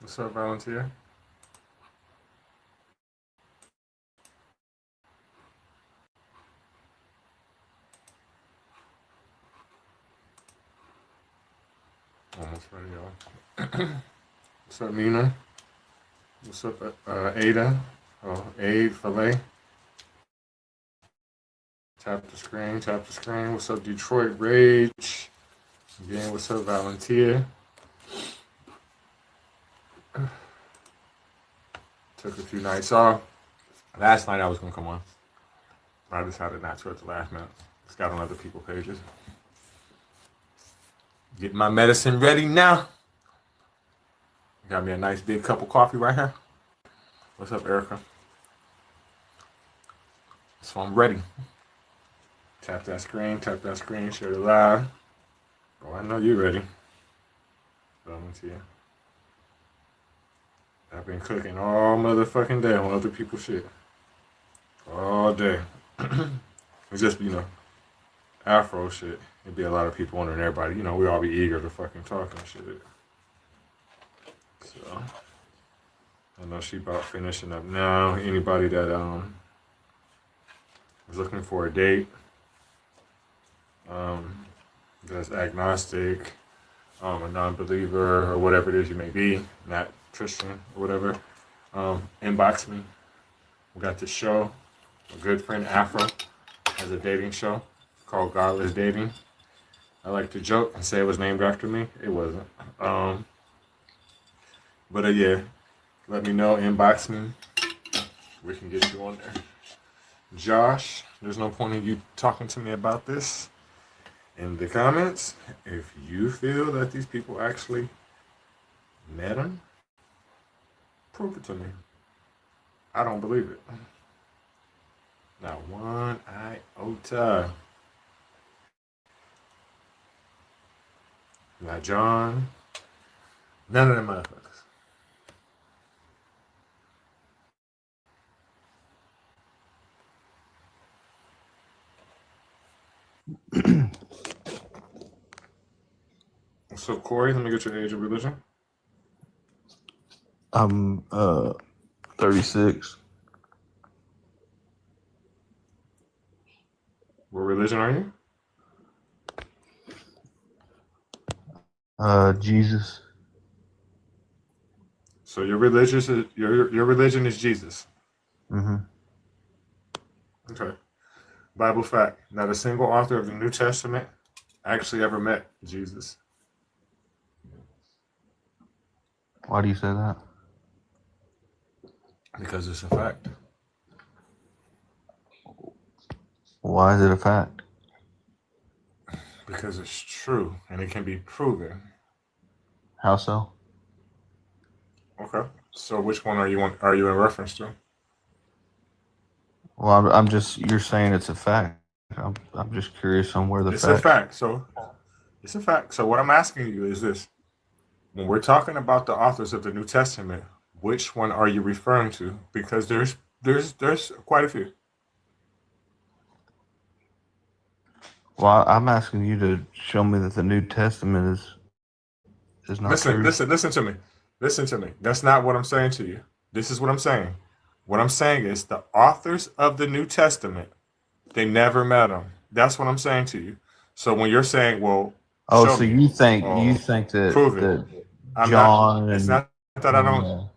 What's up, volunteer? Almost ready, y'all. What's up, Nina? What's up, Ada? Oh, Aid, Filet. Tap the screen, tap the screen. What's up, Detroit Rage? Again, what's up, Volunteer? Took a few nights off. Last night I was going to come on. I decided not to at the last minute. Just got on other people's pages. Getting my medicine ready now. Got me a nice big cup of coffee right here. What's up, Erica? So I'm ready. Tap that screen, share the live. Oh, I know you're ready. Volunteer. I've been cooking all motherfucking day on other people's shit. All day. It's just, Afro shit. It'd be a lot of people wondering, everybody, we all be eager to fucking talk and shit. So, I know she about finishing up now. Anybody that is looking for a date, that's agnostic, a non-believer, or whatever it is you may be, not Christian or whatever, inbox me. We got this show. A good friend Afro has a dating show called Godless Dating. I like to joke and say it was named after me. It wasn't. But yeah, let me know. Inbox me. We can get you on there. Josh, there's no point in you talking to me about this in the comments. If you feel that these people actually met him, prove it to me. I don't believe it. Not one iota. Not John. None of them motherfuckers. What's up, Corey? Let me get your age of religion. I'm 36. What religion are you? Jesus. So your religion is Jesus. Mm-hmm. Okay. Bible fact: not a single author of the New Testament actually ever met Jesus. Why do you say that? Because it's a fact. Why is it a fact? Because it's true and it can be proven. How so? Okay. So which one are you in reference to? Well, I'm just, you're saying it's a fact. I'm just curious on where the It's fact. a fact. So it's a fact. So what I'm asking you is this: when we're talking about the authors of the New Testament, which one are you referring to? Because there's quite a few. Well, I'm asking you to show me that the New Testament is not true. Listen to me. Listen to me. That's not what I'm saying to you. This is what I'm saying. What I'm saying is the authors of the New Testament, they never met him. That's what I'm saying to you. So when you're saying, well, Oh, show so me, you think that prove it. that John It's and not that I don't. It's not that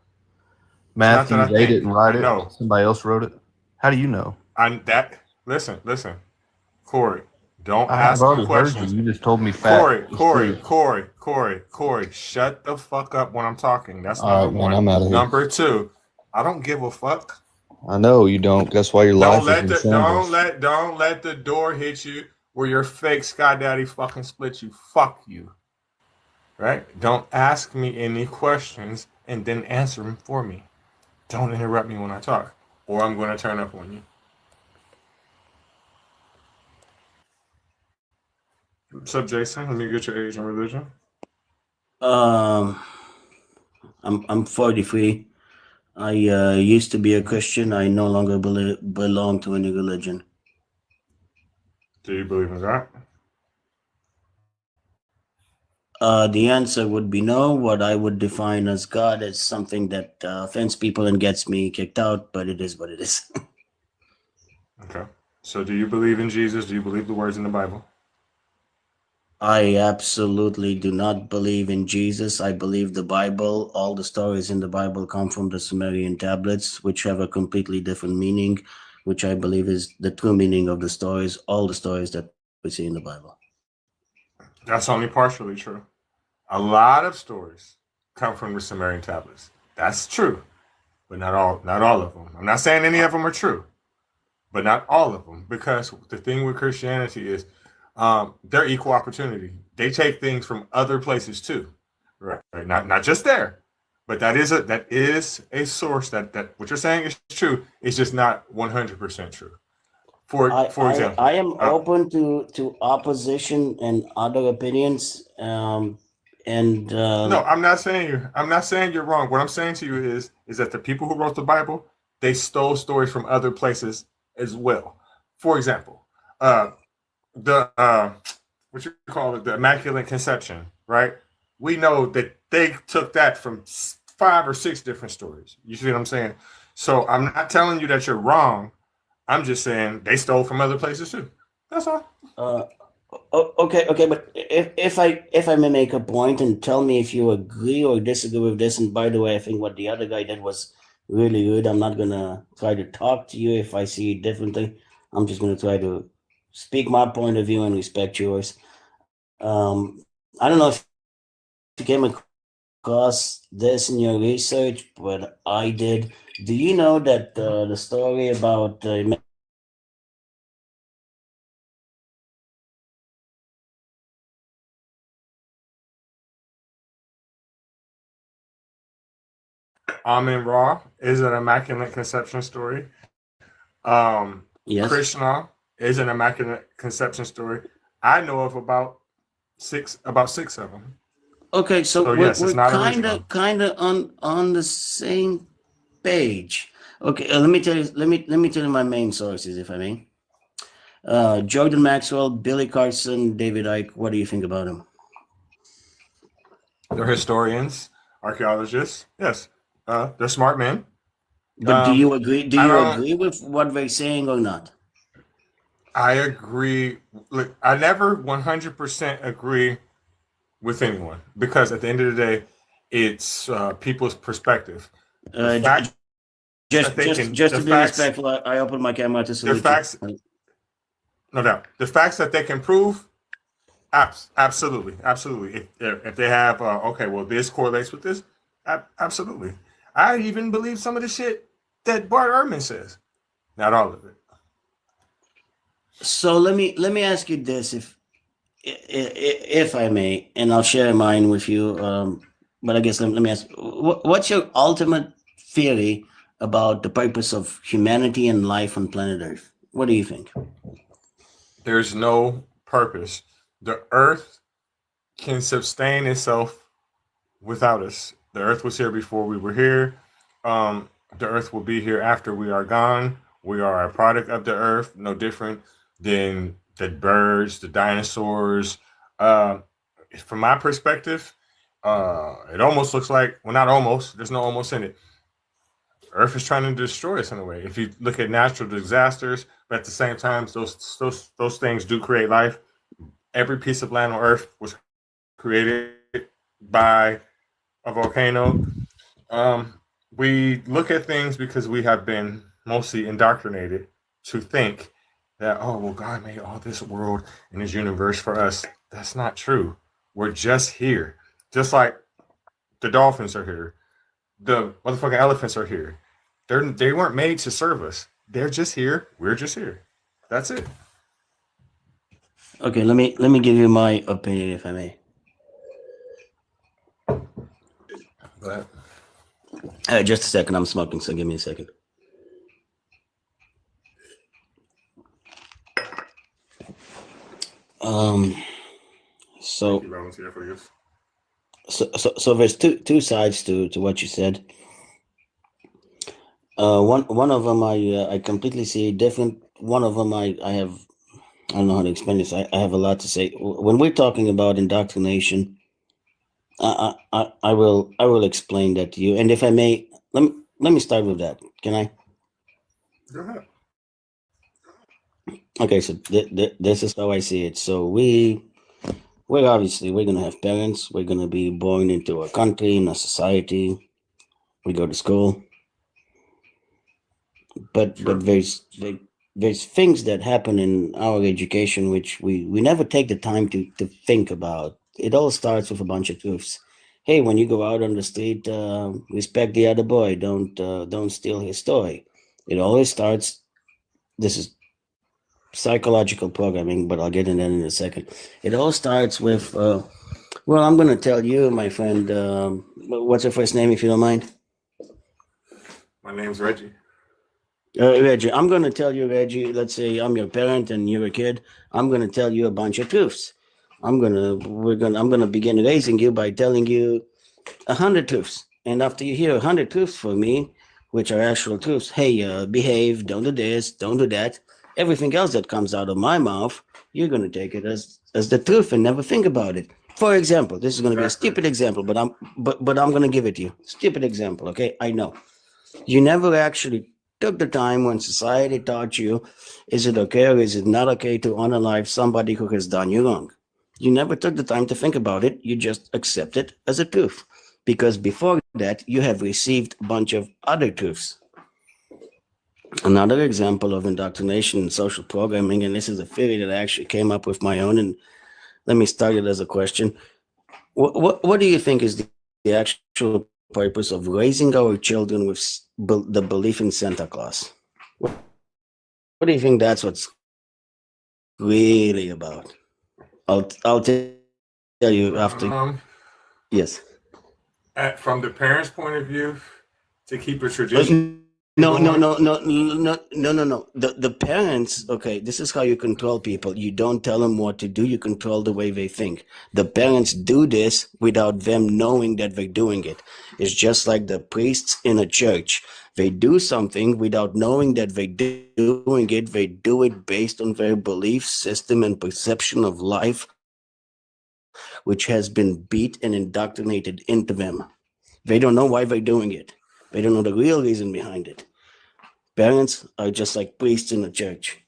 Matthew, I they think. didn't write I it. know. Somebody else wrote it. How do you know? Listen, Corey. Don't I've ask me already heard you. questions. You just told me fact. Corey. Shut the fuck up when I'm talking. That's All number right, man, one. I'm out of here. Number two, I don't give a fuck. I know you don't. That's why your life is in shambles. Don't let the door hit you where your fake Sky Daddy fucking split you. Fuck you. Right? Don't ask me any questions and then answer them for me. Don't interrupt me when I talk, or I'm going to turn up on you. What's up, Jason? Let me get your age and religion. I'm 43. I used to be a Christian. I no longer belong to any religion. Do you believe in God? The answer would be no. What I would define as God is something that offends people and gets me kicked out, but it is what it is. Okay. So do you believe in Jesus? Do you believe the words in the Bible? I absolutely do not believe in Jesus. I believe the Bible, all the stories in the Bible come from the Sumerian tablets, which have a completely different meaning, which I believe is the true meaning of the stories, all the stories that we see in the Bible. That's only partially true. A lot of stories come from the Sumerian tablets. That's true, but not all of them. I'm not saying any of them are true, but not all of them. Because the thing with Christianity is they're equal opportunity. They take things from other places too, right? Not just there, but that is a source that what you're saying is true. It's just not 100% true. For I example, am open to opposition and other opinions. And no, I'm not saying you're wrong. What I'm saying to you is that the people who wrote the Bible, they stole stories from other places as well. For example, uh, the what you call it, the Immaculate Conception, right? We know that they took that from 5 or 6 different stories. You see what I'm saying? So I'm not telling you that you're wrong. I'm just saying they stole from other places too. That's all. uh, okay, but if I may make a point and tell me if you agree or disagree with this. And by the way, I think what the other guy did was really good. I'm not gonna try to talk to you if I see it differently. I'm just gonna try to speak my point of view and respect yours. I don't know if you came across this in your research, but I did. Do you know that the story about Amen Ra is an Immaculate Conception story. Um, yes? Krishna is an Immaculate Conception story. I know of about six of them. Okay, so So we're, yes, it's we're not kind original. of kind of on the same page. Okay, let me tell you. Let me tell you my main sources, if I may. Jordan Maxwell, Billy Carson, David Icke. What do you think about him? They're historians, archaeologists. Yes, they're smart men. But do Um, you agree? Do I you don't. agree with what they're saying or not? I agree. Look, I never 100% agree with anyone because at the end of the day, it's people's perspective. The Uh, j- fact that just they just can, just the to be facts, respectful, I open my camera to the salute you. facts, no doubt, the facts that they can prove, absolutely, absolutely. If they have, okay, well, this correlates with this, absolutely. I even believe some of the shit that Bart Ehrman says. Not all of it. So let me ask you this, if I may, and I'll share mine with you. But I guess let me ask, what's your ultimate theory about the purpose of humanity and life on planet Earth? What do you think? There's no purpose. The Earth can sustain itself without us. The Earth was here before we were here. Um, the Earth will be here after we are gone. We are a product of the Earth, no different than the birds, the dinosaurs. Uh, from my perspective, it almost looks like, well, not almost, there's no almost in it. Earth is trying to destroy us in a way. If you look at natural disasters, but at the same time, those things do create life. Every piece of land on Earth was created by a volcano. Um, we look at things because we have been mostly indoctrinated to think that, oh, well, God made all this world and this universe for us. That's not true. We're just here. Just like the dolphins are here, the motherfucking elephants are here. They weren't made to serve us. They're just here. We're just here. That's it. Okay, let me give you my opinion, if I may. Go ahead. Just a second, I'm smoking, so give me a second. Um, Thank you, so volunteer, for this. so there's two sides to what you said. One of them I completely see different. One of them I have, I don't know how to explain this. I have a lot to say when we're talking about indoctrination. I will explain that to you. And if I may, let me start with that. Can I? Go ahead. Okay, so this is how I see it. So we're gonna have parents. We're gonna be born into a country, in a society. We go to school, but Sure. there's things that happen in our education which we never take the time to think about. It all starts with a bunch of truths. Hey, when you go out on the street, respect the other boy. Don't steal his toy. It always starts. This is psychological programming, but I'll get into that in a second. It all starts with. Well, I'm going to tell you, my friend. What's your first name, if you don't mind? My name's Reggie. Reggie, I'm going to tell you, Reggie. Let's say I'm your parent and you're a kid. I'm going to tell you a bunch of truths. I'm gonna begin raising you by telling you 100 truths. And after you hear 100 truths from me, which are actual truths, hey, behave, don't do this, don't do that. Everything else that comes out of my mouth, you're gonna take it as the truth and never think about it. For example, this is gonna be a Exactly. stupid example, but I'm gonna give it to you. Stupid example, okay? I know. You never actually took the time when society taught you, is it okay or is it not okay to unalive somebody who has done you wrong? You never took the time to think about it. You just accept it as a truth. Because before that, you have received a bunch of other truths. Another example of indoctrination in social programming, and this is a theory that I actually came up with my own, and let me start it as a question. What do you think is the actual purpose of raising our children with the belief in Santa Claus? What do you think that's what's really about? I'll tell you after. Um, Yes. from the parents' point of view, to keep a No, tradition no, no, no, going. no, no, no, no, no. The parents, okay, this is how you control people. You don't tell them what to do, you control the way they think. The parents do this without them knowing that they're doing it. It's just like the priests in a church. They do something without knowing that they're doing it. They do it based on their belief system and perception of life, which has been beat and indoctrinated into them. They don't know why they're doing it. They don't know the real reason behind it. Parents are just like priests in a church.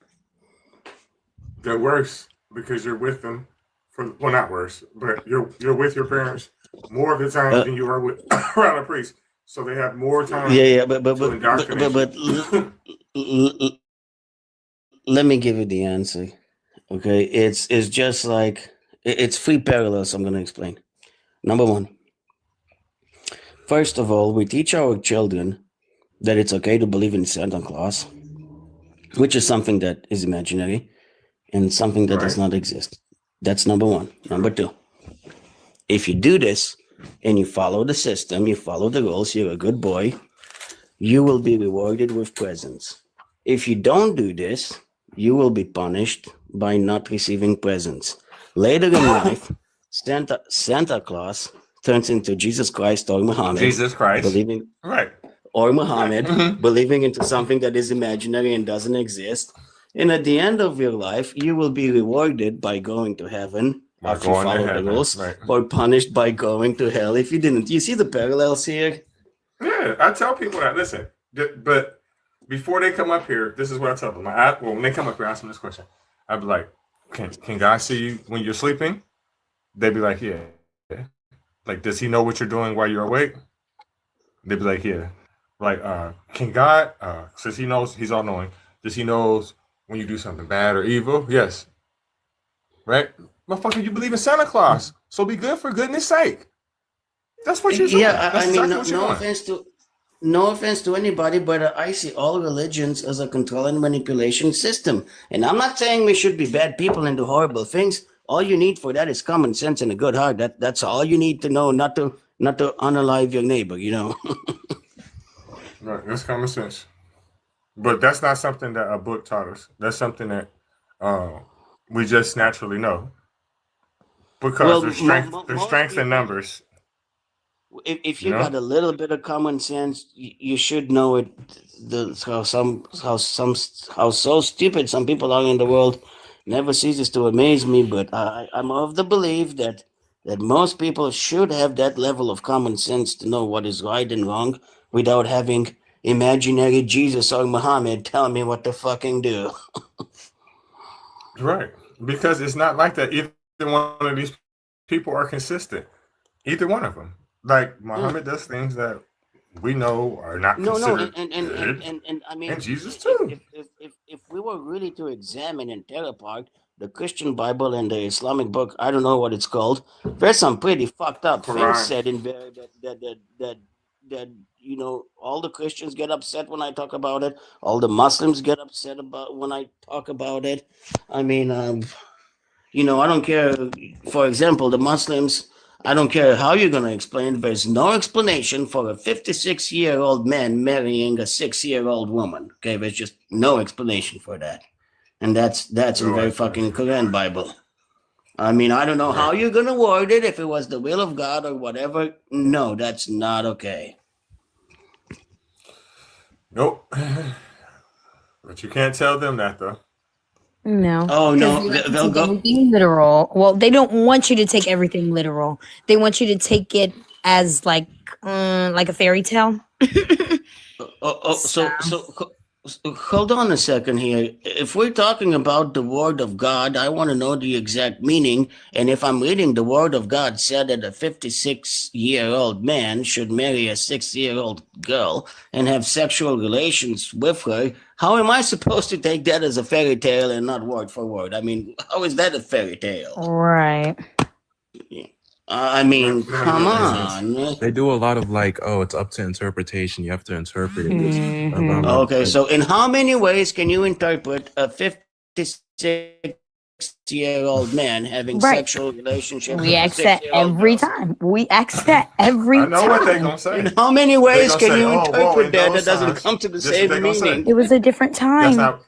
They're worse because you're with them for, well, not worse, but you're with your parents more of the Uh, time than you are with around a priest. So they have more yeah, time yeah, to indoctrinate you. let me give you the answer. Okay, it's just like it's three parallels. I'm gonna explain. Number one, first of all, we teach our children that it's okay to believe in Santa Claus, which is something that is imaginary and something that does Right. not exist. That's number one. Number True. two, if you do this and you follow the system, you follow the rules, you're a good boy, you will be rewarded with presents. If you don't do this, you will be punished by not receiving presents. Later in life, Santa Claus turns into Jesus Christ or Muhammad, Jesus Christ. believing Right. or Right. Muhammad, believing into something that is imaginary and doesn't exist. And at the end of your life, you will be rewarded by going to heaven By after you going to follow the heaven. rules, Right. or punished by going to hell if you didn't. You see the parallels here? Yeah, I tell people that. Listen, but before they come up here, this is what I tell them. Well, when they come up here, I ask them this question. I'd be like, "Can God see you when you're sleeping?" They'd be like, "Yeah." Like, does He know what you're doing while you're awake? They'd be like, "Yeah." Like, can God? Since He knows, He's all knowing. Does He knows when you do something bad or evil? Yes. Right? Motherfucker, you believe in Santa Claus, so be good for goodness sake. That's what you're Yeah, doing. I That's mean, exactly no, what you're doing. no offense to anybody, but I see all religions as a control and manipulation system. And I'm not saying we should be bad people and do horrible things. All you need for that is common sense and a good heart. That's all you need to know, not to unalive your neighbor. Right, that's common sense. But that's not something that a book taught us. That's something that uh, we just naturally know because Well, there's most strength in people, numbers. if You you know, got a little bit of common sense, you should know it. How so stupid some people are in the world never ceases to amaze me. But I'm of the belief that that most people should have that level of common sense to know what is right and wrong without having imaginary Jesus or Muhammad tell me what to fucking do. Right. Because it's not like that. Either one of these people are consistent. Either one of them. Like Yeah. Muhammad does things that we know are not No, considered good, and I mean, and Jesus too. if we were really to examine and tear apart the Christian Bible and the Islamic book, I don't know what it's called. There's some pretty fucked up things Quran. said in there that all the Christians get upset when I talk about it. All the Muslims get upset about when I talk about it. I mean, I don't care. For example, the Muslims, I don't care how you're going to explain it, there's no explanation for a 56-year-old man marrying a 6-year-old woman. Okay, there's just no explanation for that. And that's in No very fucking explanation. Quran Bible. I mean, I don't know how Right. you're going to word it, if it was the will of God or whatever. No, that's not okay. Nope. But you can't tell them that though. No, Oh, because no, they like to they'll take go. everything literal. Well, they don't want you to take everything literal. They want you to take it as like a fairy tale. So, So hold on a second here. If we're talking about the word of God, I want to know the exact meaning. And if I'm reading the word of God said that a 56-year-old man should marry a 6-year-old girl and have sexual relations with her, how am I supposed to take that as a fairy tale and not word for word? I mean, how is that a fairy tale? right. I mean, None come of it makes sense. on. They do a lot of like, oh, it's up to interpretation. You have to interpret it. Mhm. Okay, so in how many ways can you interpret a 56-year-old man having Right. sexual relationships We with a ask that 6-year-old every girl? time. We ask that every I know what they're time. gonna say. In how many They're ways gonna can say, you "Oh, well, interpret in that those doesn't times, come to the this is what they're same gonna say." meaning? It was a different That's time. not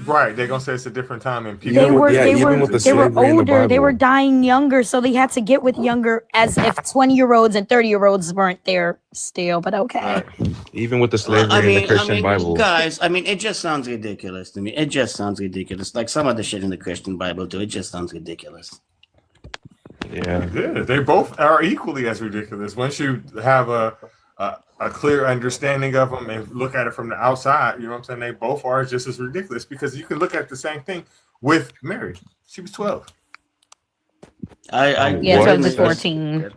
right. They're gonna say it's a different time, and people. They Even with, were yeah, they even were with the they were slavery in the older. They were Bible. dying younger, so they had to get with younger, as if 20-year-olds and 30-year-olds weren't there still. But okay. Right. Even with the I slavery in the mean, Christian Bible. guys, I mean, it just sounds ridiculous to me. It just sounds ridiculous. Like some of the shit in the Christian Bible too. It just sounds ridiculous. Yeah. Yeah, they both are equally as ridiculous. Once you have a clear understanding of them and look at it from the outside, you know what I'm saying? They both are just as ridiculous because you can look at the same thing with Mary. She was 12. I Yeah, 12 to certainly. 14.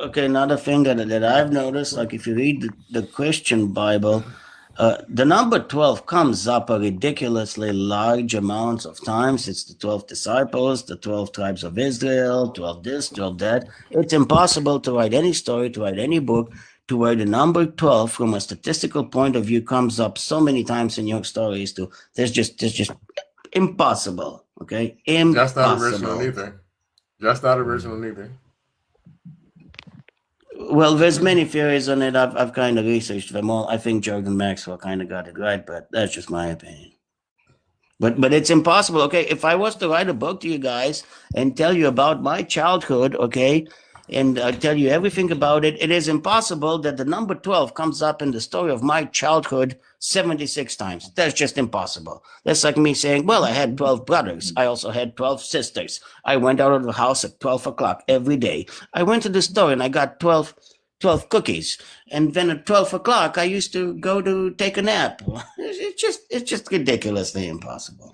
Okay, another thing that I've noticed, like if you read the Christian Bible, the number 12 comes up a ridiculously large amounts of times. It's the 12 disciples, the 12 tribes of Israel, 12 this, 12 that. It's impossible to write any story, to write any book, to where the number 12 from a statistical point of view comes up so many times in your stories too. There's just impossible. Okay? That's not original Impossible. neither. That's not original neither. Well, there's many theories on it. I've kind of researched them all. I think Jordan Maxwell kind of got it right, but that's just my opinion. But it's impossible. Okay, if I was to write a book to you guys and tell you about my childhood, okay, and tell you everything about it, it is impossible that the number 12 comes up in the story of my childhood 76 times. That's just impossible. That's like me saying, well, I had 12 brothers. I also had 12 sisters. I went out of the house at 12 o'clock every day. I went to the store and I got 12 cookies. And then at 12 o'clock, I used to go to take a nap. It's just ridiculously impossible.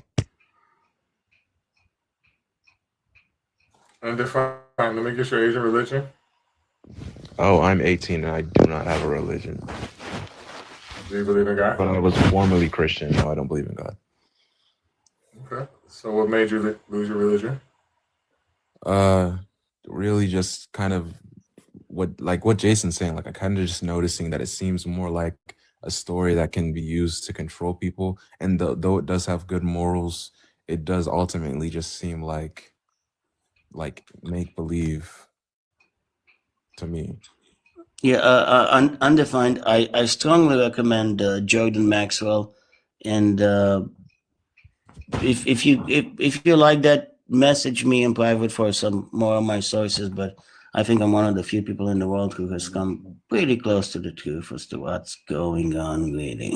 And define. Let me get your age and religion. Oh, I'm 18 and I do not have a religion. Do you believe in God? But I was formerly Christian. No, I don't believe in God. Okay. So what made you lose your religion? Really just kind of what Jason's saying. Like I kind of just noticing that it seems more like a story that can be used to control people. And though it does have good morals, it does ultimately just seem like make believe to me. Yeah, undefined. I strongly recommend Jordan Maxwell, and if you like that, message me in private for some more of my sources. But I think I'm one of the few people in the world who has come pretty close to the truth as to what's going on, really.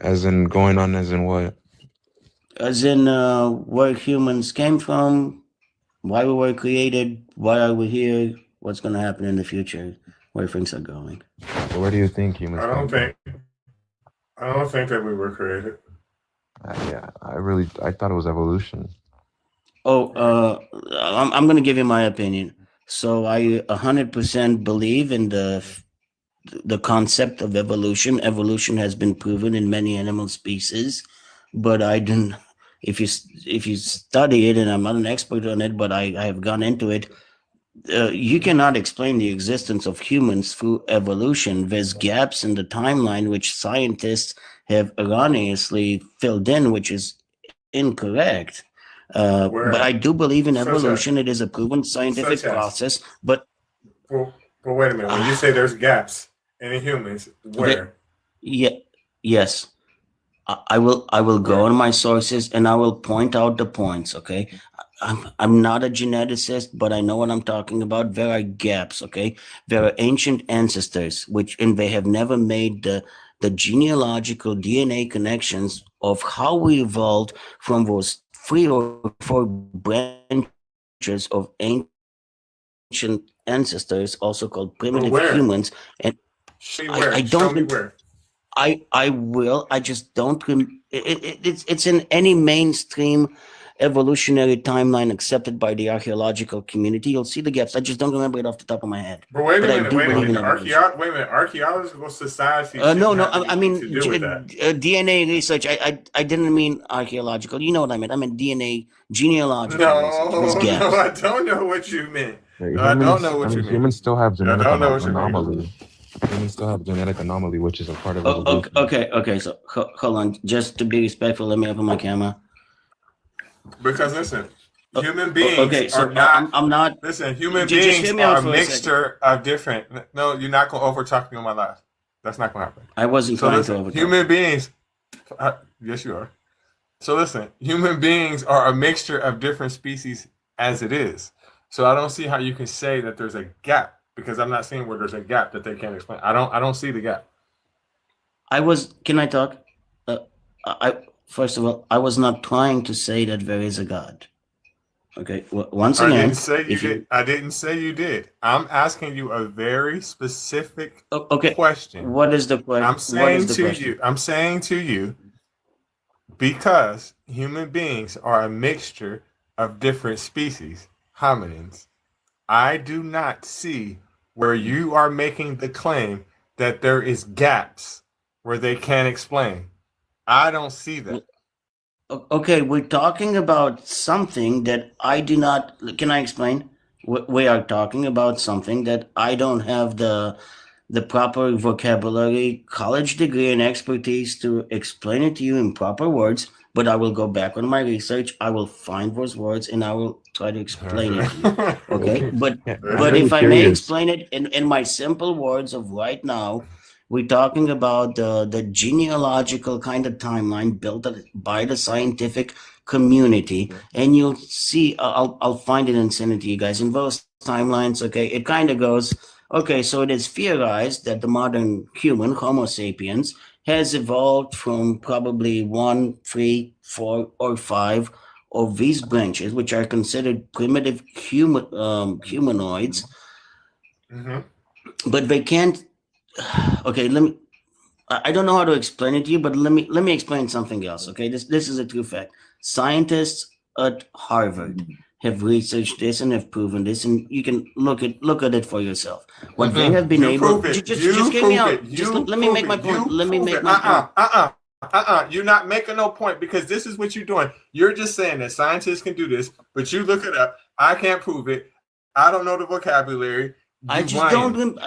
As in going on as in what? As in where humans came from, why we were created, why are we here, what's going to happen in the future, where things are going. So where do you think humans I came don't from? think I don't think that we were created. Yeah, I thought it was evolution. Oh, I'm going to give you my opinion. So I 100% believe in the concept of evolution. Evolution has been proven in many animal species, but I didn't. If you study it, and I'm not an expert on it, but I have gone into it. You cannot explain the existence of humans through evolution. There's gaps in the timeline which scientists have erroneously filled in, which is incorrect. Where But I at? do believe in Such as evolution. It is a proven such scientific as. process. But But wait a minute. When you say there's gaps in the humans, okay, where? yeah, yes. I will go Where? on my sources and I will point out the points. Okay, I'm not a geneticist, but I know what I'm talking about. There are gaps. Okay, there are ancient ancestors and they have never made the genealogical DNA connections of how we evolved from those 3 or 4 branches of ancient ancestors, also called But primitive where? humans. And Show me I where. Show don't. me where. I will. I just don't. It's in any mainstream evolutionary timeline accepted by the archaeological community. You'll see the gaps. I just don't remember it off the top of my head. But wait a But I minute. do Wait a believe in minute. evolution. Wait a minute. Archaeological society No, shouldn't no. have I anything to mean do with that. DNA research. I didn't mean archaeological. You know what I meant. I meant DNA genealogical research. There's No, no, gaps. I don't know what you meant. Like, No, I don't humans, know I what you mean, mean. humans still have I genetic don't know what you mean. anomaly. Humans still have genetic anomaly, which is a part of Oh, evolution. okay. So hold on. Just to be respectful, let me open my camera. Because listen, Uh, human beings okay, are so not. I'm not. Listen, human Just beings hear me are out a for a second. mixture of different. No, you're not gonna over talk me on my life. That's not gonna happen. I wasn't So trying to listen, overtalk human you. beings. Yes, you are. So listen, human beings are a mixture of different species as it is. So I don't see how you can say that there's a gap because I'm not seeing where there's a gap that they can't explain. I don't see the gap. Can I talk? I first of all, I was not trying to say that there is a God. Okay. Once I didn't again, say you if did. you I didn't say you did. I'm asking you a very specific okay, question. what is the question? What is the question? I'm saying to you because human beings are a mixture of different species, hominins. I do not see where you are making the claim that there is gaps where they can't explain. I don't see that. Okay, we're talking about something that I do not. Can I explain? We are talking about something that I don't have the proper vocabulary, college degree, and expertise to explain it to you in proper words. But I will go back on my research. I will find those words and I will try to explain it to you. Okay, Yeah, I'm but really if I may curious. explain it in my simple words of right now, we're talking about the genealogical kind of timeline built by the scientific community, and you'll see. I'll find it and send it to you guys. In those timelines, okay, it kind of goes. Okay, so it is theorized that the modern human, Homo sapiens, has evolved from probably 1, 3, 4, or 5 of these branches, which are considered primitive humanoids, Mm-hmm. but they can't. Okay, let me. I don't know how to explain it to you, but let me explain something else. Okay, this is a true fact. Scientists at Harvard have researched this and have proven this, and you can look at it for yourself. What they have been You able, prove it. just You hear me prove it. out. Just You let me prove make my it. point. You Let me prove make it. my point. You're not making no point because this is what you're doing. You're just saying that scientists can do this, but you look it up. I can't prove it. I don't know the vocabulary. I You just don't. lying.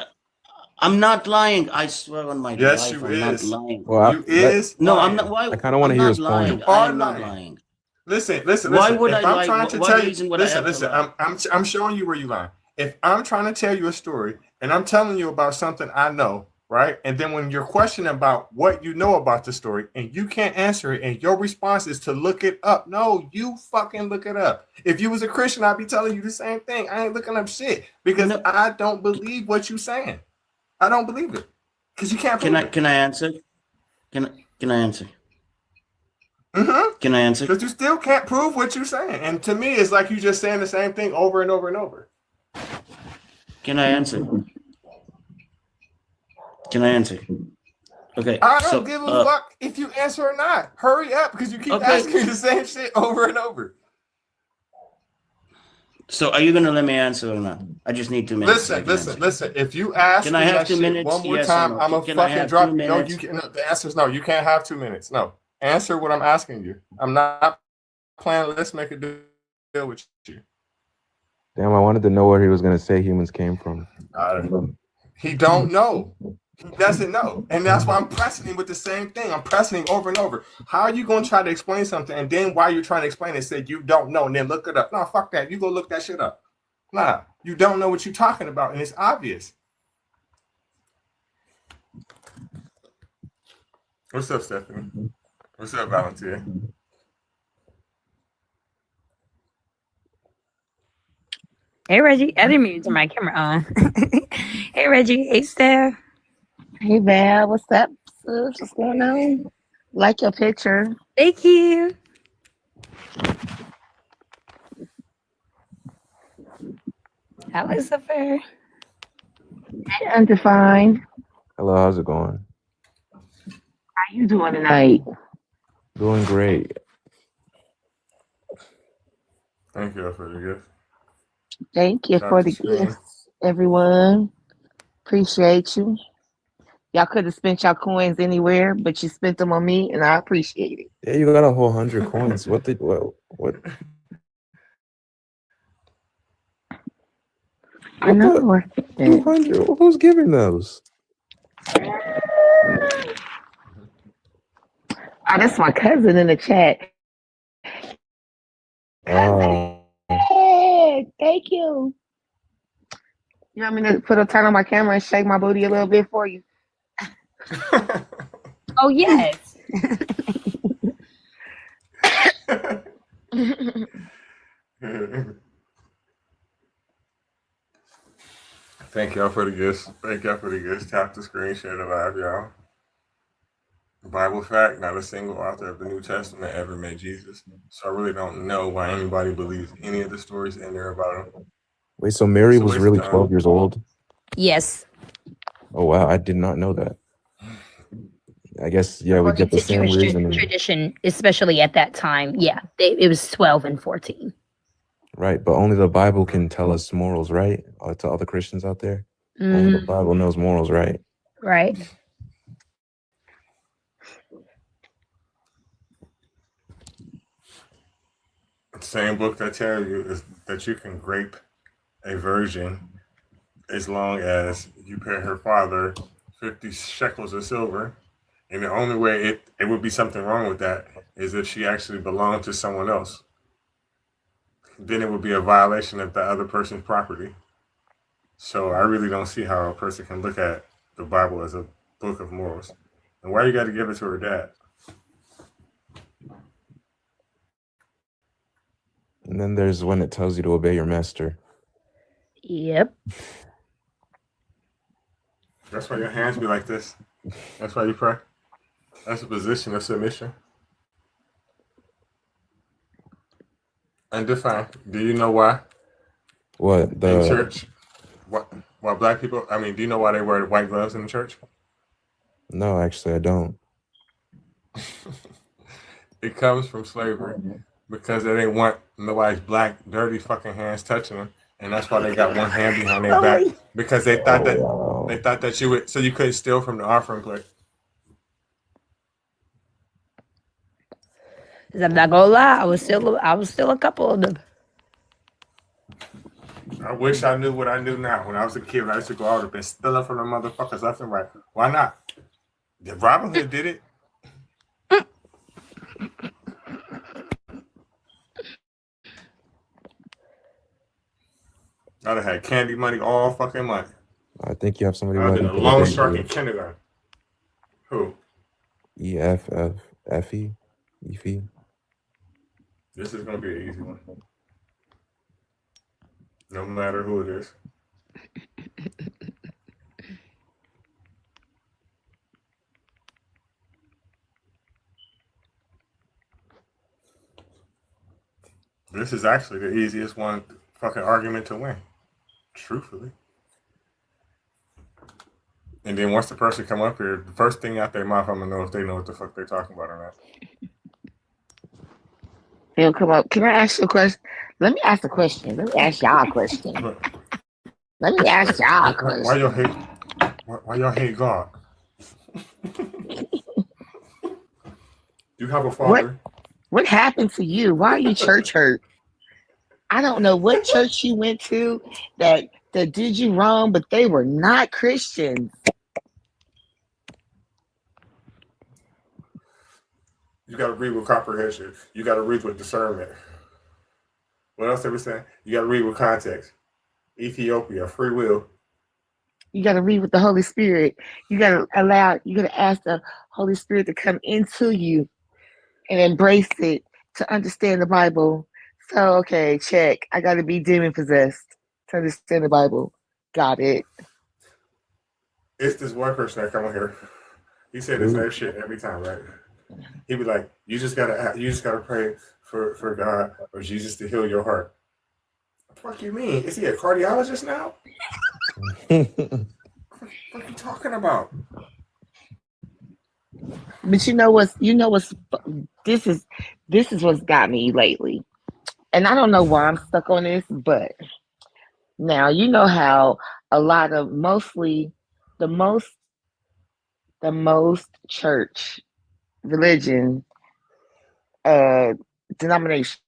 I'm not lying. I swear on my Yes, life, you I'm not is. lying. Well, You is No, I'm not. lying. Why? I kind of want I'm to hear not his point. lying. You I are am not lying. lying. Why Listen. would I If I'm lie? trying to What tell you, reason would I have to lie? I'm showing you where you lying. If I'm trying to tell you a story and I'm telling you about something I know, right? And then when you're questioning about what you know about the story and you can't answer it, and your response is to look it up. No, you fucking look it up. If you was a Christian, I'd be telling you the same thing. I ain't looking up shit because No, I don't believe what you saying. I don't believe it because you can't prove it. can I answer? Can I answer? Mm-hmm. Can I answer? Because you still can't prove what you're saying. And to me, it's like you just saying the same thing over and over and over. Can I answer? Can I answer? Okay. I So, don't give a fuck if you answer or not. Hurry up, because you keep Okay. asking me the same shit over and over. so are you gonna let me answer or not? I just need 2 minutes. so I can answer. Listen. If you ask Can me I have that 2 shit minutes? one more Yes or time, no? I'm a Can I fucking have drop 2 you. No, minutes? you can. No, the answer is no. You can't have 2 minutes. No. Answer what I'm asking you. I'm not playing. Let's make a deal with you. Damn, I wanted to know where he was gonna say humans came from. He don't know. He doesn't know. And that's why I'm pressing him with the same thing. I'm pressing him over and over. How are you going to try to explain something and then while you're trying to explain it, say you don't know and then look it up? No, fuck that. You go look that shit up. Nah, you don't know what you're talking about and it's obvious. What's up, Stephanie? What's up, Valentina? Hey Reggie, I didn't mean to turn my camera on. Hey Reggie, hey Steph. Hey Val, what's up, sis? What's going on? Like your picture. Thank you. How is the fair? Hey, Undefined. Hello, how's it going? How you doing tonight? Doing great. Thank you for the gift. Thank you Tap for the the screen. gifts, everyone. Appreciate you. Y'all could have spent your coins anywhere, but you spent them on me, and I appreciate it. Yeah, you got a whole 100 coins. What? I know. 200? Who's giving those? Oh, that's my cousin in the chat. Oh, Hey, thank you. You want me to turn on my camera and shake my booty a little bit for you? Oh yes. Thank y'all for the gifts. Thank y'all for the gifts. Tap the screen, share the live, y'all. Bible fact, not a single author of the New Testament ever met Jesus. So I really don't know why anybody believes any of the stories in there about him. wait. So Mary It's a was waste really of time. 12 years old? Yes. Oh wow, I did not know that. I guess we According get the to same Jewish reasoning. tradition, especially at that time, yeah, it was 12 and 14. Right, but only the Bible can tell us morals, right? To all the Christians out there, only the Bible knows morals, right? Right. Same book that tells you is that you can grape a virgin as long as you pay her father 50 shekels of silver. And the only way it would be something wrong with that is if she actually belonged to someone else. Then it would be a violation of the other person's property. So I really don't see how a person can look at the Bible as a book of morals. And why you got to give it to her dad? And then there's when it tells you to obey your master. Yep. That's why your hands be like this. That's why you pray. That's a position of submission. Undefined. Do you know why? What In church, why black people? I mean, do you know why they wear white gloves in the church? No, actually, I don't. It comes from slavery because they didn't want nobody's black, dirty fucking hands touching them, and that's why they got one hand behind their back because they thought that you would, so you couldn't steal from the offering plate. 'Cause I'm not gonna lie, I was still a couple of them. I wish I knew what I knew now. When I was a kid, I used to go out and steal from the motherfuckers left and right. Why not? Robin Hood did it. I'd have had candy money all fucking month. I think you have somebody I'd have waiting been a for the loan big shark in E. kindergarten. Who? EFFE. Effie. This is gonna be an easy one. No matter who it is. This is actually the easiest one fucking argument to win. Truthfully. And then once the person come up here, the first thing out their mouth, I'm gonna know if they know what the fuck they're talking about or not. He'll come up. Can I ask you a question? Let me ask a question. Let me ask y'all a question. Let me ask y'all a question. Why y'all hate? Why y'all hate God? You have a father. What happened to you? Why are you church hurt? I don't know what church you went to that did you wrong, but they were not Christians. You got to read with comprehension. You got to read with discernment. What else did we say? You got to read with context. Ethiopia, free will. You got to read with the Holy Spirit. You got to ask the Holy Spirit to come into you and embrace it to understand the Bible. So, okay, check. I got to be demon possessed to understand the Bible. Got it. It's this one person that come on here. He said the same shit every time, right? He be like, you just gotta pray for God or Jesus to heal your heart. What the fuck you mean? Is he a cardiologist now? What are you talking about? But this is what's got me lately. And I don't know why I'm stuck on this, but now you know how a lot of the most church religion denomination,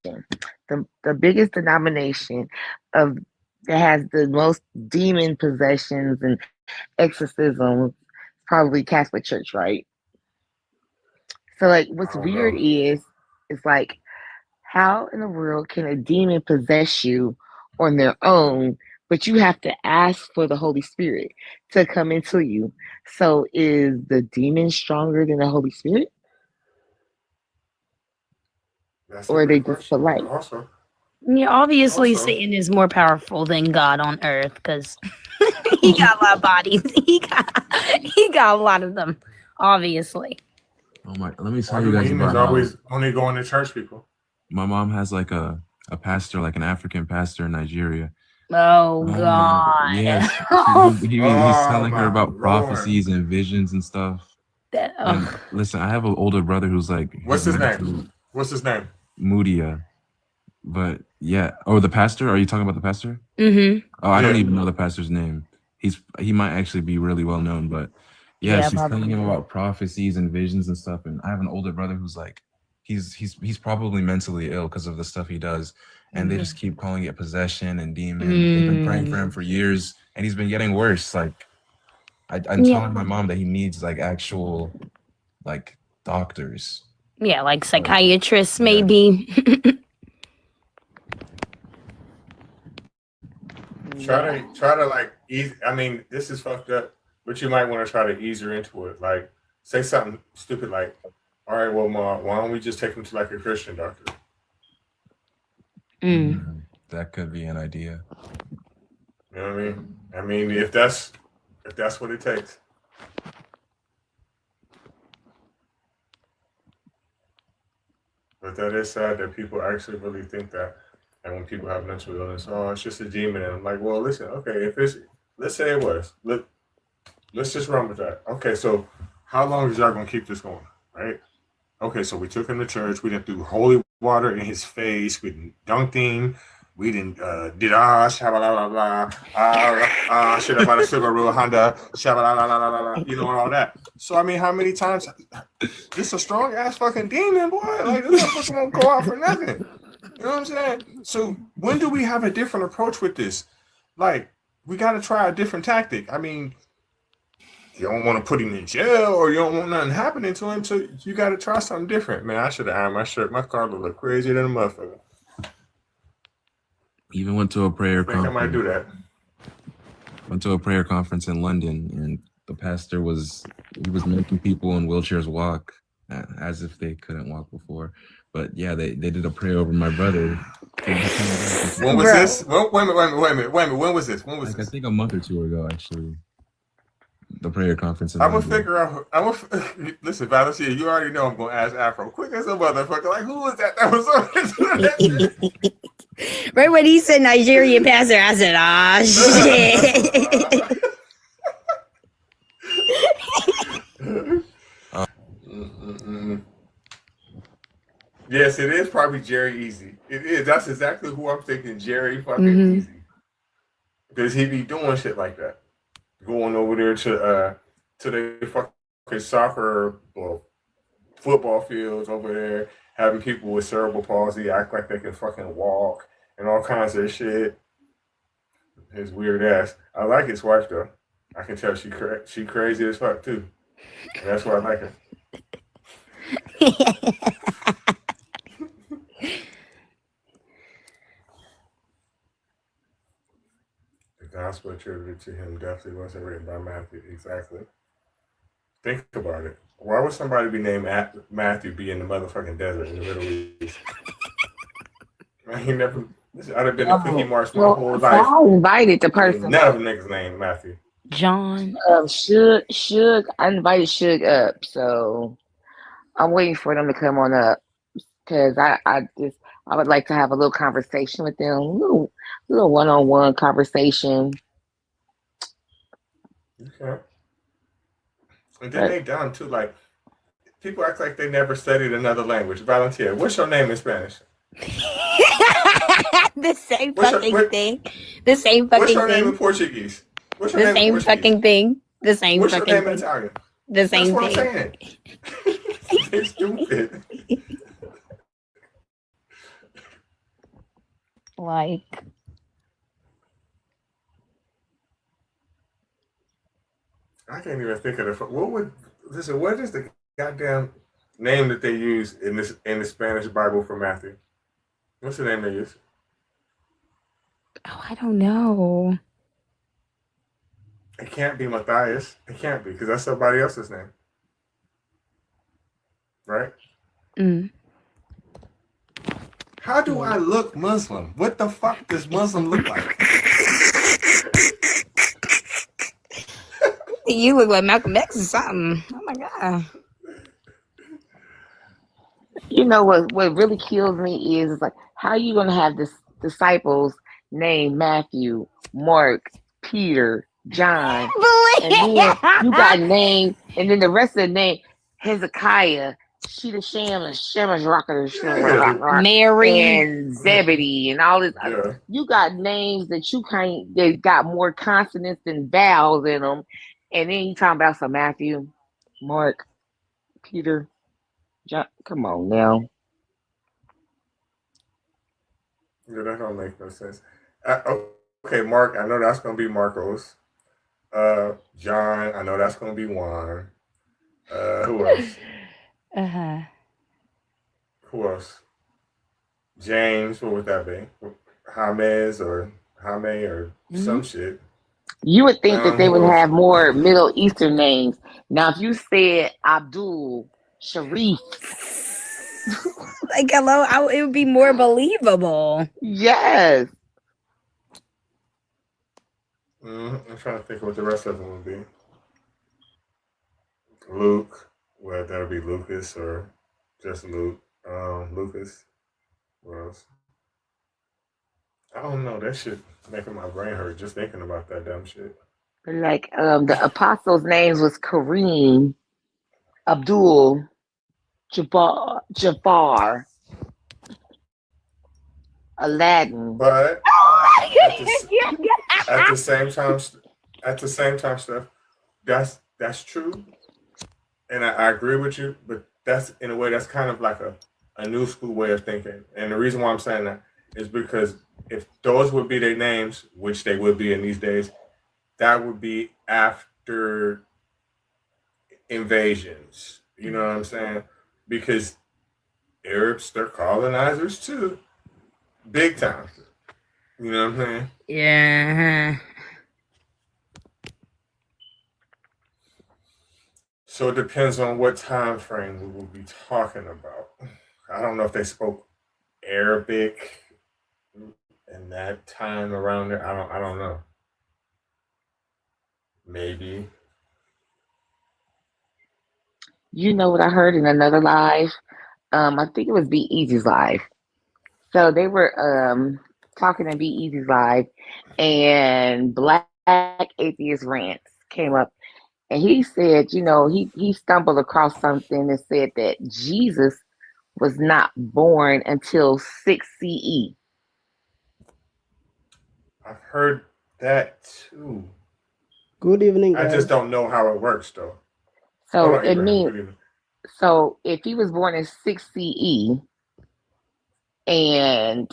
the biggest denomination of that has the most demon possessions and exorcisms, probably Catholic Church, right? So like what's weird is like, how in the world can a demon possess you on their own, but you have to ask for the Holy Spirit to come into you? So is the demon stronger than the Holy Spirit? Or are they just polite? Also, Yeah, obviously Satan is more powerful than God on earth because he got a lot of bodies. He got a lot of them, obviously. Oh my! Let me tell you guys demons about always only going to church people. My mom has like a pastor, like an African pastor in Nigeria. Oh God! Yes, he's telling her about prophecies and visions and stuff. And listen, I have an older brother who's like, what's his name? What's his name? Mudia. But yeah, the pastor. Are you talking about the pastor? Mm-hmm. Oh, I don't even know the pastor's name. He might actually be really well known, but yeah, she's telling him about prophecies and visions and stuff. And I have an older brother who's like, he's probably mentally ill because of the stuff he does, and they just keep calling it possession and demon. They've been praying for him for years, and he's been getting worse. Like, I'm telling my mom that he needs like actual like doctors. Yeah, like psychiatrists, maybe. Try to like ease. I mean, this is fucked up, but you might want to try to ease her into it. Like, say something stupid like, "All right, well, Ma, why don't we just take him to like a Christian doctor?" That could be an idea. You know what I mean? I mean, if that's what it takes. But that is sad that people actually really think that. And when people have mental illness, oh, it's just a demon. And I'm like, well, listen, okay, let's say it was. Let's just run with that. Okay, so how long is y'all gonna keep this going, right? Okay, so we took him to church. We didn't do holy water in his face. We didn't dunked him. We didn't did shabba la la shit about a Subaru Honda shabba la you know, and all that. So I mean, how many times? This a strong ass fucking demon, boy. Like this motherfucker won't go out for nothing. You know what I'm saying? So when do we have a different approach with this? Like, we got to try a different tactic. I mean, you don't want to put him in jail or you don't want nothing happening to him, so you got to try something different. Man, I should have ironed my shirt. My car look crazier than a motherfucker. Even went to a prayer conference. I might do that. Went to a prayer conference in London, and the pastor was making people in wheelchairs walk as if they couldn't walk before. But yeah, they did a prayer over my brother. When was this? Wait a minute. When was this? I think a month or two ago, actually. the prayer conference in I'm gonna India. figure out. Listen, Valencia. You already know I'm gonna ask Afro quick as a motherfucker. Like, who was that? That was on Right when he said Nigerian pastor, I said, "Ah, shit." Yes, it is probably Jerry Easy. It is. That's exactly who I'm thinking. Jerry fucking Mhm. Easy, because he be doing shit like that, going over there to the fucking soccer or football fields over there, having people with cerebral palsy act like they can fucking walk and all kinds of shit. His weird ass. I like his wife though. I can tell she crazy as fuck too, and that's why I like her. The gospel attributed to him definitely wasn't written by Matthew. Exactly. Think about it. Why would somebody be named Matthew be in the motherfucking desert in the Middle East? Man, he never. I'd have been a Cookie Oh, March my well, whole so life. I invited the Ain't person none of up. them niggas named Matthew. John. Suge, I invited Suge up, so I'm waiting for them to come on up because I would like to have a little conversation with them, little one-on-one conversation. Okay. And then But they dumb too. Like people act like they never studied another language. Volunteer. What's your name in Spanish? The same What's your fucking thing. The same What's fucking your name in thing. Portuguese? What's your The name in same Portuguese? fucking thing. The same What's your fucking name in thing. Italian? The That's same what I'm thing. saying. They stupid. Like, I can't even think of the. What would listen? What is the goddamn name that they use in the Spanish Bible for Matthew? What's the name they use? oh, I don't know. It can't be Matthias. It can't be because that's somebody else's name, right? Mm. How do I look Muslim? What the fuck does Muslim look like? You look like Malcolm X or something. Oh my god. you know what really kills me is like how you gonna have this disciples named Matthew, Mark, Peter, John, and then you got named, and then the rest of the name Hezekiah, Sheeta Sham, and Shemash Rocker, Yeah, Mary. and Zebedee, and all this. yeah. You got names that you can't. They got more consonants than vowels in them, and then you talking about some Matthew, Mark, Peter, John. Come on now. Yeah, that don't make no sense. Okay, Mark. I know that's gonna be Marcos. John. I know that's gonna be Juan. Who else? Uh-huh. Who else? James. What would that be? James or Jaime or some shit. You would think that they Who would else? have more Middle Eastern names. Now, if you said Abdul, Sharif, Like, hello, it would be more believable. yes. I'm trying to think what the rest of them would be. Luke. Well, that would be Lucas or just Luke. Lucas. What else? I don't know. That shit making my brain hurt just thinking about that dumb shit. Like the apostles' names was Kareem, Abdul, Jafar, Aladdin. But at the at the same time, stuff. That's true, and I agree with you. But that's in a way that's kind of like a new school way of thinking. And the reason why I'm saying that is because if those would be their names, which they would be in these days, that would be after invasions. You know what I'm saying? Because Arabs, they're colonizers too, big time. You know what I'm saying? Yeah. So it depends on what time frame we will be talking about. I don't know if they spoke Arabic in that time around there. I don't know. Maybe. You know what I heard in another live? I think it was Be Easy's live. So they were talking in Be Easy's live, and Black Atheist Rants came up, and he said, he stumbled across something that said that Jesus was not born until 6 CE. I've heard that too. Good evening, I guys. just don't know how it works though. So Hold on, it Ibrahim. means Good evening. so if he was born in 6 CE and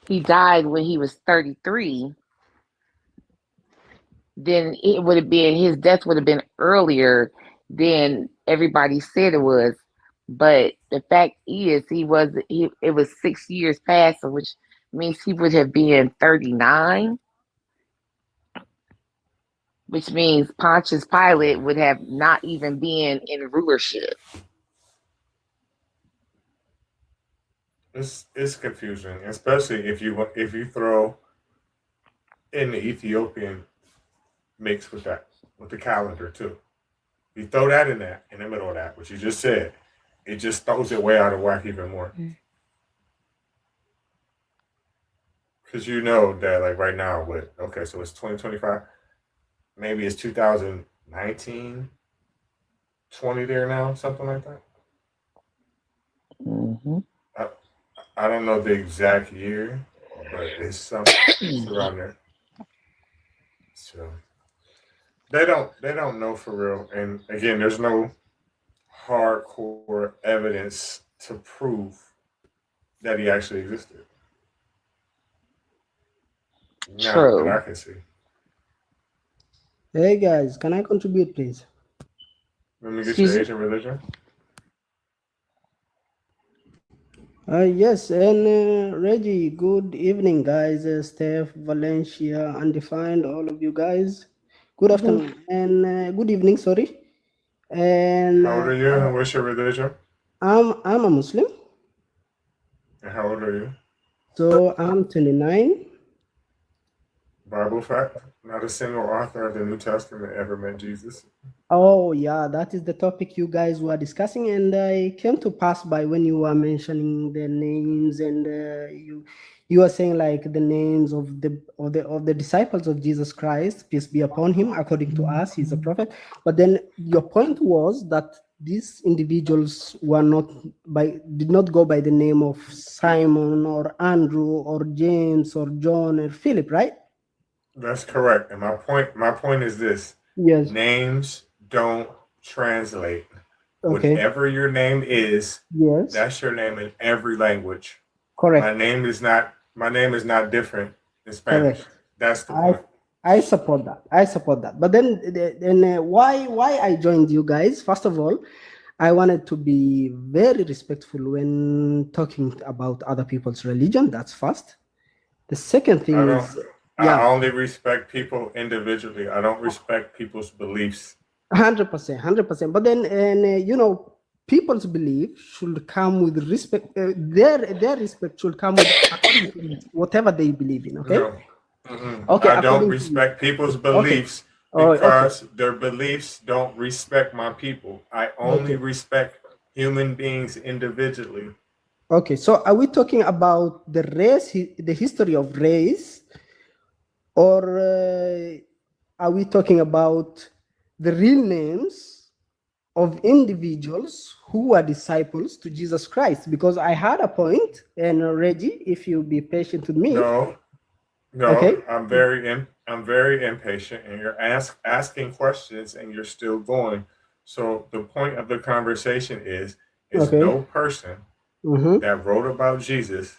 he died when he was 33, then it would have been his death would have been earlier than everybody said it was. But the fact is, it was 6 years past, which means he would have been 39, which means Pontius Pilate would have not even been in rulership. It's confusing, especially if you throw in the Ethiopian mix with the calendar too. You throw that in the middle of that, what you just said, it just throws it way out of whack even more. Because you know that like right now, so it's 2025, maybe it's 2019, 20 there now, something like that. Mm-hmm. I don't know the exact year, but it's something around there. So they don't know for real. And again, there's no hardcore evidence to prove that he actually existed. Now that I can see. Hey guys, can I contribute, please? Let me get your Asian religion. Yes, and Reggie, good evening, guys. Steph, Valencia, Undefined, all of you guys. Good afternoon and good evening. Sorry. And How old are you? And what's your religion? I'm a Muslim. And how old are you? So I'm 29. Bible fact: not a single author of the New Testament ever met Jesus. Oh yeah, that is the topic you guys were discussing, and I came to pass by when you were mentioning the names, and you were saying like the names of the disciples of Jesus Christ, peace be upon him. According to us, he's a prophet. But then your point was that these individuals did not go by the name of Simon or Andrew or James or John or Philip, right? That's correct. And my point is this: Yes. names don't translate. Okay. Whatever your name is, yes, that's your name in every language. Correct. My name is not different in Spanish. Correct. That's the point. I support that. But then why I joined you guys? First of all, I wanted to be very respectful when talking about other people's religion. That's first. The second thing I only respect people individually. I don't respect people's beliefs. 100%. But then, people's belief should come with respect. Their respect should come with according to whatever they believe in. Okay. No. Okay. I don't respect people's beliefs because their beliefs don't respect my people. I only respect human beings individually. Okay, so are we talking about the race, the history of race, or are we talking about the real names of individuals who are disciples to Jesus Christ? Because I had a point, and Reggie, if you be patient with me. No. Okay. I'm very impatient, and you're asking questions, and you're still going. So the point of the conversation is no person that wrote about Jesus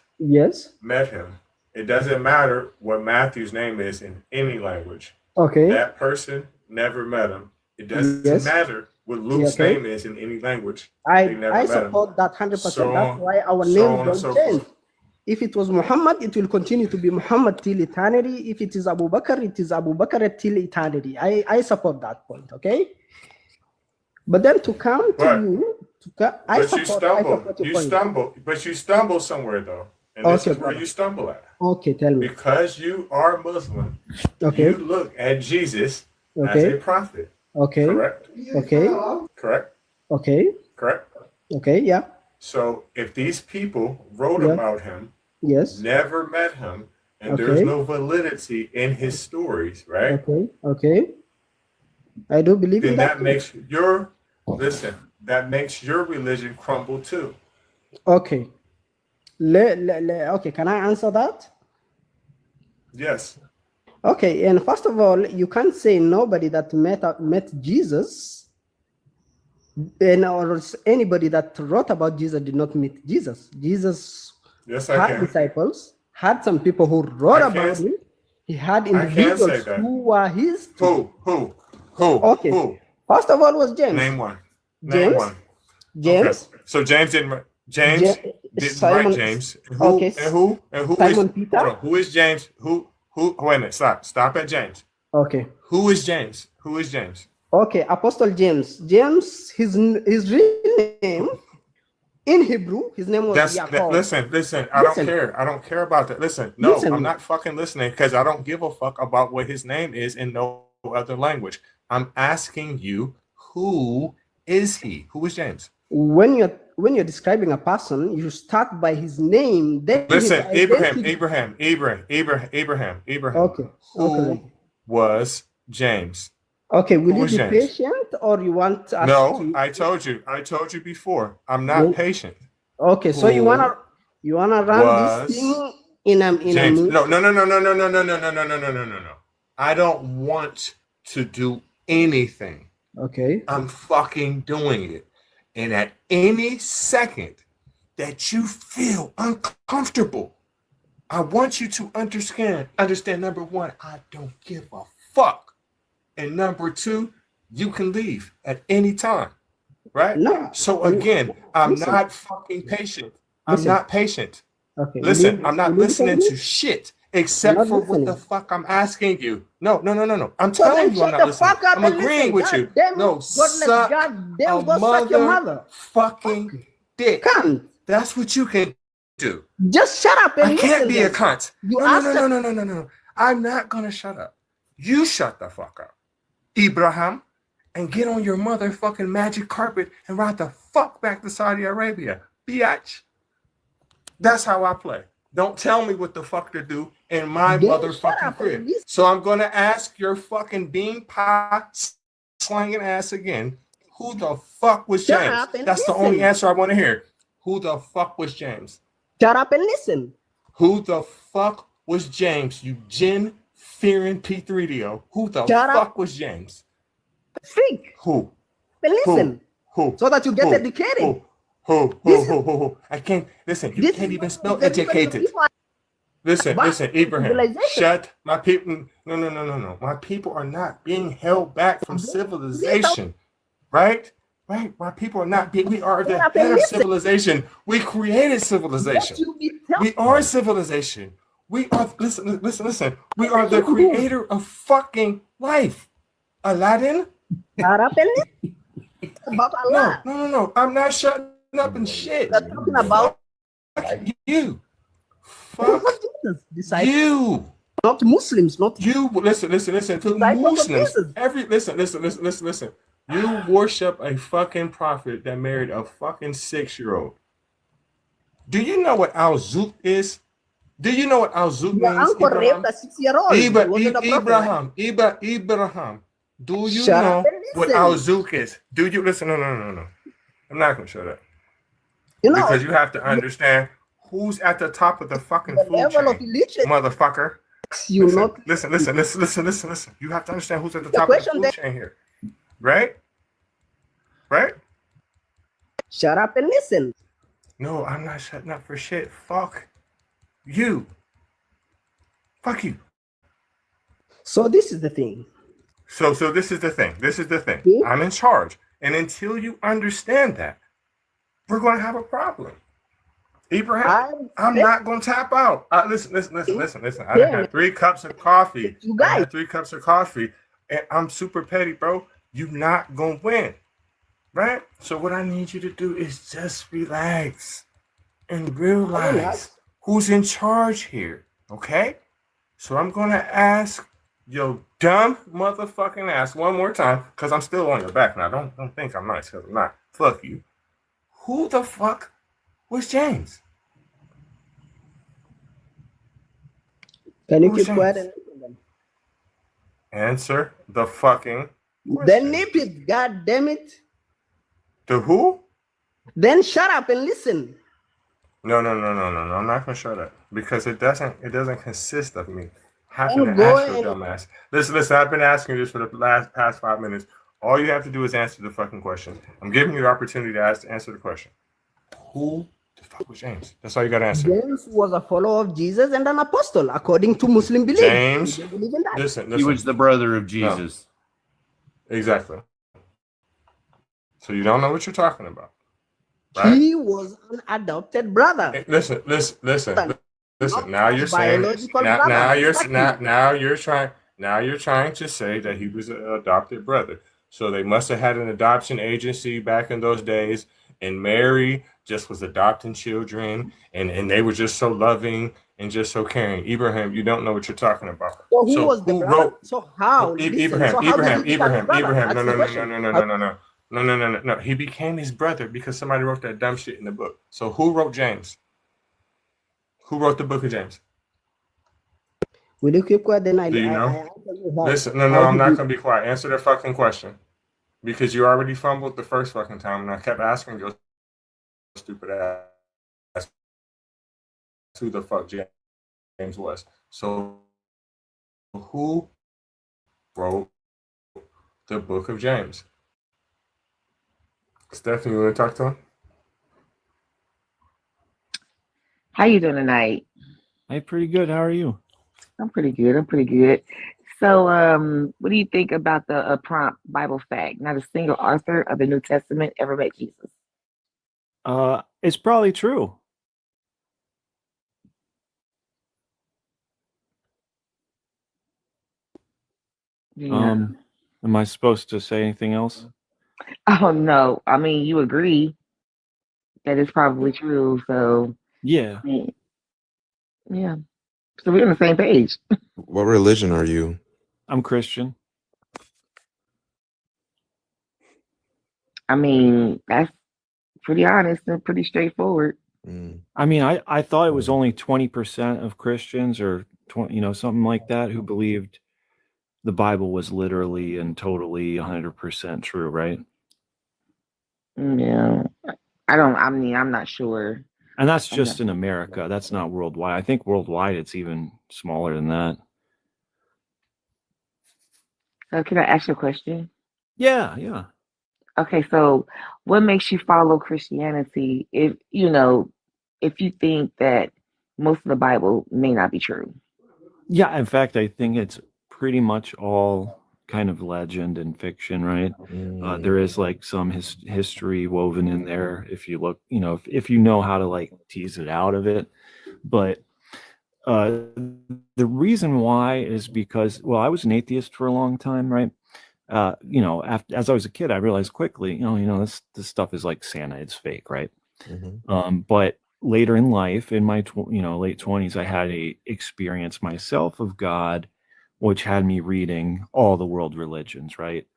met him. It doesn't matter what Matthew's name is in any language. Okay. That person never met him. It doesn't matter what Luke's name is in any language. I support that 100%. That's why our names don't change. If it was Muhammad, it will continue to be Muhammad till eternity. If it is Abu Bakr, it is Abu Bakr till eternity. I support that point, okay? But then to come to you, you stumble somewhere though. And this is where you stumble at. Okay, tell me. Because you are Muslim, you look at Jesus as a prophet. Okay. Correct? Okay. Correct? Okay. correct? Okay. Yeah. So if these people wrote Yeah. about him, Yes. never met him, and there's Okay. no validity in his stories, right? Okay. Okay. I do believe in Then that that too. makes your that makes your religion crumble too. Okay. Okay. Can I answer that? Yes. Okay. And first of all, you can't say nobody that met Jesus, and or anybody that wrote about Jesus did not meet Jesus. Jesus Yes, I had can. disciples, had some people who wrote I about can. him. He had I can say individuals that. who were his students. Who? Okay. Who? First of all was James. Name one. Name James. one. Okay. James. So James didn't write Simon. James. Okay. Who is Simon Peter. hold on, who is James? Who wait a minute, stop at James. Okay. Who is James? Who is James? Okay. Apostle James. James. His real name in Hebrew. His name was Yaakov. Listen. I don't care. I don't care about that. Listen. No, I'm not fucking listening because I don't give a fuck about what his name is in no other language. I'm asking you, who is he? Who is James? When you're describing a person, you start by his name. Then Listen, his identity. Abraham. Okay. Who Okay. was James? Okay. Will Who you was be James? patient, or you want us No, to? I told you before. I'm not Yeah. patient. Okay. So you wanna run this thing in a James. minute? No. I don't want to do anything. Okay. I'm fucking doing it. And at any second that you feel uncomfortable, I want you to understand, number one, I don't give a fuck. And number two, you can leave at any time. Right? No. So again, I'm Listen. not fucking patient. I'm Listen. not patient. Okay. Listen, I'm not listening to shit except not for what the listening. fuck I'm asking you. No. I'm So telling then you I'm shut not the listening. fuck up I'm and agreeing listen. with God you. damn No, it. suck God a damn, go suck your mother. fucking dick. Cunt. That's what you can do. Just shut up and I listen. can't be a then. cunt. You No. asked No. I'm not gonna shut up. You shut the fuck up, Ibrahim, and get on your motherfucking magic carpet and ride the fuck back to Saudi Arabia, biatch. That's how I play. Don't tell me what the fuck to do in my Then shut motherfucking up and crib. listen. So I'm gonna ask your fucking bean pie slanging ass again. Who the fuck was Shut James? up and That's the listen. only answer I want to hear. Who the fuck was James? Shut up and listen. Who the fuck was James? You gin fearing P3DO. Who the Shut fuck up. was James? Think Who? and listen. Who? So that you get Who? educated. Who? I can't listen. You This can't is even what spell the people educated. Listen, Back to Abraham. civilization. Shut my people. No. My people are not being held back from civilization. Right? My people are not being. We are the Shut up head and of listen. civilization. We created civilization. What you be telling We are civilization. We are, listen. We are the creator of fucking life. Aladdin? Shut up and listen. About Allah. No. I'm not shutting up and shit. We're talking about Fuck you. Fuck Jesus. Disciples, you. not Muslims, not You listen to Disciples of Muslims. Jesus. Listen. You worship a fucking prophet that married a fucking 6-year-old. Do you know what Al-Zouk is? Do you know what Al-Zouk Your means? uncle raped a 6-year-old. He wasn't a prophet. Ibrahim. Do you Shut know up and what listen. Al-Zouk is? Do you listen? No. I'm not gonna shut up. You know, Because you have to understand who's at the top of the fucking the food level of chain, illiteracy, motherfucker. you not. Listen. You have to understand who's at the The top of the question food then, chain here. Right? shut up and listen. No, I'm not shutting up for shit. Fuck you. Fuck you. So this is the thing. So this is the thing. Hmm? I'm in charge. And until you understand that, we're going to have a problem. Ibrahim, I'm not going to tap out. Listen. I done had 3 cups of coffee. You guys. And I'm super petty, bro. You not going to win. Right? So what I need you to do is just relax and realize who's in charge here. Okay? So I'm going to ask your dumb motherfucking ass one more time, because I'm still on your back now. Don't think I'm nice, because I'm not. Fuck you. Who the fuck was James? Can you Who was keep quiet James? and listen then? Answer the fucking Then question. nip it, god damn it. To who? Then shut up and listen. No. I'm not gonna shut up because it doesn't consist of me having to Then go ask your and dumb ass. Listen. I've been asking you this for the past 5 minutes. All you have to do is answer the fucking question. I'm giving you the opportunity to answer the question. Who the fuck was James? That's all you gotta answer. James was a follower of Jesus and an apostle, according to Muslim belief. James, They believe in that. listen. He was the brother of Jesus. Exactly. So you don't know what you're talking about, right? He was an adopted brother. Hey, listen. Not Now you're saying biological brother. now you're trying to say that he was an adopted brother. So they must have had an adoption agency back in those days, and Mary just was adopting children, and they were just so loving and just so caring. Ibrahim, you don't know what you're talking about. So who was the brother? wrote So how? Ibrahim? So how did he become brother? Ibrahim. That's the question. No. He became his brother because somebody wrote that dumb shit in the book. So who wrote James? Who wrote the book of James? Will you keep quiet? Then Do you know? I answer you how. Listen, no, How I'm did not he- gonna be quiet. Answer the fucking question. Because you already fumbled the first fucking time, and I kept asking your stupid ass who the fuck James was. So who wrote the book of James? Stephanie, you want to talk to him? How you doing tonight? Hey, pretty good. How are you? I'm pretty good. So, what do you think about the prompt Bible fact? Not a single author of the New Testament ever met Jesus. It's probably true. Yeah. Am I supposed to say anything else? Oh no. I mean, you agree that it's probably true. So, Yeah. yeah. So we're on the same page. What religion are you? I'm Christian. I mean, that's pretty honest and pretty straightforward. Mm. I mean, I thought it was only 20% of Christians or 20, something like that who believed the Bible was literally and totally 100% true, right? Yeah. I'm not sure. And that's I'm just not- in America. That's not worldwide. I think worldwide it's even smaller than that. Can I ask you a question? Yeah. Okay, so what makes you follow Christianity if you think that most of the Bible may not be true? Yeah, in fact, I think it's pretty much all kind of legend and fiction, right? There is like some history woven in there if you look, if you know how to like tease it out of it. But the reason why is because, well, I was an atheist for a long time, right? As I was a kid, I realized quickly, this stuff is like Santa, it's fake, right? But later in life, in my late 20s, I had a experience myself of God, which had me reading all the world religions, right?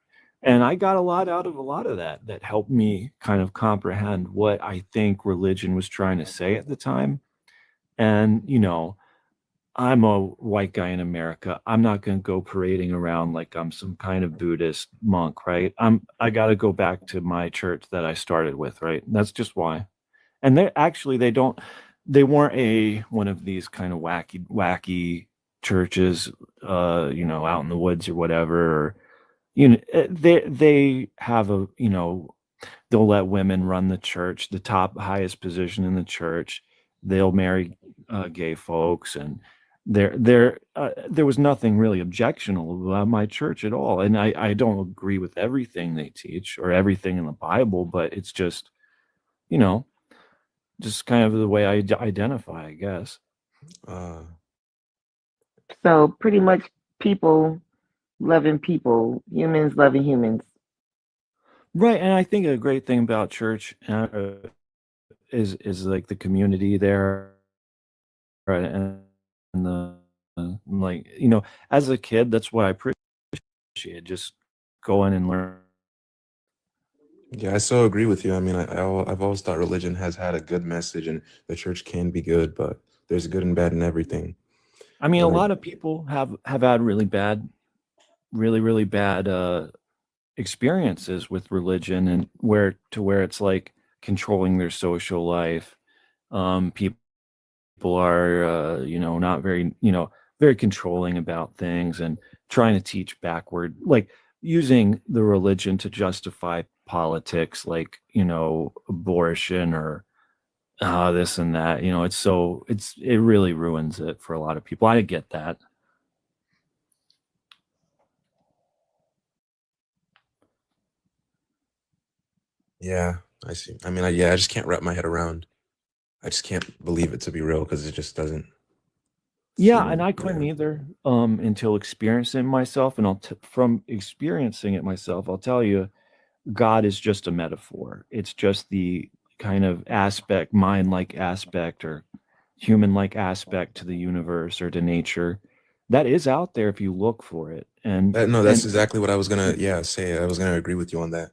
And I got a lot out of a lot of that helped me kind of comprehend what I think religion was trying to say at the time. And I'm a white guy in America. I'm not going to go parading around like I'm some kind of Buddhist monk, right? I got to go back to my church that I started with, right? That's just why. And they weren't one of these kind of wacky churches, out in the woods or whatever. Or, they have they'll let women run the church, the top highest position in the church. They'll marry gay folks, and there was nothing really objectionable about my church at all. And I don't agree with everything they teach or everything in the Bible, but it's just, just kind of the way I identify, I guess. So pretty much people loving people, humans loving humans. Right. And I think a great thing about church is like the community there, right? And the like, as a kid, that's what I appreciated, just going and learn. Yeah, I so agree with you. I mean, I've always thought religion has had a good message, and the church can be good, but there's good and bad in everything. I mean, a Like, lot of people have had really bad experiences with religion, and where it's like controlling their social life. People are not very very controlling about things and trying to teach backward, like using the religion to justify politics, like abortion or this and that. It really ruins it for a lot of people. I get that. yeah, I see. I mean, yeah, I just can't wrap my head around. I just can't believe it to be real because it just doesn't Yeah, and seem. I couldn't either until experiencing it myself. And from experiencing it myself, I'll tell you, God is just a metaphor. It's just the kind of aspect, mind-like aspect or human-like aspect to the universe or to nature that is out there if you look for it. And No, that's and exactly what I was gonna, yeah, say. I was gonna agree with you on that.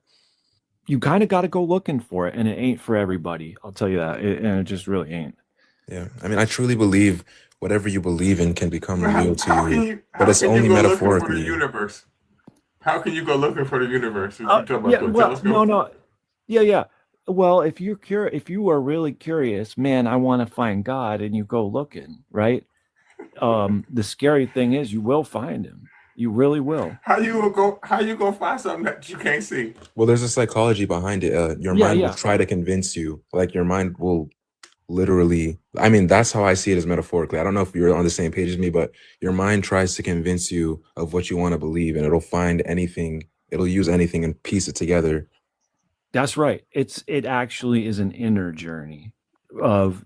you kind of got to go looking for it, and it ain't for everybody. I'll tell you that, and it just really ain't. Yeah, I mean, I truly believe whatever you believe in can become But real to how can you, you but how it's can you only go looking for the metaphorically. universe? How can you go looking for the universe if you talk about Yeah, through a well, no, telescope? no, yeah. Well, if you are really curious, man, I want to find God, and you go looking, right? The scary thing is you will find him. You really will. How you gonna find something that you can't see? Well, there's a psychology behind it. Your Yeah, mind will yeah. try to convince you, like your mind will literally, I mean, that's how I see it as metaphorically. I don't know if you're on the same page as me, but your mind tries to convince you of what you want to believe, and it'll find anything, it'll use anything and piece it together. That's right. It actually is an inner journey of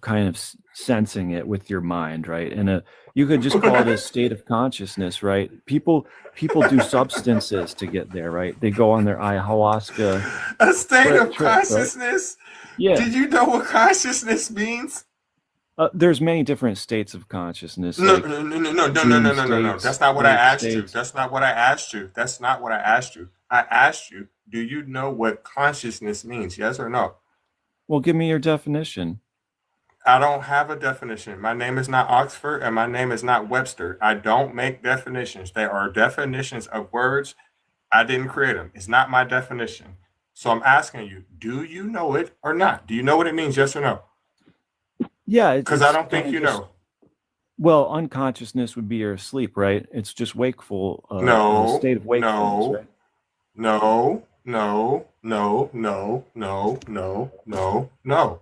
kind of sensing it with your mind, right? And you could just call it a state of consciousness, right? People do substances to get there, right? They go on their ayahuasca A state of trip, right? consciousness? Yeah. Do you know what consciousness means? There's many different states of consciousness, No, like no, no, no, no, no, no, dream no, no, no, no. states, That's not what I wake asked you. states. That's not what I asked you. That's not what I asked you. I asked you, do you know what consciousness means? Yes or no? Well, give me your definition. I don't have a definition. My name is not Oxford and my name is not Webster. I don't make definitions. They are definitions of words. I didn't create them. It's not my definition. So I'm asking you, do you know it or not? Do you know what it means? Yes or no? Yeah, Because I it's don't kind think of you just, know. well, unconsciousness would be your sleep, right? It's just wakeful, a No, state of wakefulness, no, right? no, no, no, no, no, no, no, no.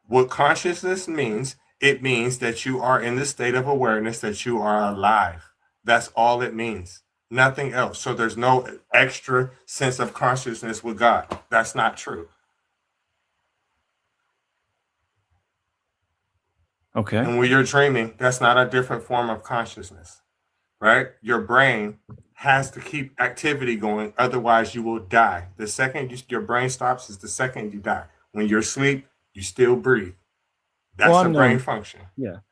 What consciousness means, it means that you are in the state of awareness that you are alive. That's all it means. Nothing else. So there's no extra sense of consciousness with God. That's not true. Okay. And when you're dreaming, that's not a different form of consciousness, right? Your brain has to keep activity going, otherwise you will die. The second your brain stops is the second you die. When you're asleep, you still breathe. Well, That's a brain function.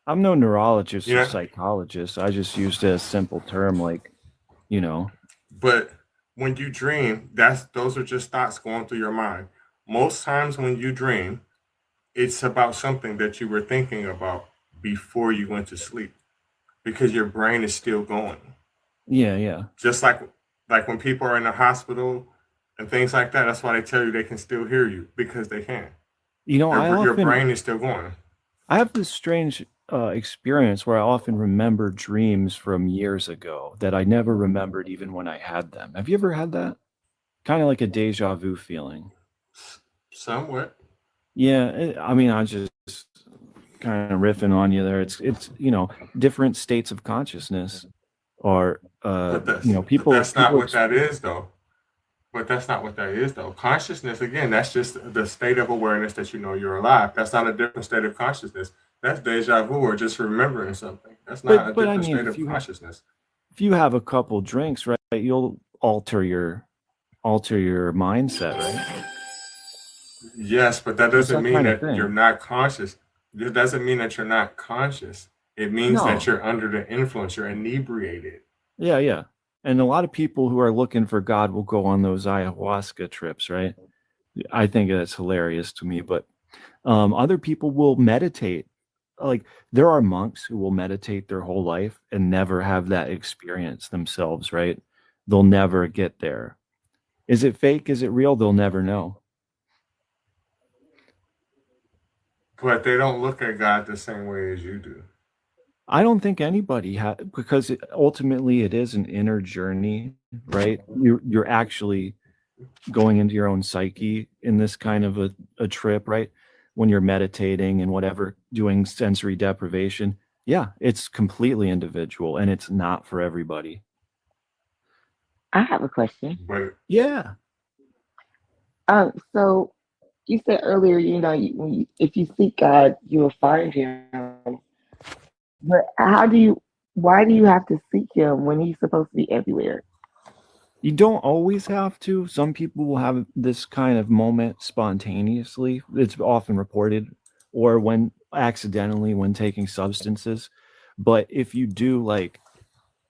I'm no neurologist You or know, psychologist. I just used a simple term like, you know, but when you dream, those are just thoughts going through your mind. Most times when you dream, it's about something that you were thinking about before you went to sleep because your brain is still going. yeah. Just like when people are in the hospital and things like that, that's why they tell you they can still hear you because they can. You know, Your brain is still going. I have this strange experience where I often remember dreams from years ago that I never remembered even when I had them. Have you ever had that? Kind of like a deja vu feeling. Somewhat. Yeah, I mean, I just kind of riffing on you there. It's different states of consciousness, or But that's not what that is though. But that's not what that is though. Consciousness, again, that's just the state of awareness that you know you're alive. That's not a different state of consciousness. That's deja vu or just remembering something. That's not a but I different mean, state of consciousness. if you have a couple drinks, right, you'll alter your mindset, right? Yes, but that It's doesn't that mean kind of that you're thing. not conscious. It doesn't mean that you're not conscious. It means that No. you're under the influence, you're inebriated. Yeah. And a lot of people who are looking for God will go on those ayahuasca trips, right? I think that's hilarious to me, but other people will meditate. Like there are monks who will meditate their whole life and never have that experience themselves, right? They'll never get there. Is it fake? Is it real? They'll never know. But they don't look at God the same way as you do. I don't think anybody because ultimately it is an inner journey, right? You're actually going into your own psyche in this kind of a trip, right? When you're meditating and whatever, doing sensory deprivation. Yeah, it's completely individual and it's not for everybody. I have a question. But Yeah. So you said earlier, if you seek God, you will find Him. But why do you have to seek Him when He's supposed to be everywhere? You don't always have to. Some people will have this kind of moment spontaneously. It's often reported, or when accidentally when taking substances. But if you do like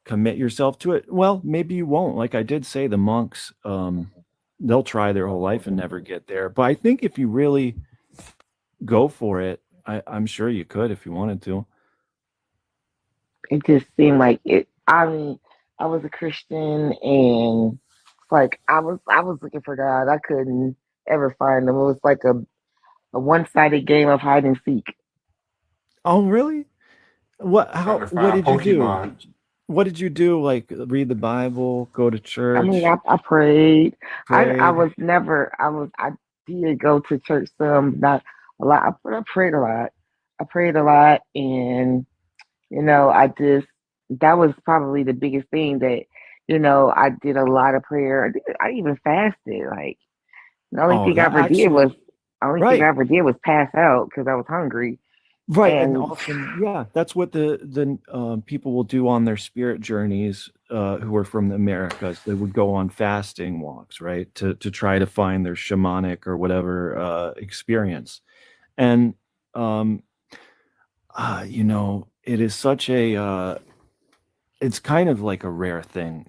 commit yourself to it, well, maybe you won't. Like I did say, the monks, they'll try their whole life and never get there. But I think if you really go for it, I'm sure you could if you wanted to. It just seemed like it. I mean, I was a Christian, and like I was looking for God. I couldn't ever find Him. It was like a one-sided game of hide and seek. Oh, really? What? trying to What find did you do? Pokemon. What did you do? Like read the Bible, go to I mean, church, I prayed. I prayed? was never. I did go to church some, not a lot. But I prayed a lot. I prayed a lot, and I just that was probably the biggest thing that I did a lot of prayer. I even fasted. Like the only Oh, thing I that ever did actually, was only thing I right, ever did was pass out because I was hungry. right, and And often, yeah, that's what the people will do on their spirit journeys. Who are from the Americas, they would go on fasting walks, right, to try to find their shamanic or whatever experience. And um, it is such a it's kind of like a rare thing,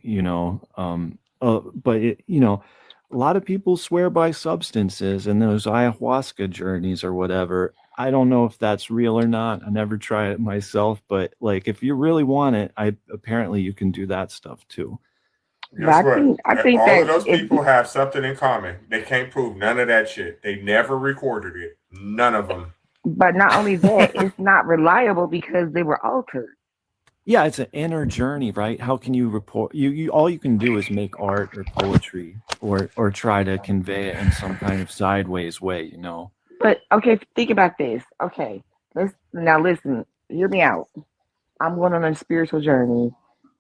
but a lot of people swear by substances and those ayahuasca journeys or whatever. I don't know if that's real or not. I never tried it myself, but like if you really want it, apparently you can do that stuff too. but Guess what? I think All of that those if people have something in common. They can't prove none of that shit. They never recorded it. None of them. but not only that, it's not reliable because they were altered. Yeah, it's an inner journey, right? How can you report you all you can do is make art or poetry or try to convey it in some kind of sideways way. But okay, think about this. Okay, let's now listen. Hear me out. I'm going on a spiritual journey,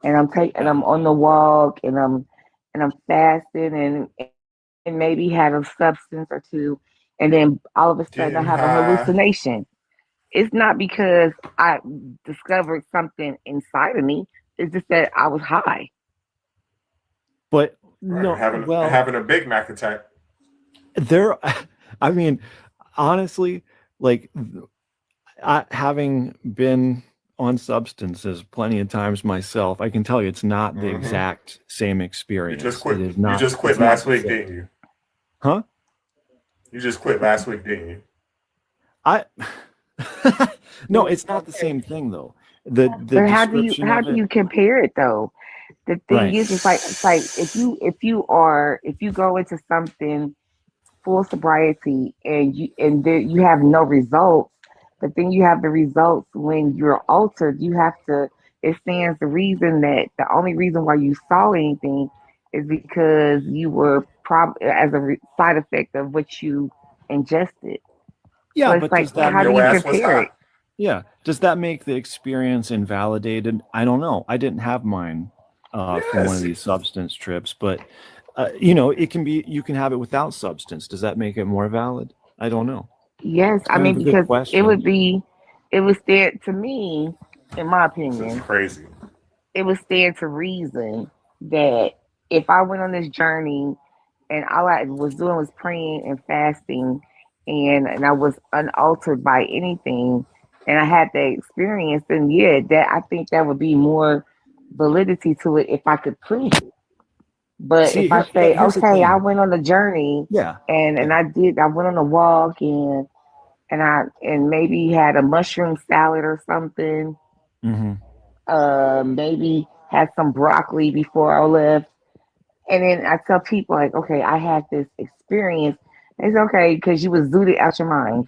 and Yeah. I'm on the walk, and I'm fasting, and maybe had a substance or two, and then all of a sudden I Getting have a high. hallucination. It's not because I discovered something inside of me. It's just that I was high. But Right. no, well, Having a Big Mac attack. there I mean, honestly, like having been on substances plenty of times myself, I can tell you it's not the Hmm. exact same You just experience. It quit. is You not. just quit It's not last the week, same. didn't you? Huh? You just quit last week, didn't you? I no, it's not the same thing though. The But description how of do it, you compare it though? The thing right? is, it's like if you go into something full sobriety and there you have no results, but then you have the results when you're altered. You have to. It stands the reason that the only reason why you saw anything is because you were as a side effect of what you ingested. So Yeah, it's but like, does that how do Your you make ass it? was compare high. it? Yeah, does that make the experience invalidated? I don't know. I didn't have mine from one of Yes. these substance trips, but it can be. You can have it without substance. Does that make it more valid? I don't know. Yes, It's I kind mean of a good because question. it would stand to me, in my This is opinion, crazy. it would stand to reason that if I went on this journey and all I was doing was praying and fasting and I was unaltered by anything and I had that experience, then yeah, that I think that would be more validity to it if I could prove it. But See, if I say, here's the okay, I thing. went on a journey Yeah. and I went on a walk and maybe had a mushroom salad or something, Mm-hmm. maybe had some broccoli before I left. And then I tell people like, okay, I had this experience. It's okay because you was zooted out your mind.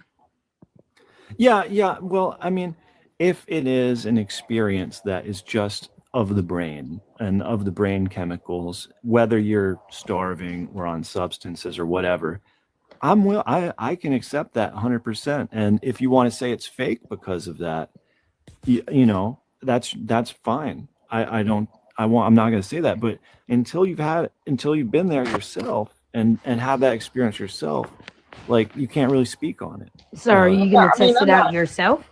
Yeah, yeah. Well, I mean, if it is an experience that is just of the brain and of the brain chemicals, whether you're starving or on substances or whatever, I can accept that 100%. And if you want to say it's fake because of that, you know, that's fine. I'm not going to say that, but until you've been there yourself and have that experience yourself, like you can't really speak on it. So are you Yeah, gonna I mean, test it out yourself?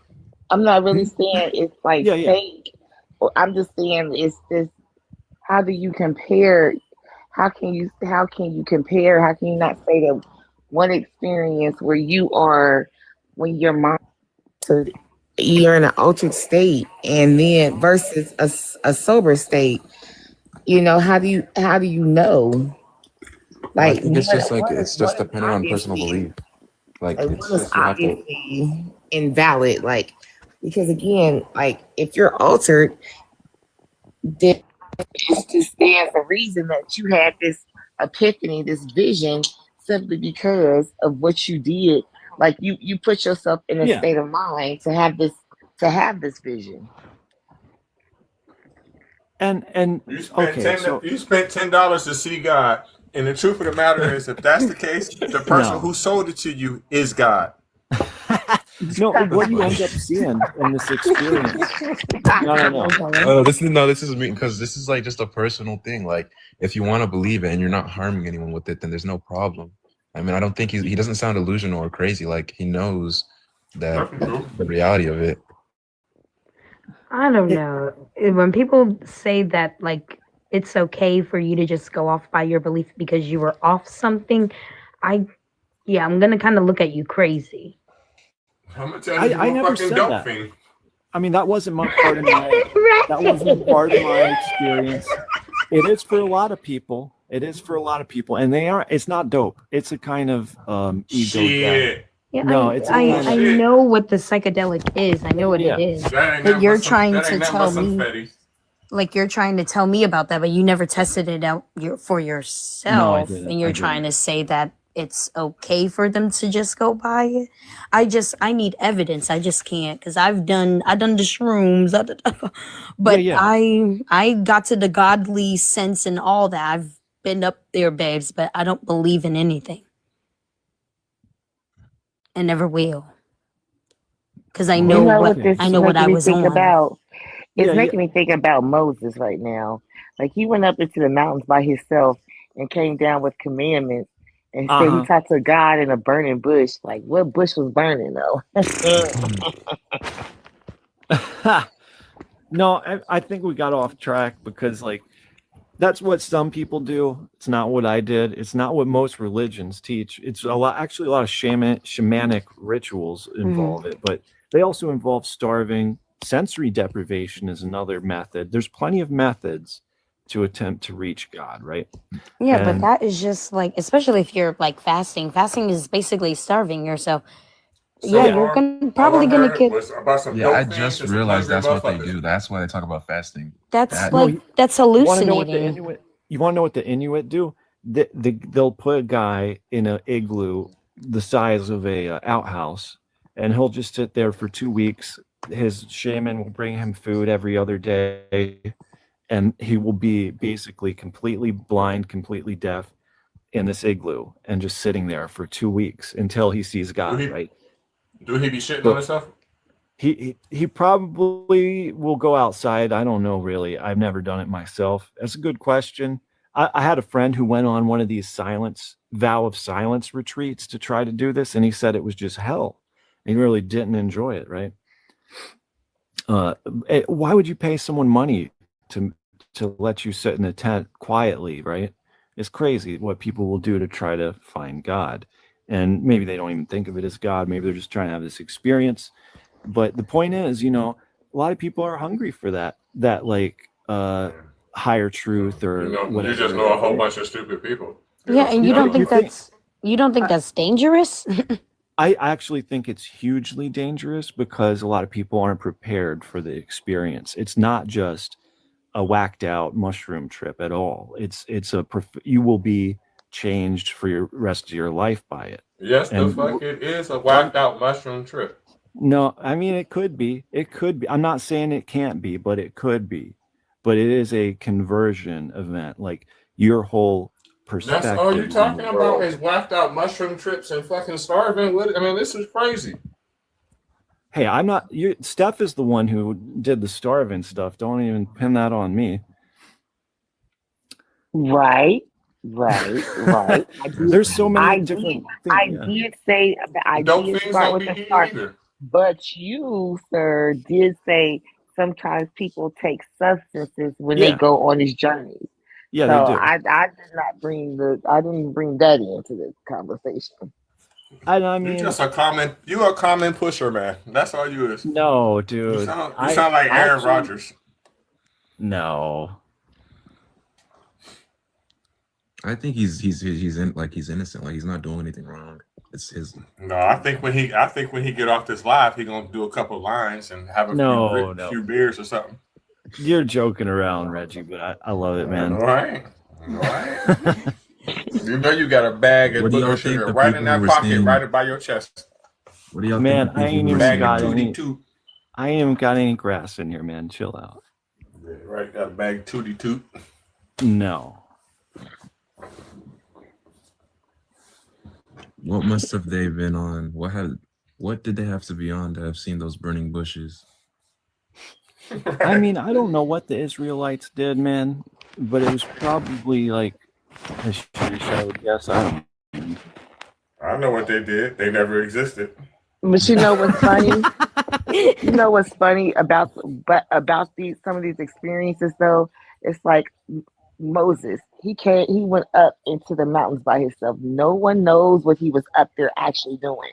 I'm not really Hmm? saying it's like Yeah, yeah. fake. Or I'm just saying it's this. How do you compare? How can you compare? How can you not say that one experience where you are when your mind you're in an altered state and then versus a sober state? You know, how do you know? Well, I Like think it's just like it's one just is dependent on personal obviously belief. Like like one it's is just you have to. obviously invalid. Like because again, like if you're altered, then it's just stands a reason that you had this epiphany, this vision, simply because of what you did. Like you put yourself in a Yeah. state of mind to have this vision. And You spent okay, so $10 to see God, and the truth of the matter is, if that's the case, the person no. who sold it to you is God. No, That's what you funny. end up seeing in this experience. No. Oh, this is me because this is like just a personal thing. Like if you want to believe it and you're not harming anyone with it, then there's no problem. I mean, I don't think he doesn't sound delusional or crazy. Like he knows that Nothing true. the reality of it. I don't It, know. When people say that, like, it's okay for you to just go off by your belief because you were off something, I'm gonna kind of look at you crazy. I'm gonna tell you, I you a never fucking said dope that. fiend. I mean, that wasn't that wasn't part of my experience. It is for a lot of people. And it's not dope. It's a kind of ego death. Shit. Yeah, No, it's a kind I of Bullshit. know what the psychedelic is. I know what it yeah. is. That ain't But nothing but you're some. trying That to ain't nothing but tell some me, fetty. like, you're trying to tell me about that, but you never tested it out for No, I yourself, didn't. and you're trying to say that it's okay for them to just go buy it. I need evidence. I just can't because I done the shrooms, but Yeah. I got to the godly sense and all that. I've been up there, babes, but I don't believe in anything and never will because I You know Well, know what what okay. this I is know what making I me was think on. about? It's Yeah. making me think about Moses right now. Like he went up into the mountains by himself and came down with commandments and said he Uh-huh. talked to God in a burning bush. Like what bush was burning though? No, I think we got off track because like that's what some people do. It's not what I did. It's not what most religions teach. It's a lot of shamanic rituals involve it, but they also involve starving. Sensory deprivation is another method. There's plenty of methods to attempt to reach God, right? Yeah, but And that is just like, especially if you're like fasting. Fasting is basically starving yourself. Yeah, So yeah, you're gonna all probably I gonna heard get. was about some Yeah, I dope fiends just and some realized hungry that's what they motherfuckers. do. That's why they talk about fasting. That's That no, like that's you want to know what the hallucinating. Inuit? You want to know what the Inuit do? They'll put a guy in an igloo the size of a outhouse, and he'll just sit there for 2 weeks. His shaman will bring him food every other day, and he will be basically completely blind, completely deaf in this igloo, and just sitting there for 2 weeks until he sees Do God. he Right? do he be shitting on So himself? he probably will go outside. I don't know really. I've never done it myself. That's a good question. I had a friend who went on one of these vow of silence retreats to try to do this, and he said it was just hell. He really didn't enjoy it, right? Why would you pay someone money to let you sit in a tent quietly, right? It's crazy what people will do to try to find God. And maybe they don't even think of it as God. Maybe they're just trying to have this experience. But the point is, a lot of people are hungry for that like higher truth or whatever. You just know a whole bunch of stupid people. Yeah, and you don't think think- that's dangerous? I actually think it's hugely dangerous because a lot of people aren't prepared for the experience. It's not just a whacked out mushroom trip at all. You will be changed for your rest of your life by it. Yes, the And- fuck it is a whacked out mushroom trip. No, I mean it could be. It could be. I'm not saying it can't be, but it could be. But it is a conversion event. Like your whole perspective. That's all you're on talking the about world. is whacked out mushroom trips and fucking starving. I mean, this is crazy. Hey, I'm not. Steph is the one who did the starving stuff. Don't even pin that on me. Right. I did, There's so many I different did, I things. did say I Dope did fiends start don't with be the eating start, either. but you, sir, did say sometimes people take substances when they Yeah. go on this journey. Yeah, So they do. I didn't bring that into the conversation. I mean, You a common pusher, man. That's all you is. no, dude. You sound like Aaron actually- Rodgers. No. I think he's innocent. Like he's not doing anything wrong. It's his. No, I think when he get off this live, he gonna do a couple lines and have a few beers or something. You're joking around, Reggie, but I love it, man. All right. You know you got a bag of What do y'all booger think sugar the right in people that were pocket, saying? right by your chest. What do y'all Man, think? I ain't even Bag got of any. 2D2. I ain't even got any grass in here, man. Chill out. Yeah, right, got a bag of 2D2. No. What must have they been on? What did they have to be on to have seen those burning bushes? I mean, I don't know what the Israelites did, man, but it was probably like a shitty show. Yes, I don't. I know what they did. They never existed. But you know what's funny? You know what's funny about some of these experiences though? It's like Moses. He went up into the mountains by himself. No one knows what he was up there actually doing.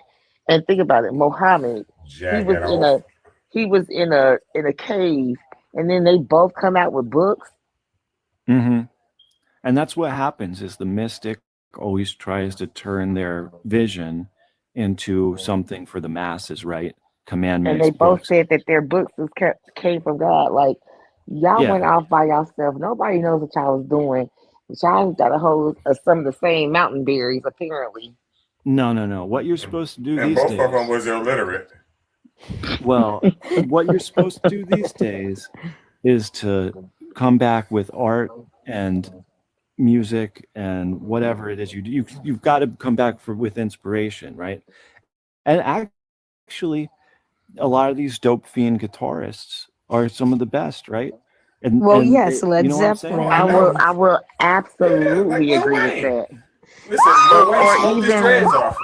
And think about it, Muhammad, he was in a cave, and then they both come out with books. Mm-hmm. And that's what happens is the mystic always tries to turn their vision into something for the masses, right? Commandments. And they both books. said that their books came from God. Like y'all Yeah. went off by yourself. Nobody knows what y'all was doing. But y'all got a hold of some of the same mountain berries, apparently. No. What you're supposed to do And these both days. of them was illiterate. Well, what you're supposed to do these days is to come back with art and music and whatever it is you do. You've got to come back with inspiration, right? And actually, a lot of these dope fiend guitarists are some of the best, right? And yes, Led you know what I'm saying? Zeppelin. I will absolutely Yeah, like agree Lil with Wayne. that. Listen, Lil Wayne Or smoked his even- dreads off.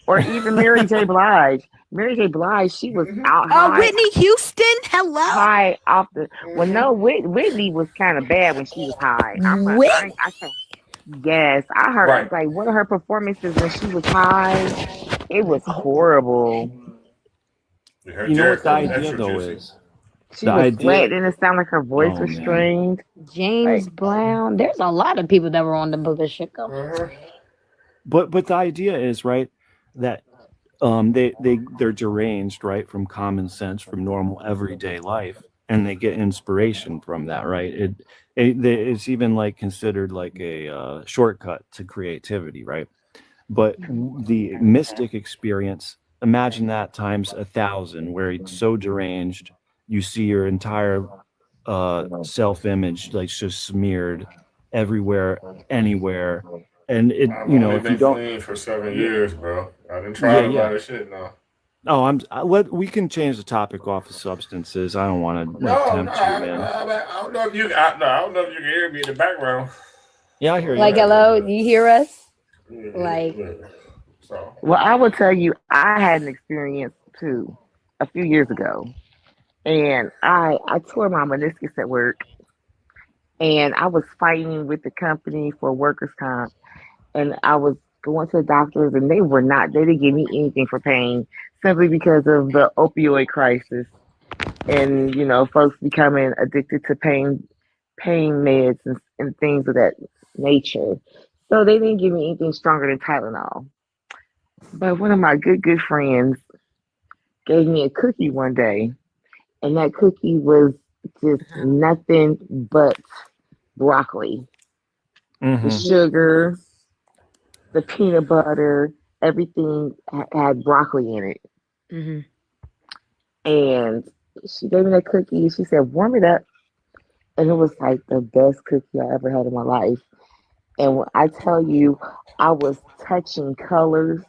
Or even Mary J. Blige. Mary J. Blige, she was out high, Whitney Houston, hello. high off the. Well, no, Whitney was kind of bad when she was high. Yes, I heard Right. like one of her performances when she was high. It was horrible. Her You know what the Jericho was idea extra though juicy. is? She The was idea- flat, and it sounded like her voice Oh, was man. strained. James Brown. There's a lot of people that were on the Booger Chico. Mhm. But the idea is right that they're deranged, right, from common sense, from normal everyday life, and they get inspiration from that, right? It's even like considered like a shortcut to creativity, right? But the mystic experience, imagine that times 1,000, where it's so deranged, you see your entire self-image like just smeared everywhere, anywhere. And it, I've you know, only if you been don't, clean for 7 years, bro. I done tried a lot of shit now. we can change the topic off of substances. I don't want to No, tempt you, man. I don't know if you. I don't know if you can hear me in the background. Yeah, I hear you. Like, hello, you hear us? Like- So Well, I will tell you, I had an experience too a few years ago, and I tore my meniscus at work, and I was fighting with the company for workers' comp, and I was going to the doctors, and they didn't give me anything for pain simply because of the opioid crisis. and folks becoming addicted to pain meds and things of that nature. So they didn't give me anything stronger than Tylenol. But one of my good friends gave me a cookie one day, and that cookie was just nothing but broccoli. The sugar, the peanut butter, everything had broccoli in it. Hmm. And she gave me that cookie. She said, warm it up. And it was like the best cookie I ever had in my life. And when I tell you, I was touching colors.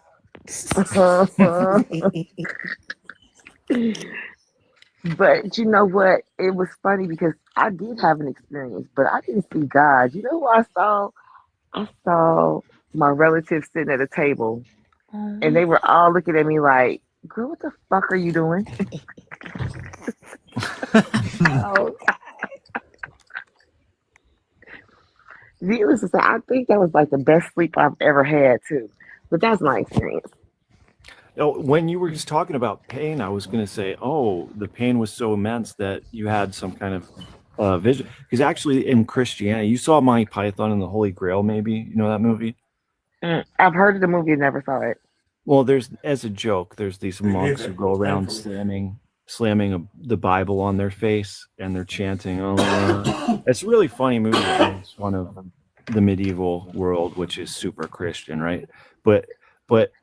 But you know what? It was funny because I did have an experience, but I didn't see God. You know who I saw? I saw my relatives sitting at a table, and they were all looking at me like, girl, what the fuck are you doing? Oh, Needless to say, I think that was like the best sleep I've ever had, too. But that's my experience. Oh, when you were just talking about pain, I was going to say, oh, the pain was so immense that you had some kind of vision. Because actually, in Christianity, you saw Monty Python and the Holy Grail, maybe. You know that movie? I've heard of the movie and never saw it. Well, there's, as a joke, there's these monks who go around slamming the Bible on their face, and they're chanting. Oh, it's a really funny movie. It's one of the medieval world, which is super Christian, right? But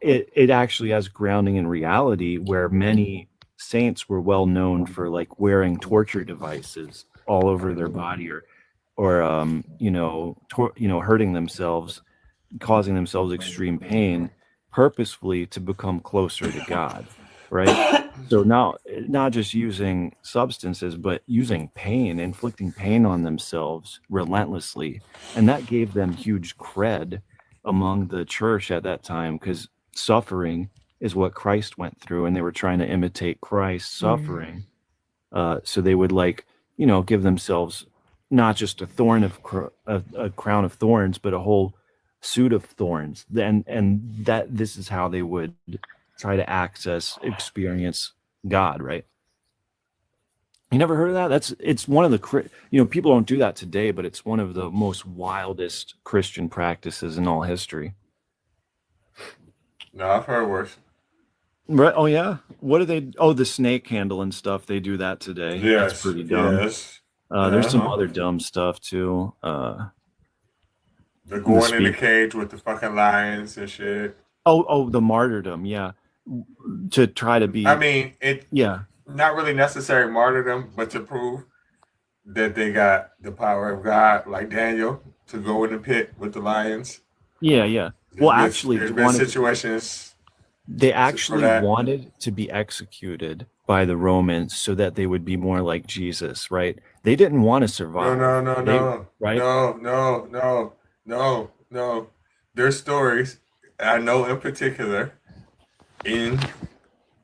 it actually has grounding in reality, where many saints were well known for like wearing torture devices all over their body, or hurting themselves, causing themselves extreme pain purposefully to become closer to God, right? So now, not just using substances, but using pain, inflicting pain on themselves relentlessly. And that gave them huge cred among the church at that time, because suffering is what Christ went through, and they were trying to imitate Christ's suffering. So they would give themselves not just a crown of thorns, but a whole suit of thorns. And that this is how they would try to experience God, right? You never heard of that? It's one of the people don't do that today, but it's one of the most wildest Christian practices in all history. No, I've heard worse. Right? Oh yeah. What do they? Oh, the snake handle and stuff. They do that today. Yes. That's pretty dumb. Yes. There's some other dumb stuff too. The going in the cage with the fucking lions and shit. Oh, the martyrdom. Yeah. To try to be. I mean, Yeah. Not really necessary martyrdom, but to prove that they got the power of God, like Daniel, to go in the pit with the lions. Yeah. Well, actually, there's been situations. They actually wanted to be executed by the Romans so that they would be more like Jesus, right? They didn't want to survive. No. Right? No. There's stories I know in particular in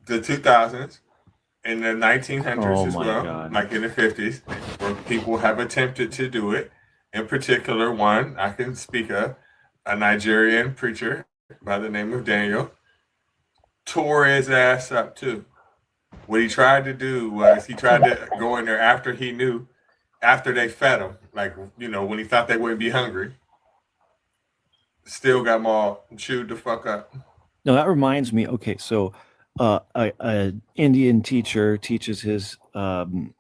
the 2000s, in the 1900s as well, God. like in the 50s, where people have attempted to do it. In particular, one I can speak of, a Nigerian preacher by the name of Daniel, tore his ass up too. What he tried to do was he tried to go in there after they fed him, like, when he thought they wouldn't be hungry. Still got them all chewed the fuck up. No, that reminds me. Okay, so a Indian teacher teaches his, and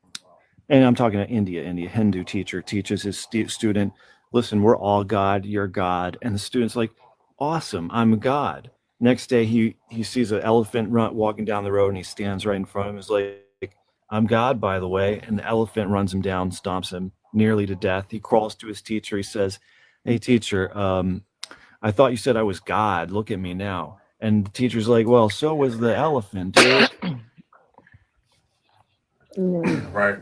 I'm talking to India Hindu teacher teaches his student, listen, we're all God, you're God. And the student's like, awesome, I'm God. Next day, he sees an elephant walking down the road, and he stands right in front of him. He's like, I'm God, by the way. And the elephant runs him down, stomps him nearly to death. He crawls to his teacher. He says, hey, teacher, I thought you said I was God. Look at me now. And the teacher's like, well, so was the elephant, dude. Right.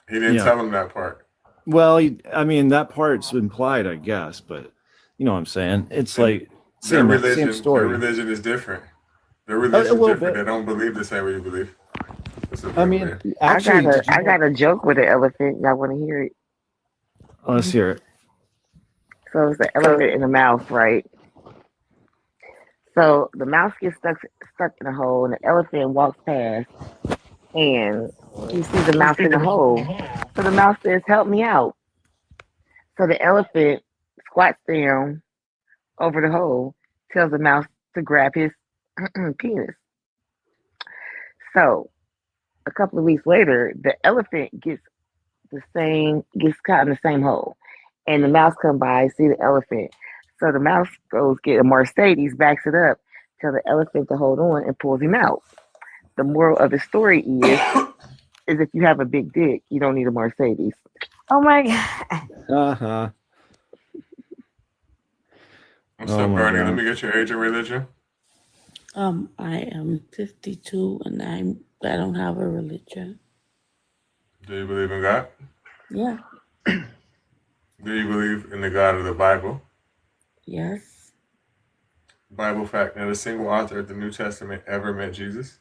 He didn't tell him that part. Well, that part's implied, I guess, but you know what I'm saying? It's like same story. Their religion is different. Their religion is different. They don't believe the same way you believe. Actually, I got a joke with an elephant. Y'all want to hear it? Let's hear it. So it's the elephant and the mouse, right? So the mouse gets stuck in a hole, and the elephant walks past, and You see the mouse in the hole. So the mouse says, "Help me out." So the elephant squats down over the hole, tells the mouse to grab his penis. So a couple of weeks later, the elephant gets caught in the same hole, and the mouse come by, see the elephant. So the mouse goes get a Mercedes, backs it up, tell the elephant to hold on, and pulls him out. The moral of the story is if you have a big dick, you don't need a Mercedes. Oh my god. Uh-huh. What's Oh up, my Bernie? Let God. me get your age and religion. I am 52 and I don't have a religion. Do you believe in God? Yeah. Do you believe in the God of the Bible? Yes. Bible fact, not a single author of the New Testament ever met Jesus.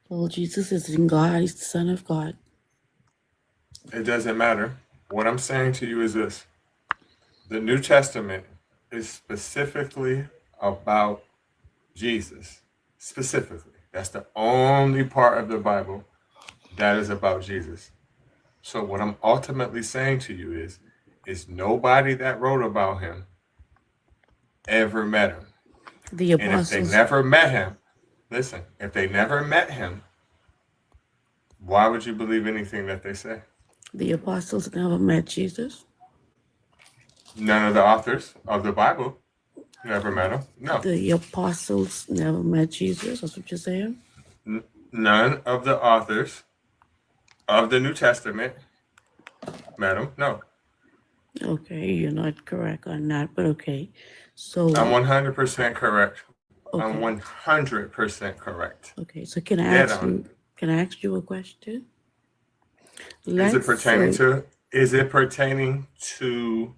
Well, Jesus is in God. He's the Son of God. It doesn't matter. What I'm saying to you is this. The New Testament is specifically about Jesus. Specifically. That's the only part of the Bible that is about Jesus. So what I'm ultimately saying to you is nobody that wrote about him ever met him. The And if they apostles. never met him, listen, if they never met him, why would you believe anything that they say? The apostles never met Jesus. None of the authors of the Bible never met him. No. The apostles never met Jesus. That's what you're saying? None of the authors of the New Testament met him. No. Okay, you're not correct on that, but okay. So I'm 100% correct. I'm okay. 100% correct. Okay. So can I Dead ask on. you? Can I ask you a question? Is it Let's pertaining say to? Is it pertaining to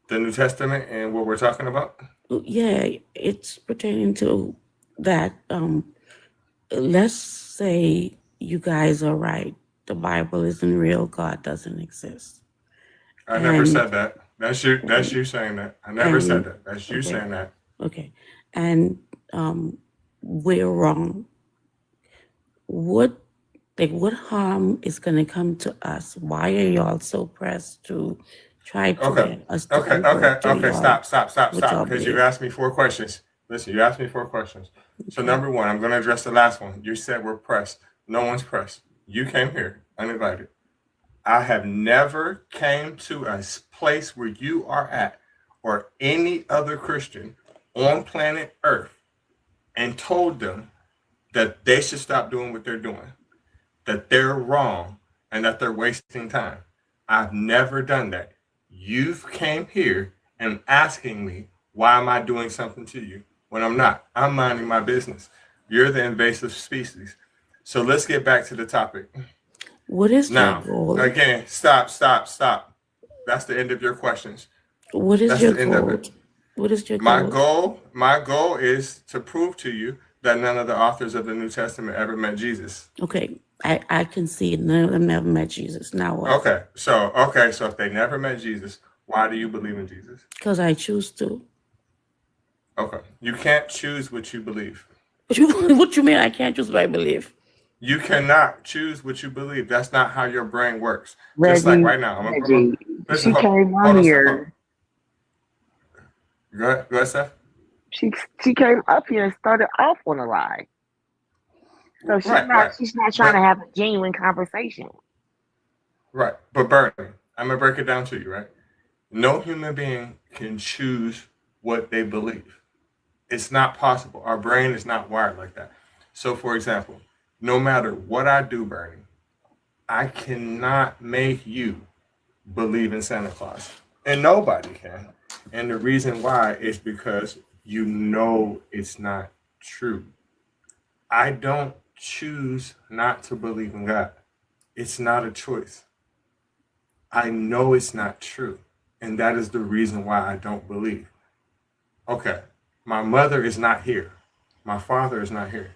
the New Testament and what we're talking about? yeah, it's pertaining to that. Let's say you guys are right. The Bible isn't real. God doesn't exist. I never said And that. That's you. That's you saying that. I never said and that. That's you okay, saying that. okay, and we're wrong. What what harm is gonna come to us? Why are y'all so pressed to try to Okay. get us to Okay. convert to Okay. y'all what Stop. y'all Because you believe? asked me 4 questions. Listen, you asked me 4 questions. So Okay. number one, I'm going to address the last one. You said we're pressed. No one's pressed. You came here uninvited. I have never came to a place where you are at or any other Christian on planet Earth and told them that they should stop doing what they're doing, that they're wrong, and that they're wasting time. I've never done that. You've came here and asking me, why am I doing something to you when I'm not? I'm minding my business. You're the invasive species. So let's get back to the topic. What is your Now, goal? again, stop. That's the end of your questions. What is That's your the end of goal? it. What is your My goal? goal is to prove to you that none of the authors of the New Testament ever met Jesus. Okay, I can see none of them never met Jesus. Now what? Okay, so if they never met Jesus, why do you believe in Jesus? Because I choose to. Okay, you can't choose what you believe. What you mean I can't choose what I believe? You cannot choose what you believe. That's not how your brain works. Just like Reggie, right now, Reggie, listen. she came on here. Go ahead, Steph. She came up here and started off on a lie. So Right. she's not trying to But have a genuine conversation. right, but Bernie, I'm gonna break it down to you. Right, no human being can choose what they believe. It's not possible. Our brain is not wired like that. So, for example, no matter what I do, Bernie, I cannot make you believe in Santa Claus. And nobody can. And the reason why is because you know it's not true. I don't choose not to believe in God. It's not a choice. I know it's not true. And that is the reason why I don't believe. Okay, my mother is not here. My father is not here.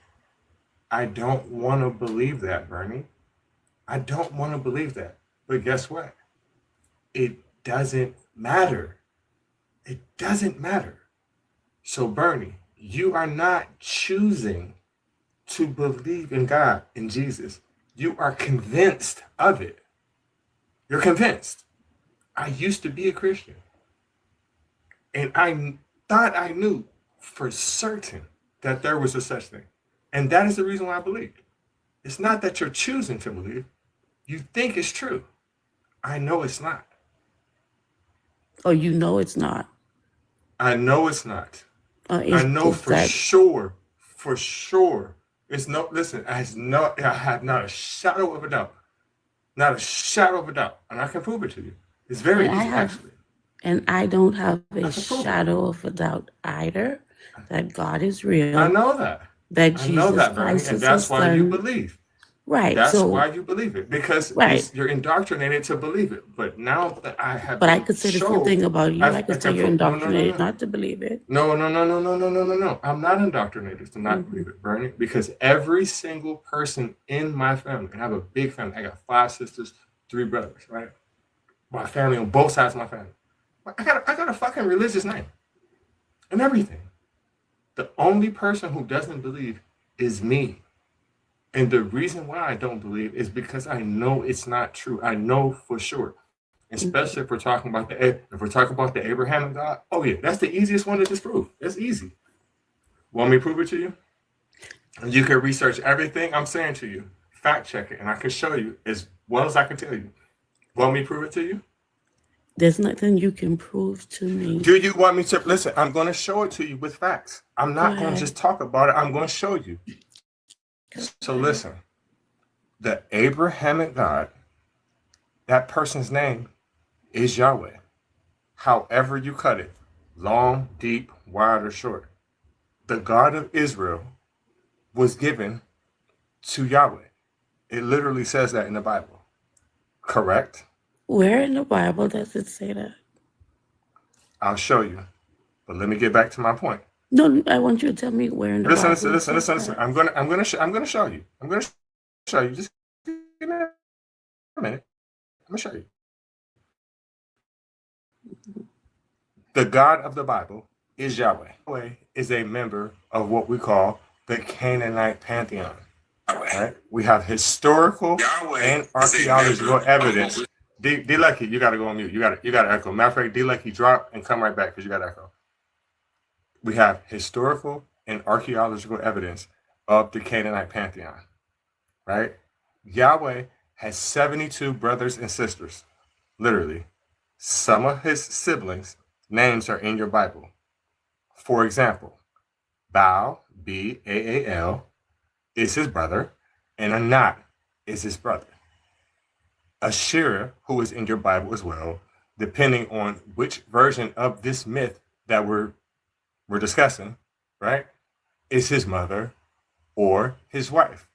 I don't want to believe that, Bernie. I don't want to believe that. But guess what? It doesn't matter. It doesn't matter. So, Bernie, you are not choosing to believe in God, in Jesus. You are convinced of it. You're convinced. I used to be a Christian. And I thought I knew for certain that there was a such thing. And that is the reason why I believed. It's not that you're choosing to believe. You think it's true. I know it's not. Or you know it's not. I know it's not. Is, I know is for that sure. For sure. It's no, listen, I have not a shadow of a doubt. Not a shadow of a doubt. And I can prove it to you. It's very and easy, I have actually. and I don't have I a can prove it. shadow of a doubt either that God is real. I know that. That I know Jesus that, Bernie, Christ and is that's his why you son. believe. Right. That's So why you believe it, because right. you're indoctrinated to believe it. But now that I have But I been could say the same showed, thing about you. I I could say can you're prove. No, indoctrinated not to believe it. No. I'm not indoctrinated to not believe it, Bernie, because every single person in my family, and I have a big family. I got 5 sisters, 3 brothers, right? My family on both sides of my family. I got a fucking religious name and everything. The only person who doesn't believe is me. And the reason why I don't believe is because I know it's not true. I know for sure. Especially if we're talking about the Abrahamic God. Oh yeah, that's the easiest one to disprove. That's easy. Want me to prove it to you? You can research everything I'm saying to you, fact check it, and I can show you as well as I can tell you. Want me to prove it to you? There's nothing you can prove to me. Do you want me to listen? I'm going to show it to you with facts. I'm not going to just talk about it. I'm going to show you. So listen, the Abrahamic God, that person's name is Yahweh. However you cut it, long, deep, wide, or short. The God of Israel was given to Yahweh. It literally says that in the Bible. Correct? Where in the Bible does it say that? I'll show you. But let me get back to my point. No, I want you to tell me where in the Bible. Listen. I'm gonna show you. I'm gonna show you. Just give me a minute. I'm gonna show you. The God of the Bible is Yahweh. Yahweh is a member of what we call the Canaanite pantheon. Right? We have historical and archaeological evidence. D Lucky, you gotta go on mute. You gotta echo. Matter of fact, D Lucky, drop and come right back because you gotta echo. We have historical and archaeological evidence of the Canaanite pantheon. Right? Yahweh has 72 brothers and sisters. Literally. Some of his siblings' names are in your Bible. For example, Baal, B-A-A-L, is his brother, and Anat is his brother. Asherah, who is in your Bible as well, depending on which version of this myth that we're discussing, right, is his mother or his wife.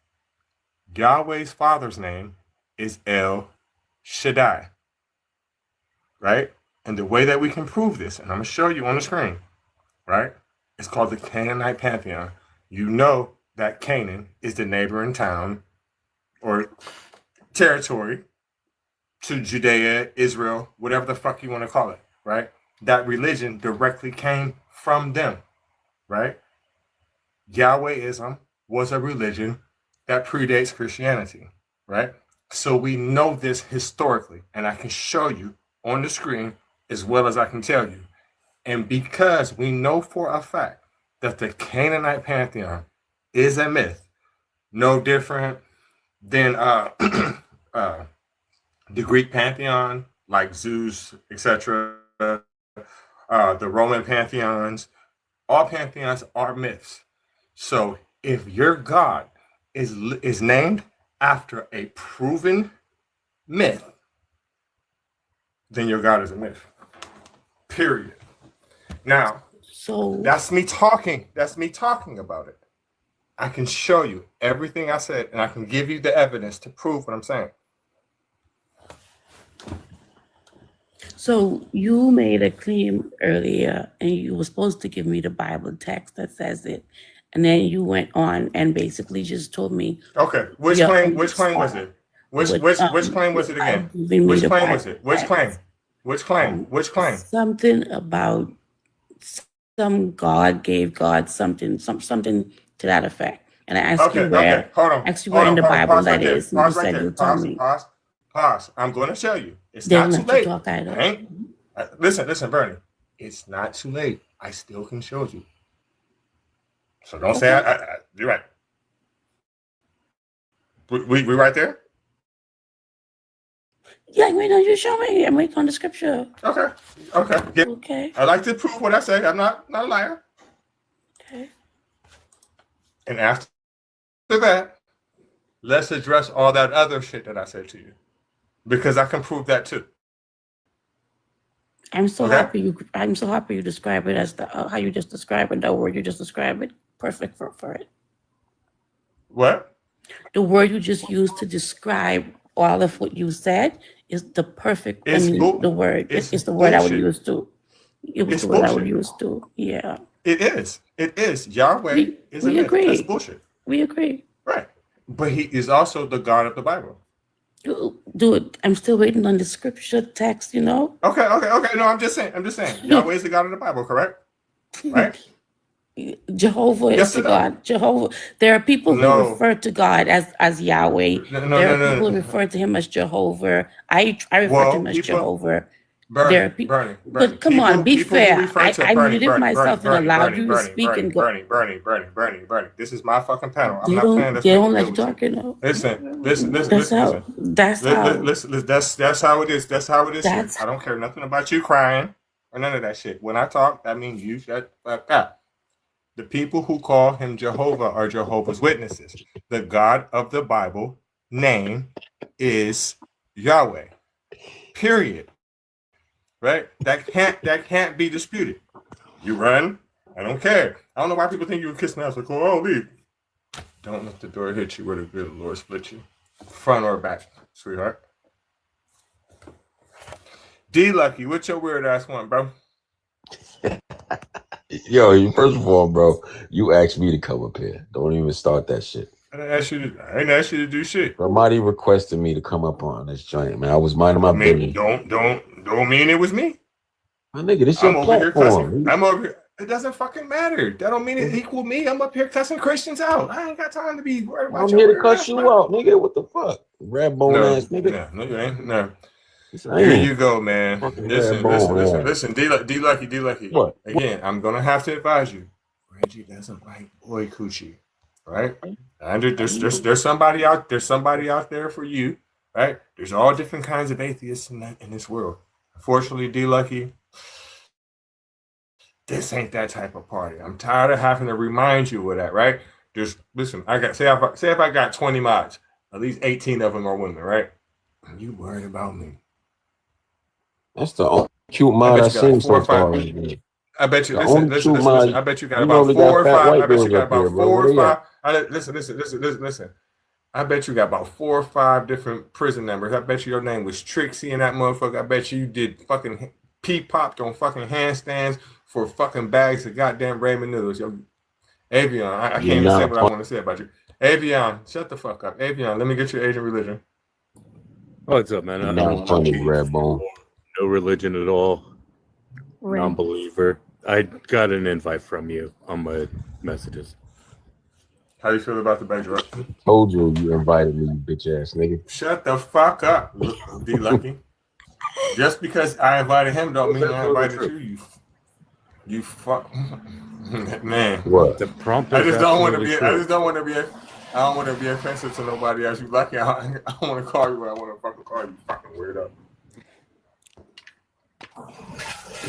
Yahweh's father's name is El Shaddai, right? And the way that we can prove this, and I'm going to show you on the screen, right? It's called the Canaanite pantheon. You know that Canaan is the neighboring town or territory to Judea, Israel, whatever the fuck you want to call it, right? That religion directly came from them, right? Yahwehism was a religion that predates Christianity, right? So we know this historically, and I can show you on the screen as well as I can tell you. And because we know for a fact that the Canaanite pantheon is a myth, no different than the Greek pantheon, like Zeus, etc., the Roman pantheons, all pantheons are myths. So if your God is named after a proven myth, then your God is a myth. Period. Now, so that's me talking. That's me talking about it. I can show you everything I said, and I can give you the evidence to prove what I'm saying. So you made a claim earlier, and you were supposed to give me the Bible text that says it, and then you went on and basically just told me. Okay, which claim was it? Which claim was it again? Which claim was it? Which claim? Something about some God gave God something to that effect. And I asked you Okay, where, hold on. asked you where in the Bible Pause right that there. is, and you Pause right said there. you'll tell me. Pause. I'm going to show you. It's They not don't too let you late. talk either. Listen, Bernie. It's not too late. I still can show you. So don't say you're right. We right there? Yeah, I'm waiting on you to show me. I'm waiting on the scripture. Okay. Yeah. Okay. I like to prove what I say. I'm not a liar. Okay. And after that, let's address all that other shit that I said to you. Because I can prove that too. I'm so Okay. happy you describe it as how you just described it, the word you just described it. Perfect for it. What? The word you just used to describe all of what you said is the perfect. The word. It's the word I would use too. It was the word I would use too. Yeah. It is. Yahweh is a myth. agree. That's bullshit. We agree. Right. But he is also the God of the Bible. Dude, I'm still waiting on the scripture text, you know? Okay. No, I'm just saying. Yahweh is the God of the Bible, correct? Right? Jehovah is the God. Jehovah. There are people who refer to God as Yahweh. There are people who refer to him as Jehovah. I refer to him as Jehovah. There are people. But come on, be fair. I muted myself and allowed you to speak and go. Bernie. This is my fucking panel. I'm They not playing this. They don't let you talk, you know. Listen. That's how. That's how it is. That's how it is. I don't care nothing about you crying or none of that shit. When I talk, that means you shut the fuck up. The people who call him Jehovah are Jehovah's Witnesses. The God of the Bible name is Yahweh. Period. Right? That can't be disputed. You run, I don't care. I don't know why people think you were kissing ass like, oh, I'll leave. Don't let the door hit you where the good Lord split you. Front or back, sweetheart. D Lucky, what your weird ass want, bro? Yo, first of all, bro, you asked me to come up here. Don't even start that shit. I didn't ask you to do shit. Somebody requested me to come up on this joint, man. I was minding my business. Don't mean it was me. My nigga, this your platform. I'm over here. It doesn't fucking matter. That don't mean it equal me. I'm up here cussing Christians out. I ain't got time to be worried about I'm here to cuss you out, nigga. What the fuck? Red bone ass nigga. No, you ain't. No. Here you go, man. Listen. D Lucky. What? Again, I'm gonna have to advise you. Reggie doesn't like boy coochie, right? There's somebody out there for you, right? There's all different kinds of atheists in this world. Unfortunately, D Lucky, this ain't that type of party. I'm tired of having to remind you of that, right? Listen. I got say if I got 20 mods, at least 18 of them are women, right? You worried about me? That's the only cute mod I've seen so far. I bet you. Listen. I bet you got about 4 or 5. I bet you got about 4 or 5. Listen. I bet you got about 4 or 5 different prison numbers. I bet you your name was Trixie and that motherfucker. I bet you did fucking pee-popped on fucking handstands for fucking bags of goddamn ramen noodles. Yo, Avion, I can't even say what I want to say about you. Avion, shut the fuck up. Avion, let me get your Asian religion. What's up, man? I don't funny, Red Bone. No religion at all. Non-believer. I got an invite from you on my messages. How you feel about the backdrop? Told you invited me, you bitch ass nigga. Shut the fuck up, D Lucky. Just because I invited him don't mean I invited you. You fuck man. What? The prompt. I don't want to be offensive to nobody else. You lucky. I don't want to call you what I want to fucking call you. Fucking weirdo.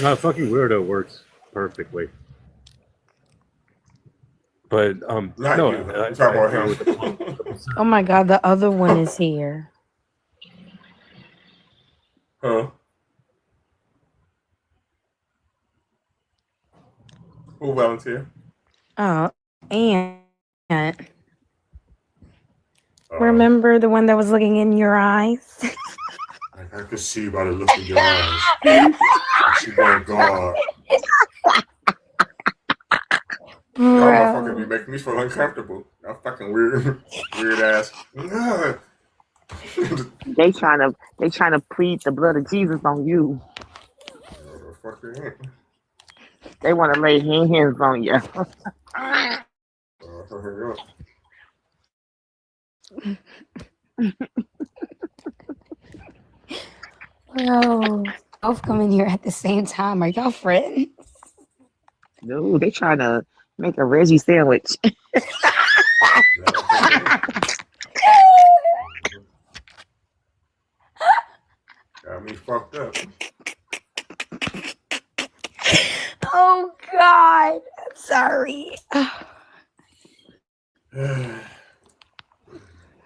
No, fucking weirdo works perfectly. But talk about him. Oh my God, the other one is here. Huh? Who volunteer? Oh, and remember the one that was looking in your eyes? I could see by the look of your eyes. She want God. Y'all motherfuckers be making me feel uncomfortable. Y'all fucking weird ass. They trying to plead the blood of Jesus on you. They want to lay hands on you. Bro, both coming here at the same time. Are y'all friends? No, they trying to make a Reggie sandwich. Got me fucked up. Oh God, I'm sorry.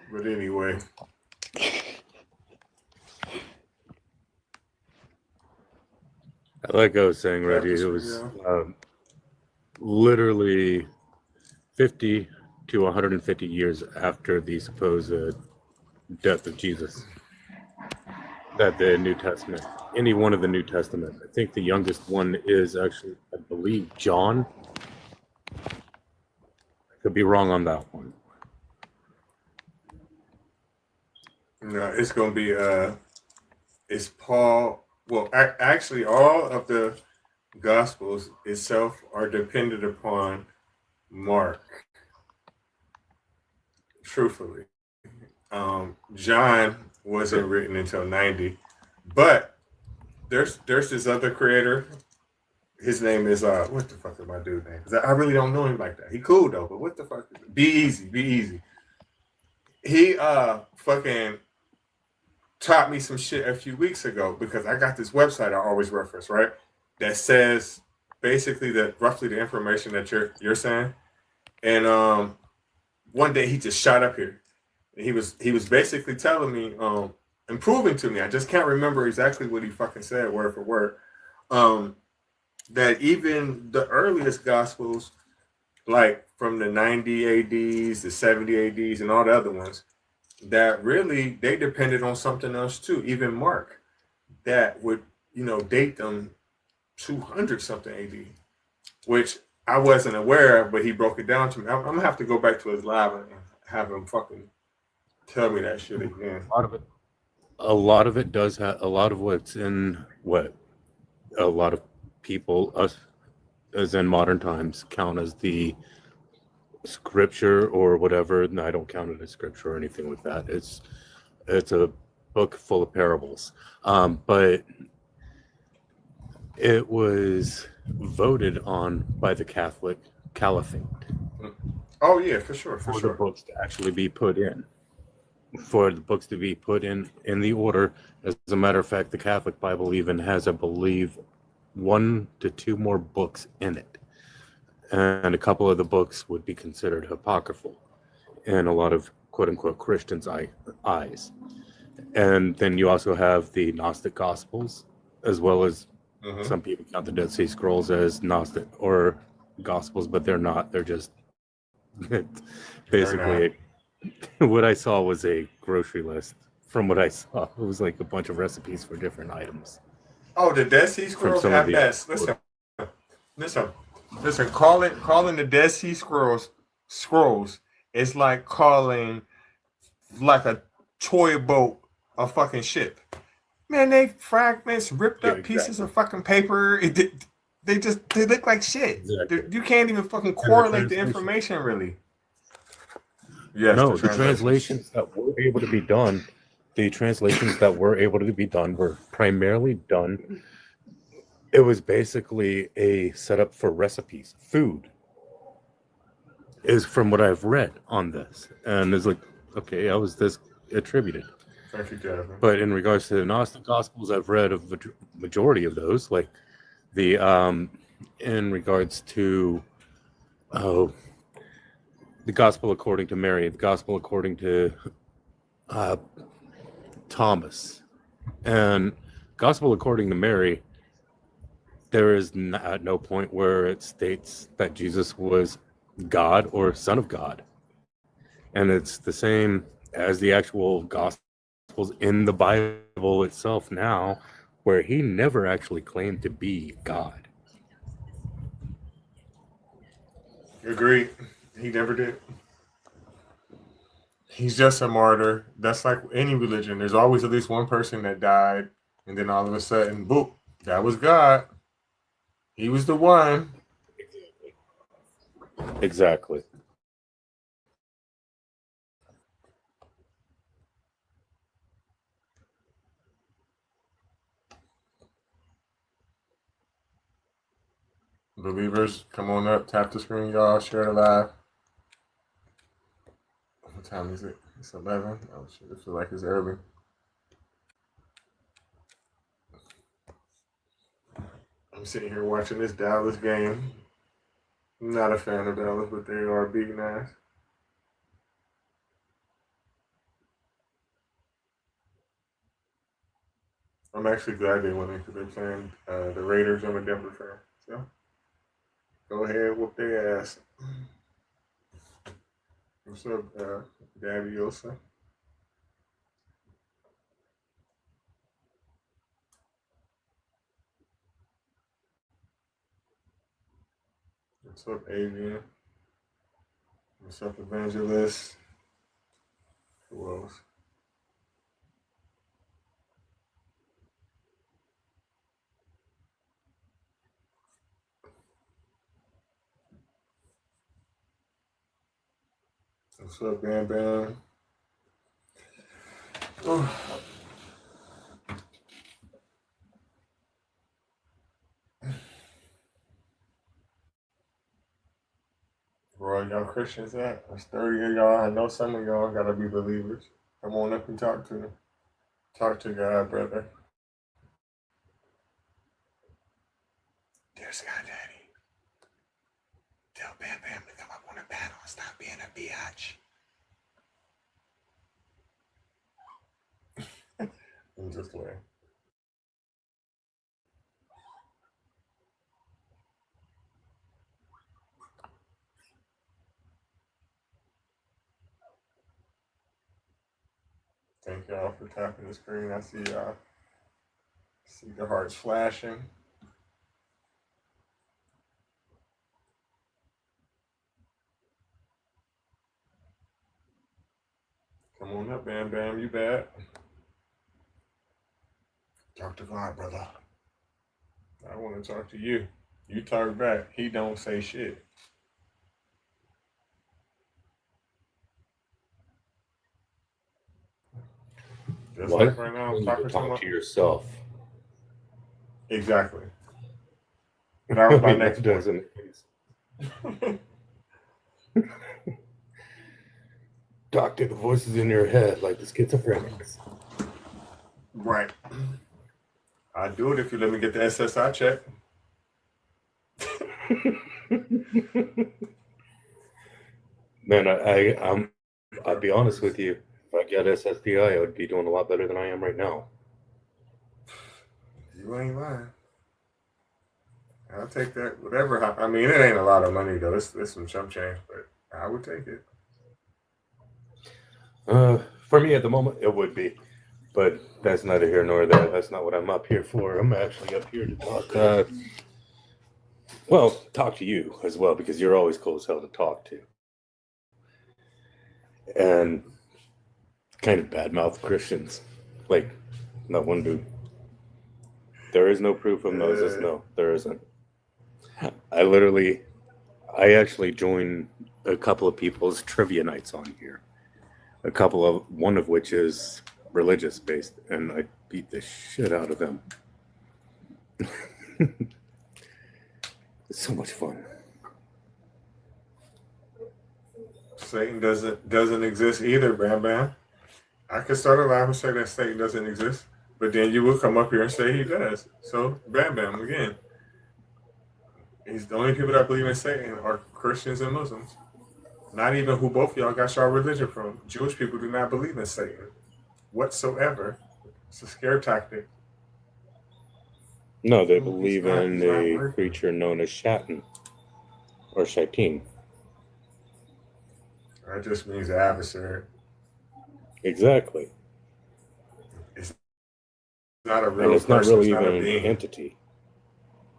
But anyway. Like I was saying, Reggie, it was literally 50 to 150 years after the supposed death of Jesus that the New Testament, any one of the New Testament, I think the youngest one is actually, I believe, John. I could be wrong on that one. No, it's gonna be it's Paul. Well, actually, all of the Gospels itself are dependent upon Mark. Truthfully, John wasn't written until 90, but there's this other creator. His name is what the fuck is my dude name? 'Cause I really don't know him like that. He cool though, but what the fuck? Be easy. He fucking taught me some shit a few weeks ago because I got this website I always reference, right? That says basically that roughly the information that you're saying. And one day he just shot up here. He was basically telling me, and proving to me, I just can't remember exactly what he fucking said word for word. That even the earliest gospels, like from the 90 ADs, the 70 ADs, and all the other ones, that really they depended on something else too. Even Mark, that would date them 200 something AD, which I wasn't aware of, but he broke it down to me. I'm gonna have to go back to his live and have him fucking tell me that shit again. A lot of it does have a lot of what's in what a lot of people, us as in modern times, count as the scripture or whatever. And I don't count it as scripture or anything like that. It's a book full of parables, but it was voted on by the Catholic Caliphate. Oh yeah, for sure. The books to actually be put in. For the books to be put in the order. As a matter of fact, the Catholic Bible even has, I believe, 1 to 2 more books in it. And a couple of the books would be considered apocryphal in a lot of quote-unquote Christians' eyes. And then you also have the Gnostic Gospels, as well as some people count the Dead Sea Scrolls as Gnostic or Gospels, but they're not. They're just basically what I saw was a grocery list. From what I saw, it was like a bunch of recipes for different items. Oh, the Dead Sea Scrolls have that. Listen. Calling the Dead Sea Scrolls is like calling like a toy boat a fucking ship. Man, they fragments, ripped up pieces of fucking paper. They look like shit. Exactly. You can't even fucking correlate the information really. Yes, no, the translations that were able to be done, were primarily done. It was basically a setup for recipes, food. Is from what I've read on this, and it's like, okay, how was this attributed? Thank you, Jonathan. But in regards to the Gnostic Gospels, I've read a majority of those, like the in regards to the Gospel according to Mary, the Gospel according to Thomas, and Gospel according to Mary. There is at no point where it states that Jesus was God or Son of God, and it's the same as the actual Gospels in the Bible itself now, where he never actually claimed to be God. Agreed. He never did. He's just a martyr. That's like any religion. There's always at least one person that died, and then all of a sudden, boom, that was God. He was the one. Exactly. Believers, come on up, tap the screen, y'all, share the live. What time is it? It's 11. Oh shit, it feels like it's early. I'm sitting here watching this Dallas game. I'm not a fan of Dallas, but they are beating ass. I'm actually glad they won because they're playing the Raiders. I'm a Denver fan. So go ahead, whoop their ass. What's up, Daddy Yosa? What's up, Avian? What's up, Evangelist? Who else? What's up, Bam Bam? Oh. Where are y'all Christians at? There's 30 of y'all. I know some of y'all gotta be believers. Come on up and talk to them. Talk to God, brother. Dear Sky Daddy, tell Bam Bam to come up on the panel and stop being a biatch. I'm just playing. Thank y'all for tapping the screen. I see y'all. See the hearts flashing. Come on up, Bam Bam. You bad? Talk to God, brother. I want to talk to you. You talk back. He don't say shit. Just What? like right now, I'm You talking need to to my... talk to yourself. Exactly. That was my next point. Doesn't. Talk to the voices in your head like the schizophrenics. Right. I'd do it if you let me get the SSI check. Man, I'd be honest with you. If I got SSDI, I would be doing a lot better than I am right now. You ain't lying. I'll take that. Whatever. I mean, it ain't a lot of money though. It's some chump change, but I would take it. For me at the moment, it would be. But that's neither here nor there. That's not what I'm up here for. I'm actually up here to talk. Talk to you as well, because you're always cool as hell to talk to. And kind of badmouth Christians. Like, not one dude. There is no proof of Moses. No, there isn't. I actually joined a couple of people's trivia nights on here. One of which is religious based, and I beat the shit out of them. It's so much fun. Satan doesn't exist either, Bam Bam. I could start a live and say that Satan doesn't exist, but then you will come up here and say he does. So Bam Bam again. He's the only people that believe in Satan are Christians and Muslims. Not even who both of y'all got your religion from. Jewish people do not believe in Satan whatsoever. It's a scare tactic. No, they believe in a creature known as Shatan or Shaitan. That just means adversary. Exactly. It's not a real and it's person. Not really it's not even a being. An entity.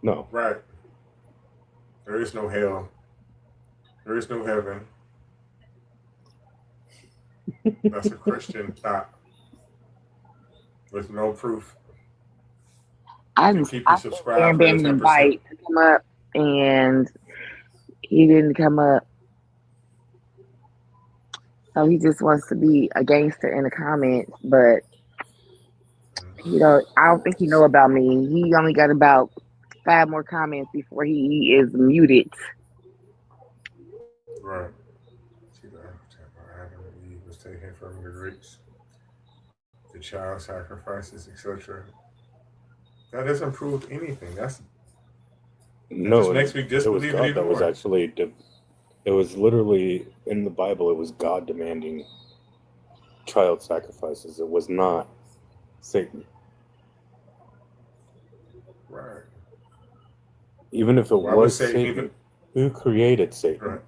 No. Right. There is no hell. There is no heaven. That's a Christian thought with no proof. I keep you subscribed for an the 10%. invite to come up, and he didn't come up. So he just wants to be a gangster in the comments, but I don't think he know about me. He only got about 5 more comments before he is muted. Right. See the Adam and Eve was taken from the Greeks, the child sacrifices, etc. That doesn't prove anything. That just No, makes me it was disbelieve it God even that was more. actually. It was literally in the Bible. It was God demanding child sacrifices. It was not Satan. Right. Even if it Why would was Satan Satan, even? who created Satan? Right.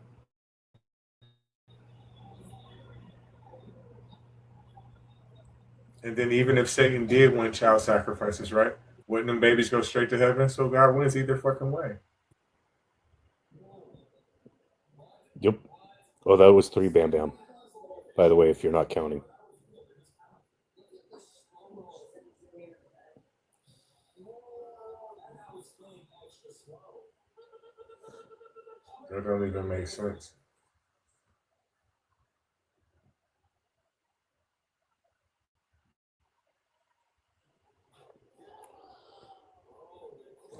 And then even if Satan did win child sacrifices, right? Wouldn't them babies go straight to heaven? So God wins either fucking way. Yep. Oh, that was 3 Bam Bam, by the way, if you're not counting. That don't even make sense.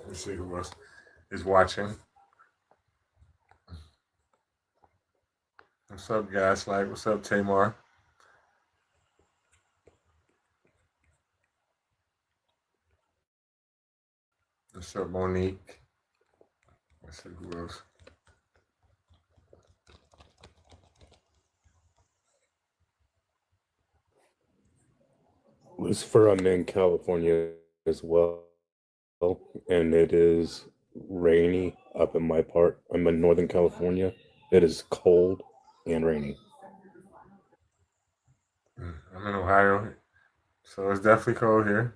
Let's see who else is watching. What's up, guys? Like, what's up, Tamar? What's up, Monique? Let's see who else. Lucifer, I'm in California as well, and it is rainy up in my part. I'm in Northern California. It is cold and rainy. I'm in Ohio, so it's definitely cold here.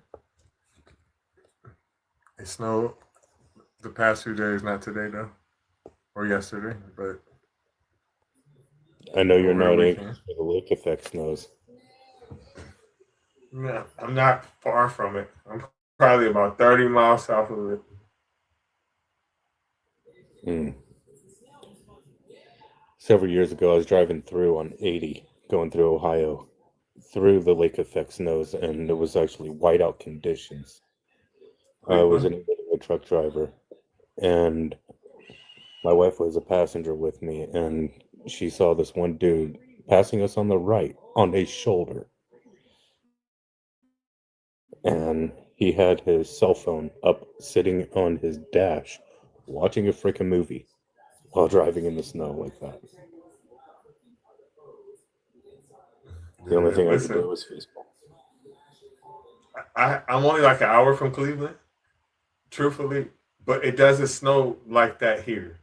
It snowed the past few days, not today though, or yesterday, but I know you're over the not weekend. anxious for the lake effect snows. No, I'm not far from it. I'm probably about 30 miles south of it. Several years ago, I was driving through on 80, going through Ohio, through the lake effect snows, and it was actually whiteout conditions. I was Cleveland. a truck driver, and my wife was a passenger with me, and she saw this one dude passing us on the right on a shoulder, and he had his cell phone up sitting on his dash watching a freaking movie while driving in the snow like that. The only thing I could do Listen, was Facebook. I'm only like an hour from Cleveland, truthfully, but it doesn't snow like that here.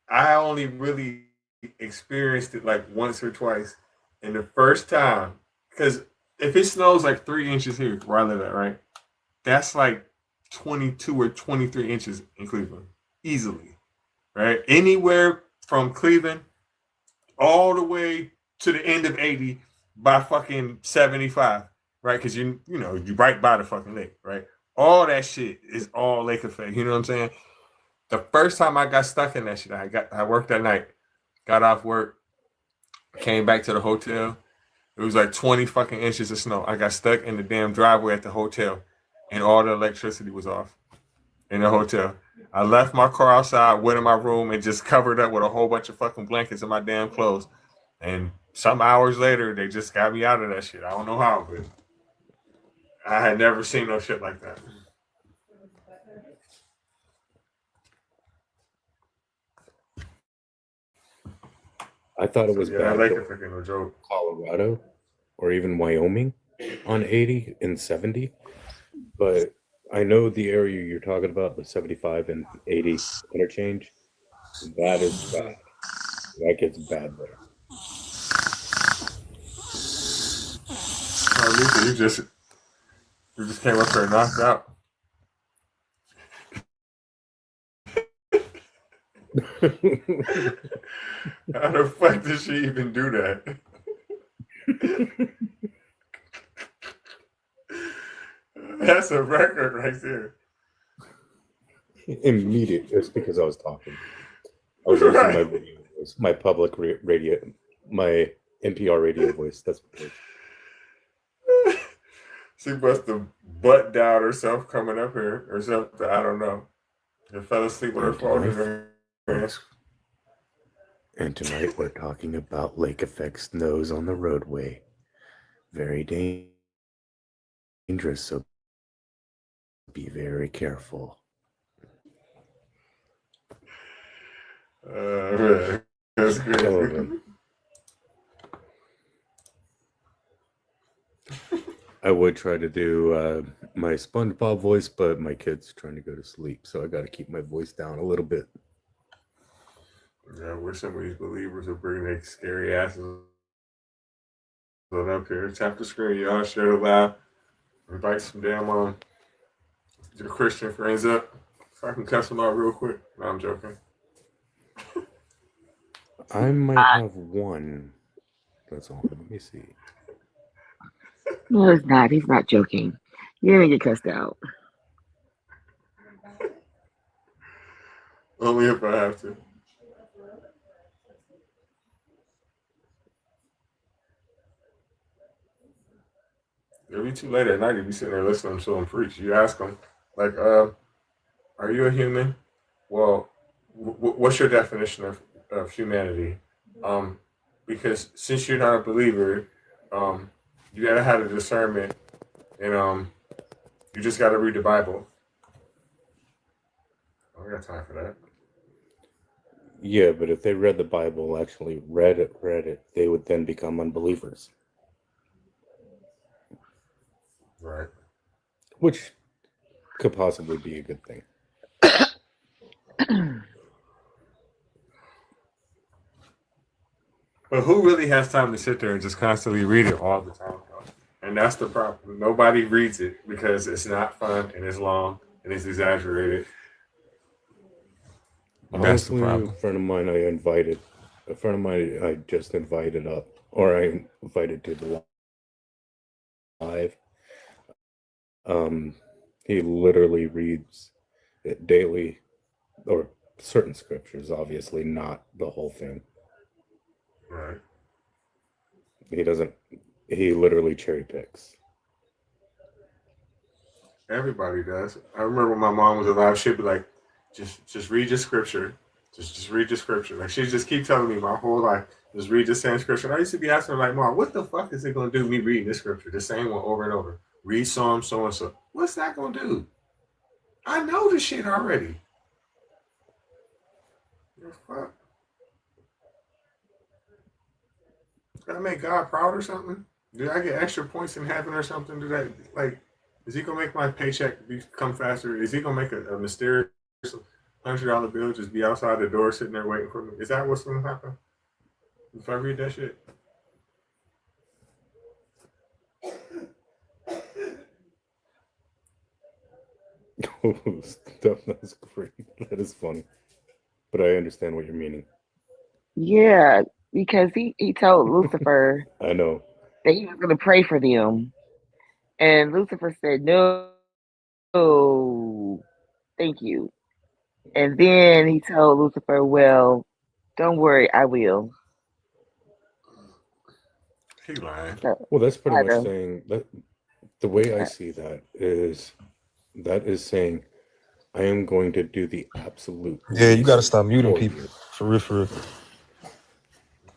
I only really experienced it like once or twice. And the first time, because if it snows like 3 inches here, where I live at, right? That's like 22 or 23 inches in Cleveland, easily, right? Anywhere from Cleveland all the way to the end of 80 by fucking 75, right? Because you know, you right by the fucking lake, right? All that shit is all lake effect. You know what I'm saying? The first time I got stuck in that shit, I worked that night, got off work, came back to the hotel. It was like 20 fucking inches of snow. I got stuck in the damn driveway at the hotel, and all the electricity was off in the hotel. I left my car outside, went in my room, and just covered up with a whole bunch of fucking blankets and my damn clothes. And some hours later, they just got me out of that shit. I don't know how, but I had never seen no shit like that. I thought it So was yeah, that bad lake going effect ain't no joke. Colorado or even Wyoming on 80 and 70, but I know the area you're talking about, the 75 and 80 interchange. That is bad. That gets bad there. Oh, Lisa, you just came up here and knocked out. How the fuck did she even do that? That's a record right there. Immediate. It's because I was talking. I was using my radio voice, my public radio, my NPR radio voice. That's what it is. She must have butt dialed herself coming up here or something. I don't know. I fell asleep with her And phone in tonight, her hands. and tonight we're talking about lake effect snows on the roadway. Very dangerous, so be very careful. Man, that's crazy. All of it. I would try to do my SpongeBob voice, but my kid's trying to go to sleep, so I got to keep my voice down a little bit. Yeah, I wish some of these believers would bring their scary asses on up here. Tap the screen, y'all. Share the live. Invite some damn your Christian friends up. If I can cuss them out real quick. No, I'm joking. I might have one. That's all. Let me see. No, it's not. He's not joking. You're gonna get cussed out. Only if I have to. It'll be too late at night. You be sitting there listening to them preach. You ask them, like, are you a human? Well, what's your definition of humanity? Because since you're not a believer, you gotta have a discernment, and you just gotta read the Bible. I don't got time for that. Yeah, but if they read the Bible, actually read it, they would then become unbelievers. Right. Which could possibly be a good thing. But who really has time to sit there and just constantly read it all the time? And that's the problem. Nobody reads it because it's not fun and it's long and it's exaggerated. That's the Honestly, problem. a friend of mine I just invited up, or I invited to the live. He literally reads it daily, or certain scriptures, obviously, not the whole thing. Right. He literally cherry picks. Everybody does. I remember when my mom was alive, she'd be like, just read your scripture. Just read your scripture. Like she just keep telling me my whole life, just read the same scripture. And I used to be asking her like, Mom, what the fuck is it gonna do me reading this scripture? The same one over and over. Read Psalm so and so. What's that gonna do? I know this shit already. The fuck? Gotta make God proud or something? Did I get extra points in heaven or something? Did I like is he gonna make my paycheck become faster? Is he gonna make a mysterious $100 bill just be outside the door sitting there waiting for me? Is that what's gonna happen? If I read that shit? That's great. That is funny. But I understand what you're meaning. Yeah, because he told Lucifer I know. that he was gonna pray for them, and Lucifer said no, thank you. And then he told Lucifer, "Well, don't worry, I will." He lying. So, Well, that's pretty I much know. saying that the way I see that is saying I am going to do the absolute Yeah, you gotta least stop muting for people you. for real. For real.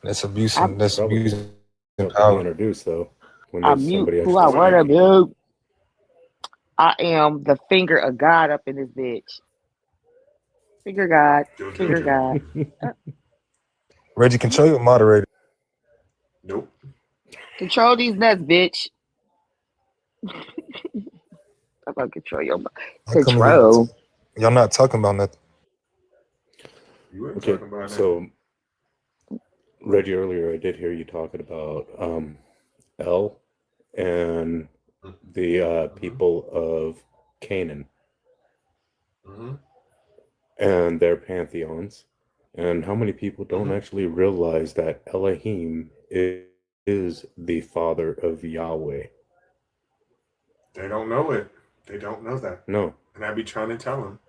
That's I'm abusing. That's Probably abusing won't let me power. introduce though when I there's mute somebody who actually I want to speaking. mute. I am the finger of God up in this bitch. Finger God, finger God. Reggie, control your moderator. Nope. Control these nuts, bitch. I'm gonna control your How come you, control. y'all not talking about nothing? You ain't Okay, talking about that. so Reggie, earlier I did hear you talking about El and the people of Canaan Mm-hmm. and their pantheons, and how many people don't actually realize that Elohim is the father of Yahweh. They don't know it. They don't know that. No, And I be trying to tell them.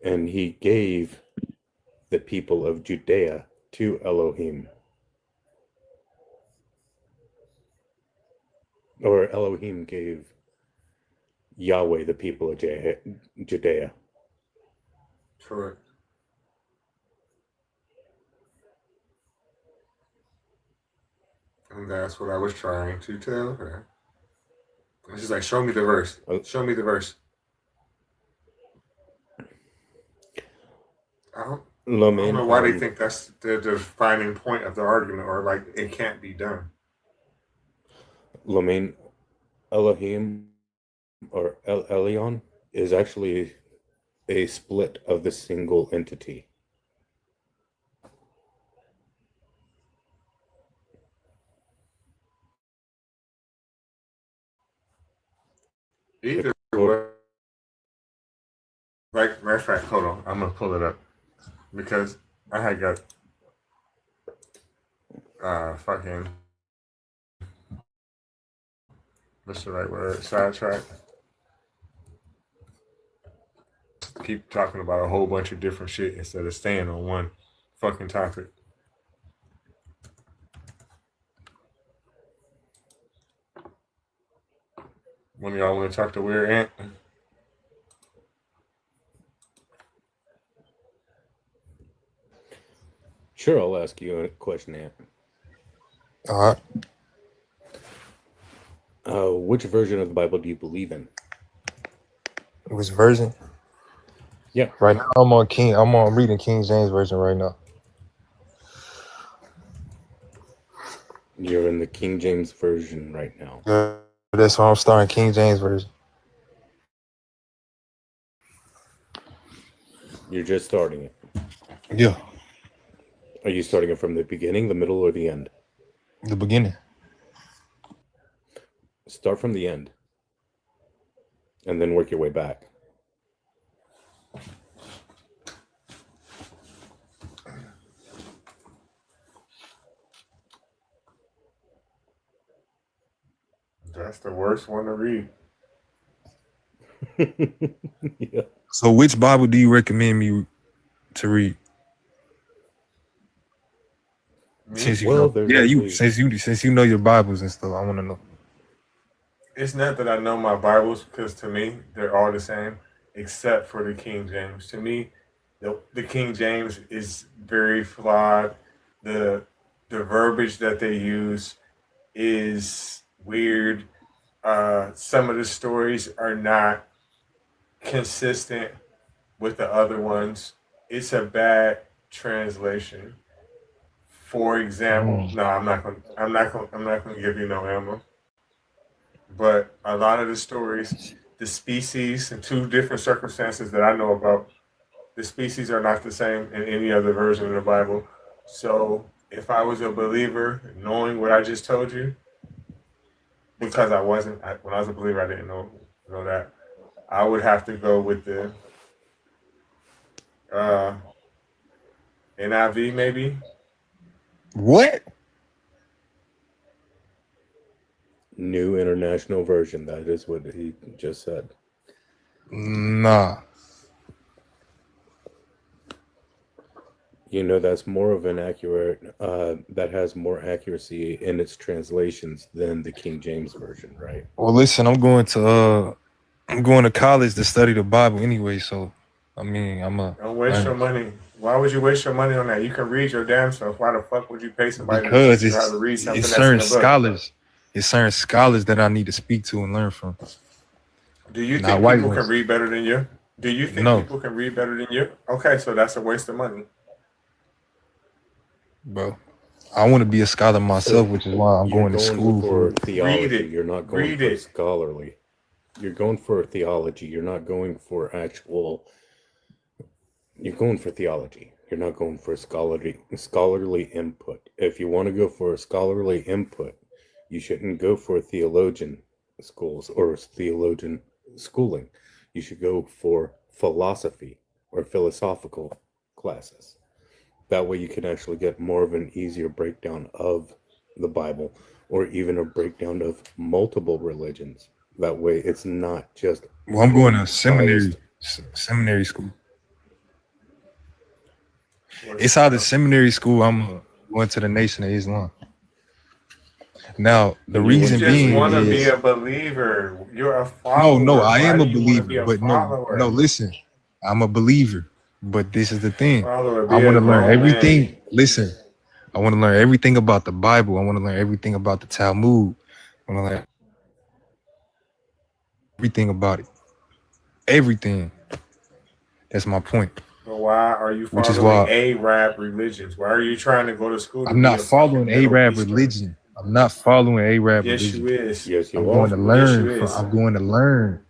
and he gave the people of Judea to Elohim. Or Elohim gave Yahweh, the people of Judea. Correct. And that's what I was trying to tell her. And she's like, show me the verse. Show me the verse. I don't know why they think that's the defining point of the argument, or like it can't be done. Lamin, Elohim or El Elyon is actually a split of the single entity. Either way, like, matter of fact, hold on, I'm gonna pull it up because I had got fucking, what's the right word? Sidetracked. Keep talking about a whole bunch of different shit instead of staying on one fucking topic. One of y'all want to talk to Weird Ant? Sure, I'll ask you a question, Ant. All right. Which version of the Bible do you believe in? Which version? Yeah. Right now I'm reading King James version right now. You're in the King James version right now. That's why I'm starting King James version. You're just starting it. Yeah. Are you starting it from the beginning, the middle, or the end? The beginning. Start from the end. And then work your way back. That's the worst one to read. Yeah. So which Bible do you recommend me to read? Since you since you know your Bibles and stuff, I want to know. It's not that I know my Bibles, because to me they're all the same, except for the King James. To me, the King James is very flawed. The verbiage that they use is weird. Some of the stories are not consistent with the other ones. It's a bad translation. For example, no, I'm not gonna give you no ammo. But a lot of the stories, the species, in two different circumstances that I know about, the species are not the same in any other version of the Bible. So if I was a believer, knowing what I just told you, because I wasn't, when I was a believer, I didn't know that, I would have to go with the NIV maybe. What? New International Version. That is what he just said. Nah. You know, that's more of an accurate, that has more accuracy in its translations than the King James Version, right? Well, listen, I'm going to college to study the Bible anyway, so I mean, Don't waste your money. Why would you waste your money on that? You can read your damn self. Why the fuck would you pay somebody because to teach you how to read something it's that's in certain the book? scholars. It's certain scholars that I need to speak to and learn from. Do you Not think white people ones. can read better than you? Do you think No. people can read better than you? Okay, so that's a waste of money. Bro, I want to be a scholar myself, which is why I'm You're going to school for for theology. Read it. You're not going Read for it. scholarly. You're going for theology. You're not going for actual. You're going for theology. You're not going for scholarly input. If you want to go for a scholarly input, you shouldn't go for theologian schools or theologian schooling. You should go for philosophy or philosophical classes. That way you can actually get more of an easier breakdown of the Bible, or even a breakdown of multiple religions. That way it's not just Well, I'm going to biased. seminary school. It's either seminary school. I'm going to the Nation of Islam. Now, the And you You reason wouldn't just believe being want to be is a believer. You're a no, follower. I Why am do a you want to believer, be a but no, follower? listen, I'm a believer, but this is the A thing. follower. I Be want a to learn grown man. everything. Listen, I want to learn everything about the Bible. I want to learn everything about the Talmud. I want to learn everything about it. Everything. That's my point. But why are you Which is following why Arab religions? Why are you trying to go to school to I'm be not a fucking following Middle Arab Eastern? religion. I'm not following Arab Yes, you religion. is. yes, I'm you going are. to Yes, you learn. is. I'm going to learn.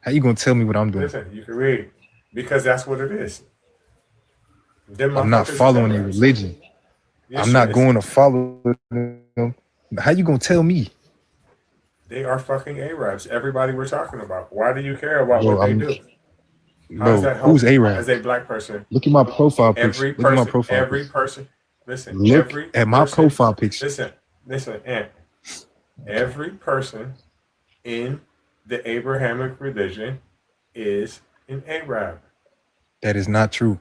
How you gonna tell me what I'm doing? Listen, you can read because that's what it is. Them I'm not motherfuckers is following a Arabs. religion. I'm Yes, you not is. going to follow them. How you gonna tell me? They are fucking Arabs. Everybody we're talking about. Why do you care about what Bro, they do? How does that who's help you as a Arabs? black person? Look at my profile picture. Every Look at my person, profile every picture. person, listen, Look every at my person, profile picture. listen, and every person in the Abrahamic religion is an Arab. That is not true.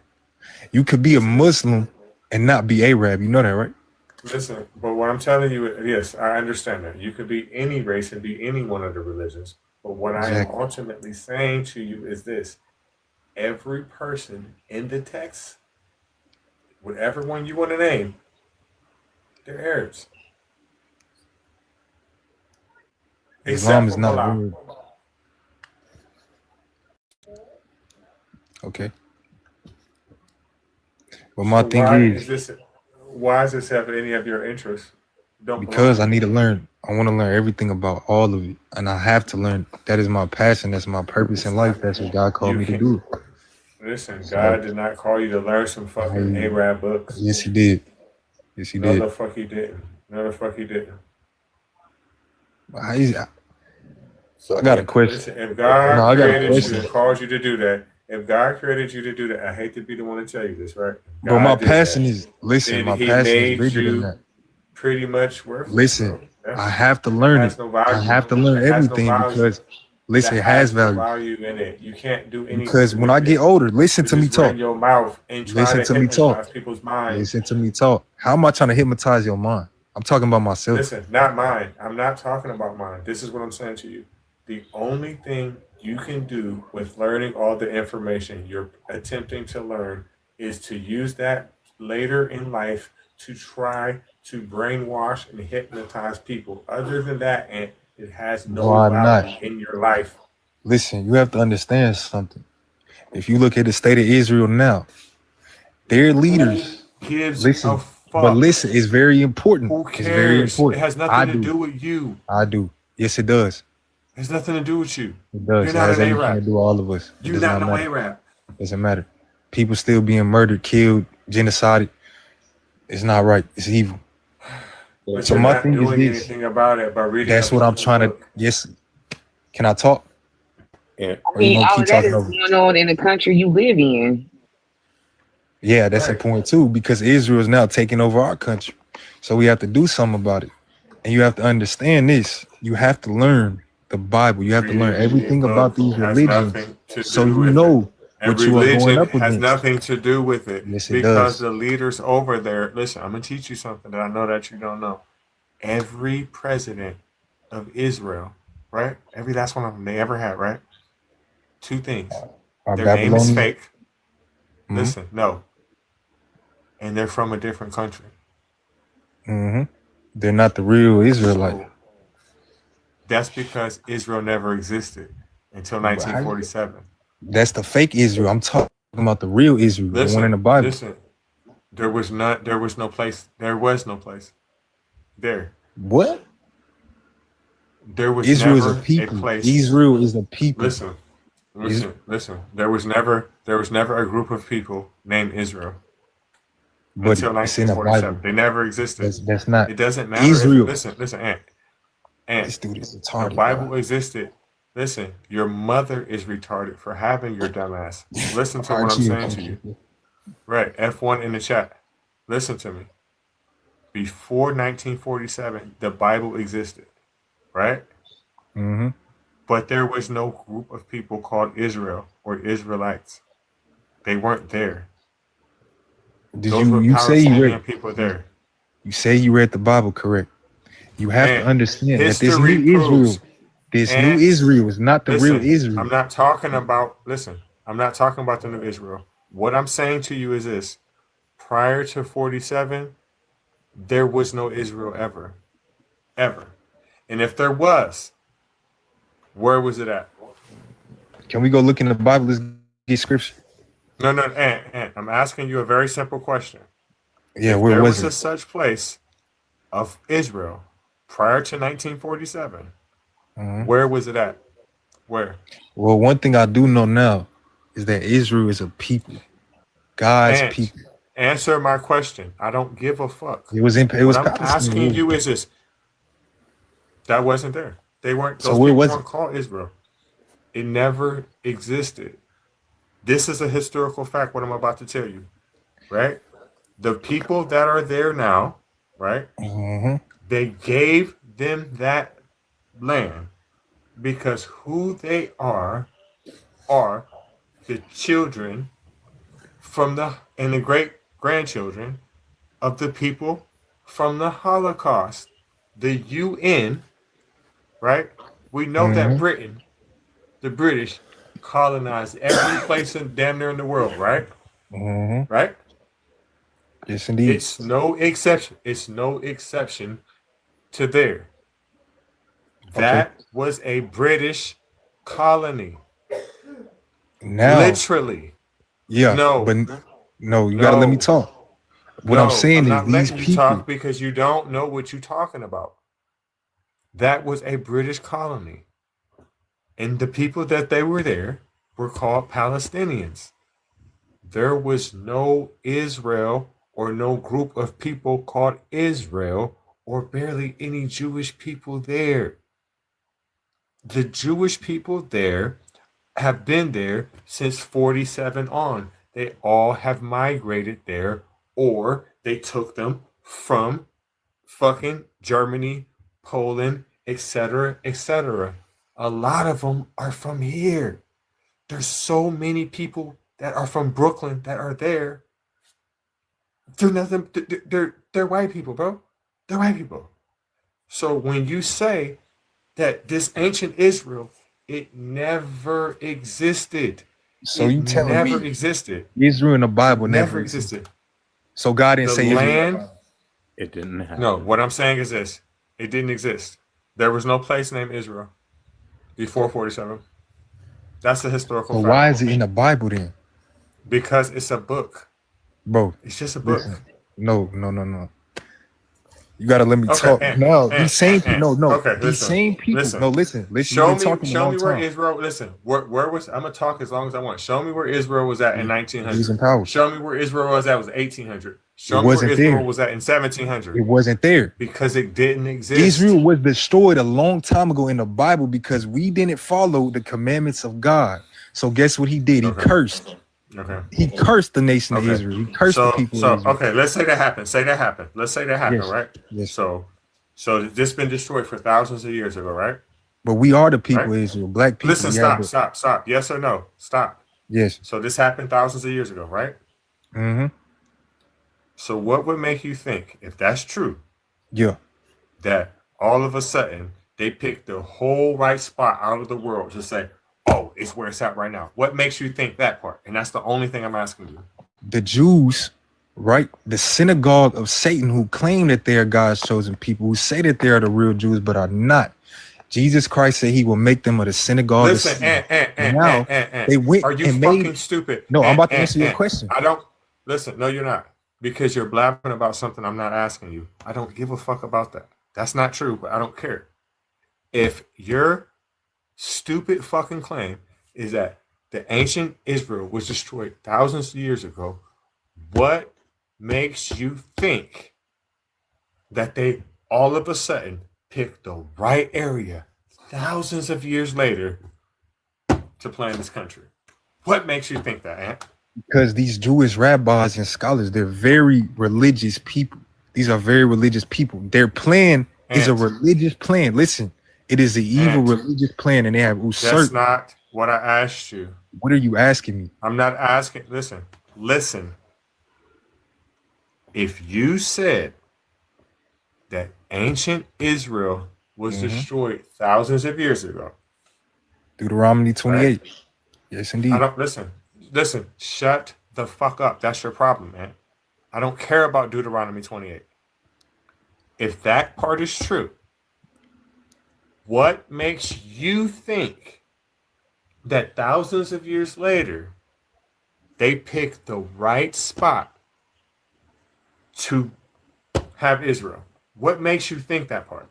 You could be a Yes, it is. Muslim and not be Arab. You know that, right? Listen, but what I'm telling you, yes, I understand that. You could be any race and be any one of the religions. But what I am Exactly. ultimately saying to you is this: every person in the text, whatever one you want to name, they're Arabs, Islam except is for not Bilal. weird. Okay. But my So thing why is is, this? Why is this have any of your interests? Don't belong because to I you. need to learn, I want to learn everything about all of it. And I have to learn. That is my passion. That's my purpose in It's life. not. That's what God called You me to can't do. listen. So God did not call you to learn some fucking I, Arab books. yes, he did. Yes, he No, did. the fuck he didn't. No, the fuck he didn't. I So got a question. Listen, if No, God I got a created you question. and called you to do that, if God created you to do that, I hate to be the one to tell you this, right? If But my God did passion that, is, listen, then my He passion is made bigger than you that. pretty much worthless, Listen, bro. I That's have to it learn has it. no I value. have to learn It has no everything value. because, listen, That it has has no value. value in it. You can't do Because anything when I with get it. older, listen You to me just run talk. your mouth and try Listen to to me talk. hypnotize people's minds. Listen to me talk. How am I trying to hypnotize your mind? I'm talking about myself. Listen, not mine. I'm not talking about mine. This is what I'm saying to you. The only thing you can do with learning all the information you're attempting to learn is to use that later in life to try to brainwash and hypnotize people. Other than that, and it has no Why not? value in your life. Listen, you have to understand something. If you look at the state of Israel now, their Who leaders, gives a listen, but fuck? listen, it's very important. Who It's very cares? It important. has I nothing to do. do with you. I do. Yes, it does. It has nothing to do with you. It You're does. It not has an everything to Arab. do with all of us. It You does not not no matter. Arab. It doesn't matter. People still being murdered, killed, genocided. It's not right. It's evil. But So you're my not thing is doing this. anything about it by reading a That's what I'm fucking trying to. book. Yes. Can I talk? yeah, I Or you mean, gonna all keep of that talking is over? going on in the country you live in. Yeah, that's Right. important too, because Israel is now taking over our country. So we have to do something about it. And you have to understand this. You have to learn the Bible. You have to learn Reading a everything about book these has religions nothing to so do you with it. know And what you are going religion up has against. nothing to do with it Yes, it because does. the leaders over there, listen, I'm going to teach you something that I know that you don't know. Every president of Israel, right? Every last one of them they ever had, right? Two things. Our Their name is Babylonian. fake. Listen, no. And they're from a different country. Mm-hmm. They're not the real Israelite. So that's because Israel never existed until But how- 1947. That's the fake Israel. I'm talking about the real Israel, the one in Listen, the Bible. listen. There was no place. There was no place. There. What? There was Israel is a never a people. place. Israel is a people. Listen, Is listen. There was never a group of people named Israel but until it's in the Bible. 1947. They never existed. That's not It doesn't matter if Israel. listen, Ant. This dude is The retarded, bro. Bible existed. Listen, your mother is retarded for having your dumbass. Listen to what I'm Aren't you? saying to you. Right, F1 in the chat. Listen to me. Before 1947, the Bible existed, right? Mm-hmm. But there was no group of people called Israel or Israelites. They weren't there. Did Those were you say you Palestinian read? people there. You say you read the Bible, correct? You have to And understand that this history new proves. Israel, this new And Israel is not the real listen, Israel. I'm not talking about. Listen, I'm not talking about the new Israel. What I'm saying to you is this: prior to 47, there was no Israel ever, ever. And if there was, where was it at? Can we go look in the Bible? Let's get scripture. No, no, and I'm asking you a very simple question. Yeah, If where there was was a it? such place of Israel prior to 1947, Mhm. where was it at? Where? Well, one thing I do know now is that Israel is a people, God's And people. answer my question. I don't give a fuck. It What was I'm Palestine. asking Yeah. you is this: that wasn't there. They weren't. So Those where people was it? weren't called Israel. It never existed. This is a historical fact. What I'm about to tell you, right? The people that are there now, right? Hmm. They gave them that land because who they are the children from the and the great grandchildren of the people from the Holocaust. The UN, right? We know that Hmm. Britain, the British, colonized every place in damn near in the world, right? Hmm. Right? Yes, indeed. It's no exception. It's no exception to there. Okay. That was a British colony. Now, Literally. yeah, but No, no, you gotta let me no, talk. What I'm no. saying I'm is not these letting you people. talk because you don't know what you're talking about. That was a British colony. And the people that they were there were called Palestinians. There was no Israel or no group of people called Israel or barely any Jewish people there. The Jewish people there have been there since 47 on. They all have migrated there or they took them from fucking Germany, Poland, etc., etc. A lot of them are from here. There's so many people that are from Brooklyn that are there. They're nothing. They're white people, bro. They're white people. So when you say that this ancient Israel, it never existed. So It you telling never me existed. Israel in the It Bible never never existed? existed. So God didn't The say Israel in the land. Bible. It didn't No, happen. what I'm saying is this: it didn't exist. There was no place named Israel before 47. That's a historical So why fact. is it in the Bible then, Because it's a book. bro? It's just a Listen, book. no, no, no, no. You gotta let me Okay, talk. No, these same people. No, no, okay. these Listen, same people. listen. No, listen, listen. You've been talking a Show long me where time. Israel. Listen, where was I'm gonna talk as long as I want. Show me where Israel was at in He was in 1900. power. Show me where Israel was at was 1800. It Show me where wasn't Israel there. was at in 1700. It wasn't there. Because it didn't exist. Israel was destroyed a long time ago in the Bible because we didn't follow the commandments of God. So guess what he did? He Okay. cursed. Okay. He cursed the nation of Okay. Israel. He cursed the people of Israel. Okay. Let's say that happened. Say that happened. Let's say that happened, Yes. right? Yes. So this been destroyed for thousands of years ago, right? But we are the Right. people of Israel. Black people. Listen. We have the Stop. Yes or no? Stop. yes. So this happened thousands of years ago, right? Mm-hmm. So what would make you think, if that's true, Yeah. that all of a sudden they picked the whole right spot out of the world to say, oh, it's where it's at right now? What makes you think that part? And that's the only thing I'm asking you. The Jews, right? The synagogue of Satan, who claim that they are God's chosen people, who say that they are the real Jews, but are not. Jesus Christ said he will make them of the synagogue of Listen, Satan. Now they went are you and fucking made. stupid? No, I'm about to answer your question. I don't listen. No, you're not, because you're blabbing about something I'm not asking you. I don't give a fuck about that. That's not true, but I don't care. If your stupid fucking claim is that the ancient Israel was destroyed thousands of years ago, what makes you think that they all of a sudden picked the right area thousands of years later to plan this country? What makes you think that, Ant? Because these Jewish rabbis and scholars, they're very religious people. These are very religious people. Their plan is a religious plan. Listen, it is an evil religious plan, and they have That's usurped. not what I asked you. What are you asking me? I'm not asking. Listen. If you said that ancient Israel was Mhm. destroyed thousands of years ago. Deuteronomy 28. Right? Yes, I indeed. don't listen, shut the fuck up. That's your problem, man. I don't care about Deuteronomy 28. If that part is true, what makes you think that thousands of years later they picked the right spot to have Israel? What makes you think that part?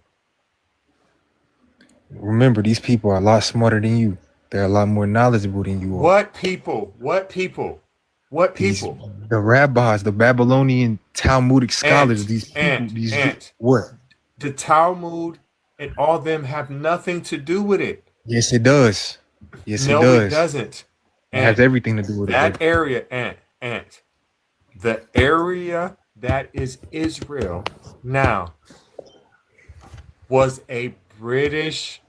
Remember, these people are a lot smarter than you. They're a lot more knowledgeable than you are. What people? What people? What These people? the rabbis, the Babylonian Talmudic scholars, these people, Ant. what? The Talmud and all them have nothing to do with it. Yes, it does. Yes, it No, it does. doesn't. It has everything to do with it. That Bro. area, the area that is Israel now was a British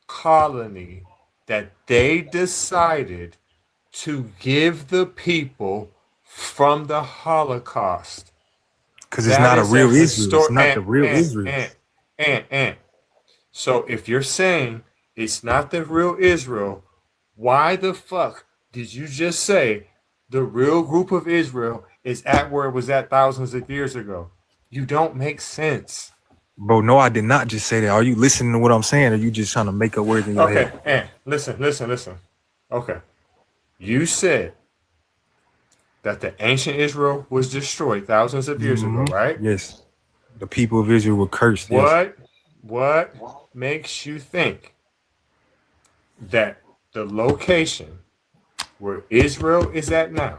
colony that they decided to give the people from the Holocaust. Because it's not a real Israel. It's not the real Israel. So if you're saying it's not the real Israel, why the fuck did you just say the real group of Israel is at where it was at thousands of years ago? You don't make sense. Bro, no, I did not just say that. Are you listening to what I'm saying? Or are you just trying to make up words in your head? Okay, listen. Okay. You said that the ancient Israel was destroyed thousands of years ago, right? Yes. The people of Israel were cursed. Yes. What makes you think that the location where Israel is at now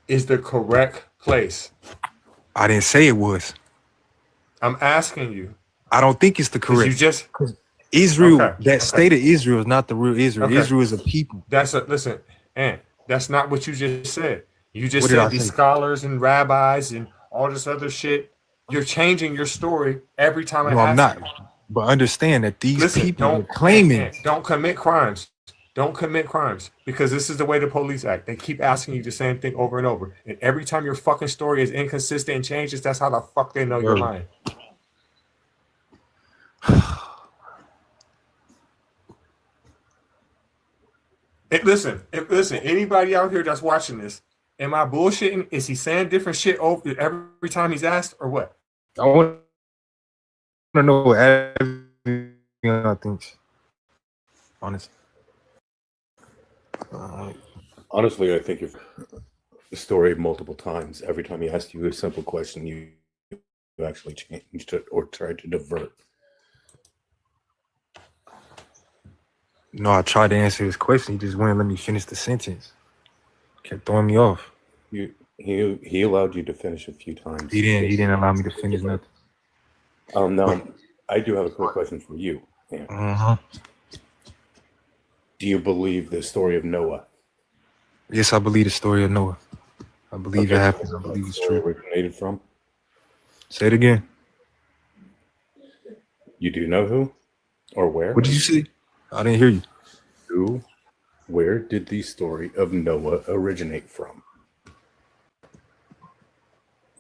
is the correct place? I didn't say it was. I'm asking you. I don't think it's the correct. You just Israel, state of Israel is not the real Israel. Okay. Israel is a people. Listen, and that's not what you just said. You just What did I said these say? scholars and rabbis and all this other shit. You're changing your story every time I No, ask I'm not. you. But understand that these people are don't claiming. Don't commit crimes. Don't commit crimes because this is the way the police act. They keep asking you the same thing over and over. And every time your fucking story is inconsistent and changes, that's how the fuck they know you're lying. Listen, anybody out here that's watching this, am I bullshitting? Is he saying different shit over every time he's asked or what? I want to know what everyone thinks. Honestly. Honestly, I think you've the story multiple times. Every time he asked you a simple question, you actually changed it or tried to divert. No, I tried to answer his question. He just wouldn't let me finish the sentence. Kept throwing me off. He allowed you to finish a few times. He didn't allow me to finish nothing. Now, I do have a quick question for you. Do you believe the story of Noah? Yes, I believe the story of Noah. I believe it happened. I believe it's true. Originated from? Say it again. You do know who or where? What did you say? I didn't hear you. Where did the story of Noah originate from?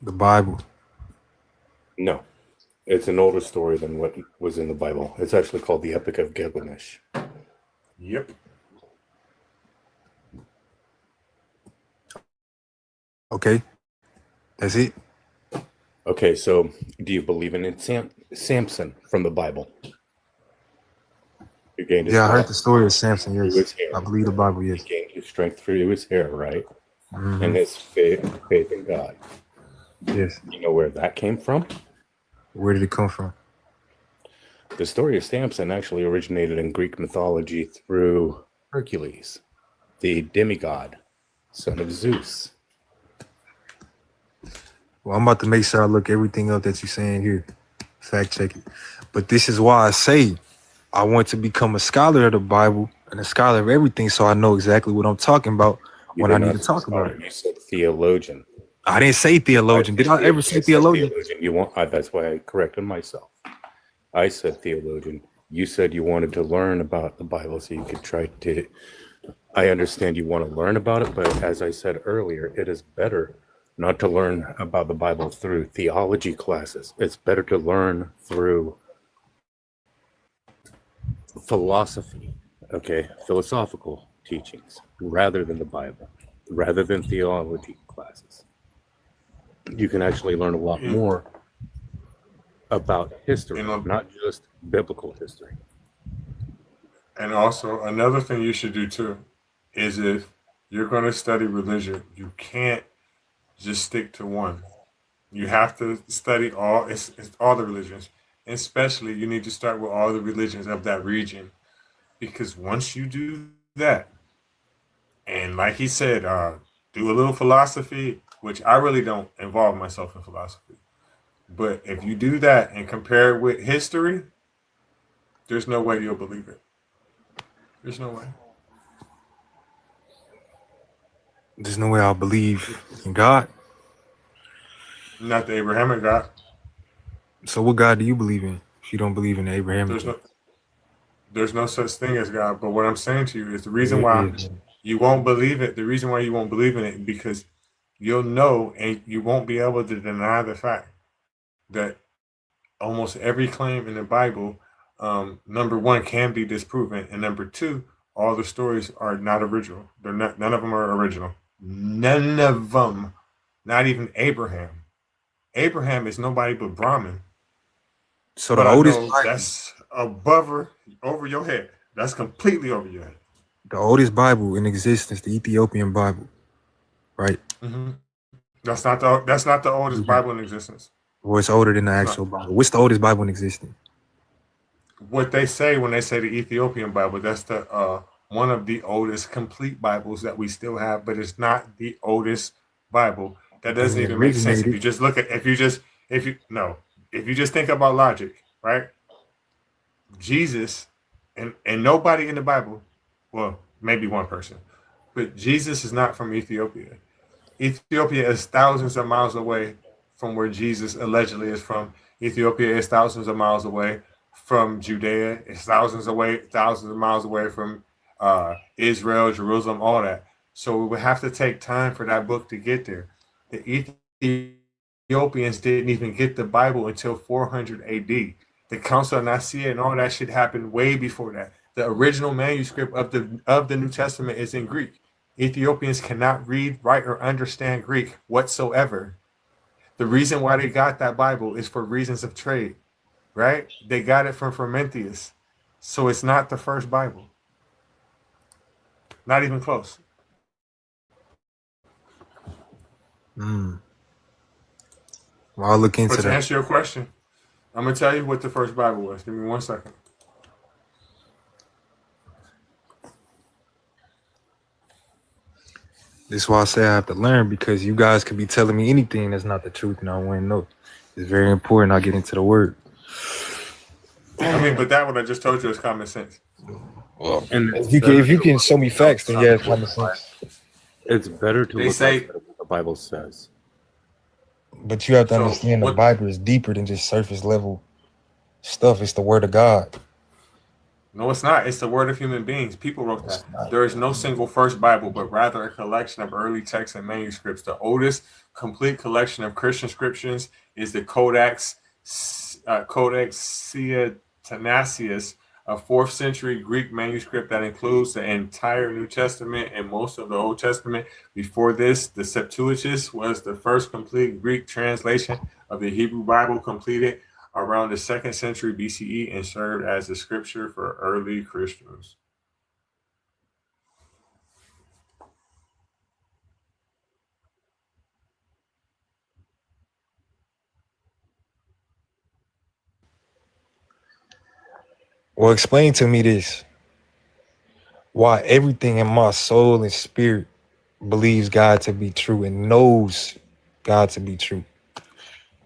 The Bible. No. It's an older story than what was in the Bible. It's actually called the Epic of Gilgamesh. Yep. Okay. That's it? Okay, so do you believe in Samson from the Bible? You gained his I heard the story of Samson. Yes, I believe the Bible. Yes, he gained his strength through his hair, right? And his faith in God. Yes. You know where that came from? Where did it come from? The story of Samson actually originated in Greek mythology through Hercules, the demigod, son of Zeus. Well, I'm about to make sure I look everything up that you're saying here. Fact check it. But this is why I say I want to become a scholar of the Bible and a scholar of everything so I know exactly what I'm talking about when I need to talk about it. You said theologian. I didn't say theologian. Did I ever say theologian? That's why I corrected myself. I said theologian. You said you wanted to learn about the Bible so you could try to. I understand you want to learn about it, but as I said earlier, it is better not to learn about the Bible through theology classes. It's better to learn through philosophy, okay, philosophical teachings, rather than the Bible, rather than theology classes. You can actually learn a lot more about history, not just biblical history. And also, another thing you should do too is if you're going to study religion, you can't just stick to one. You have to study it's all the religions. And especially, you need to start with all the religions of that region. Because once you do that, and like he said, do a little philosophy, which I really don't involve myself in philosophy. But if you do that and compare it with history, there's no way you'll believe it. There's no way. There's no way I'll believe in God. Not the Abrahamic God. So what God do you believe in if you don't believe in the Abrahamic God? There's no such thing as God. But what I'm saying to you is the reason why you won't believe it, the reason why you won't believe in it, because you'll know and you won't be able to deny the fact that almost every claim in the Bible, number one, can be disproven, and number two, all the stories are not original. They're not. None of them are original. None of them. Not even Abraham. Abraham is nobody but Brahmin. So But the I oldest know Bible, that's over your head. That's completely over your head. the oldest Bible in existence, the Ethiopian Bible, right? Mm-hmm. That's not the oldest Bible in existence. Or it's older than the It's actual not. Bible. What's the oldest Bible in existence? What they say when they say the Ethiopian Bible, that's the one of the oldest complete Bibles that we still have, but it's not the oldest Bible. That doesn't And it even make sense. If you originated. just look at if you just think about logic, right? Jesus and nobody in the Bible, well, maybe one person, but Jesus is not from Ethiopia. Ethiopia is thousands of miles away from where Jesus allegedly is from. Ethiopia is thousands of miles away from Judea. It's thousands of miles away from Israel, Jerusalem, all that. So we would have to take time for that book to get there. The Ethiopians didn't even get the Bible until 400 AD. The Council of Nicaea and all that shit happened way before that. The original manuscript of the New Testament is in Greek. Ethiopians cannot read, write, or understand Greek whatsoever. The reason why they got that Bible is for reasons of trade, right? They got it from Frumentius. So it's not the first Bible. Not even close. Well, I'll look But into to that. answer your question, I'm going to tell you what the first Bible was. Give me 1 second. This is why I say I have to learn, because you guys could be telling me anything that's not the truth and I wouldn't know. It's very important I get into the word. I mean, but that what I just told you is common sense. Well, And if you can show me facts, then yeah, it's common sense. it's better to They look say- at what the Bible says. But you have to So, understand the what- Bible is deeper than just surface level stuff. It's the word of God. No, it's not. It's the word of human beings. People wrote It's that. not. There is no single first Bible, but rather a collection of early texts and manuscripts. The oldest complete collection of Christian scriptures is the Codex Athanasius, a 4th century Greek manuscript that includes the entire New Testament and most of the Old Testament. Before this, the Septuagint was the first complete Greek translation of the Hebrew Bible, completed around the 2nd century BCE and served as the scripture for early Christians. Well, explain to me this. Why everything in my soul and spirit believes God to be true and knows God to be true.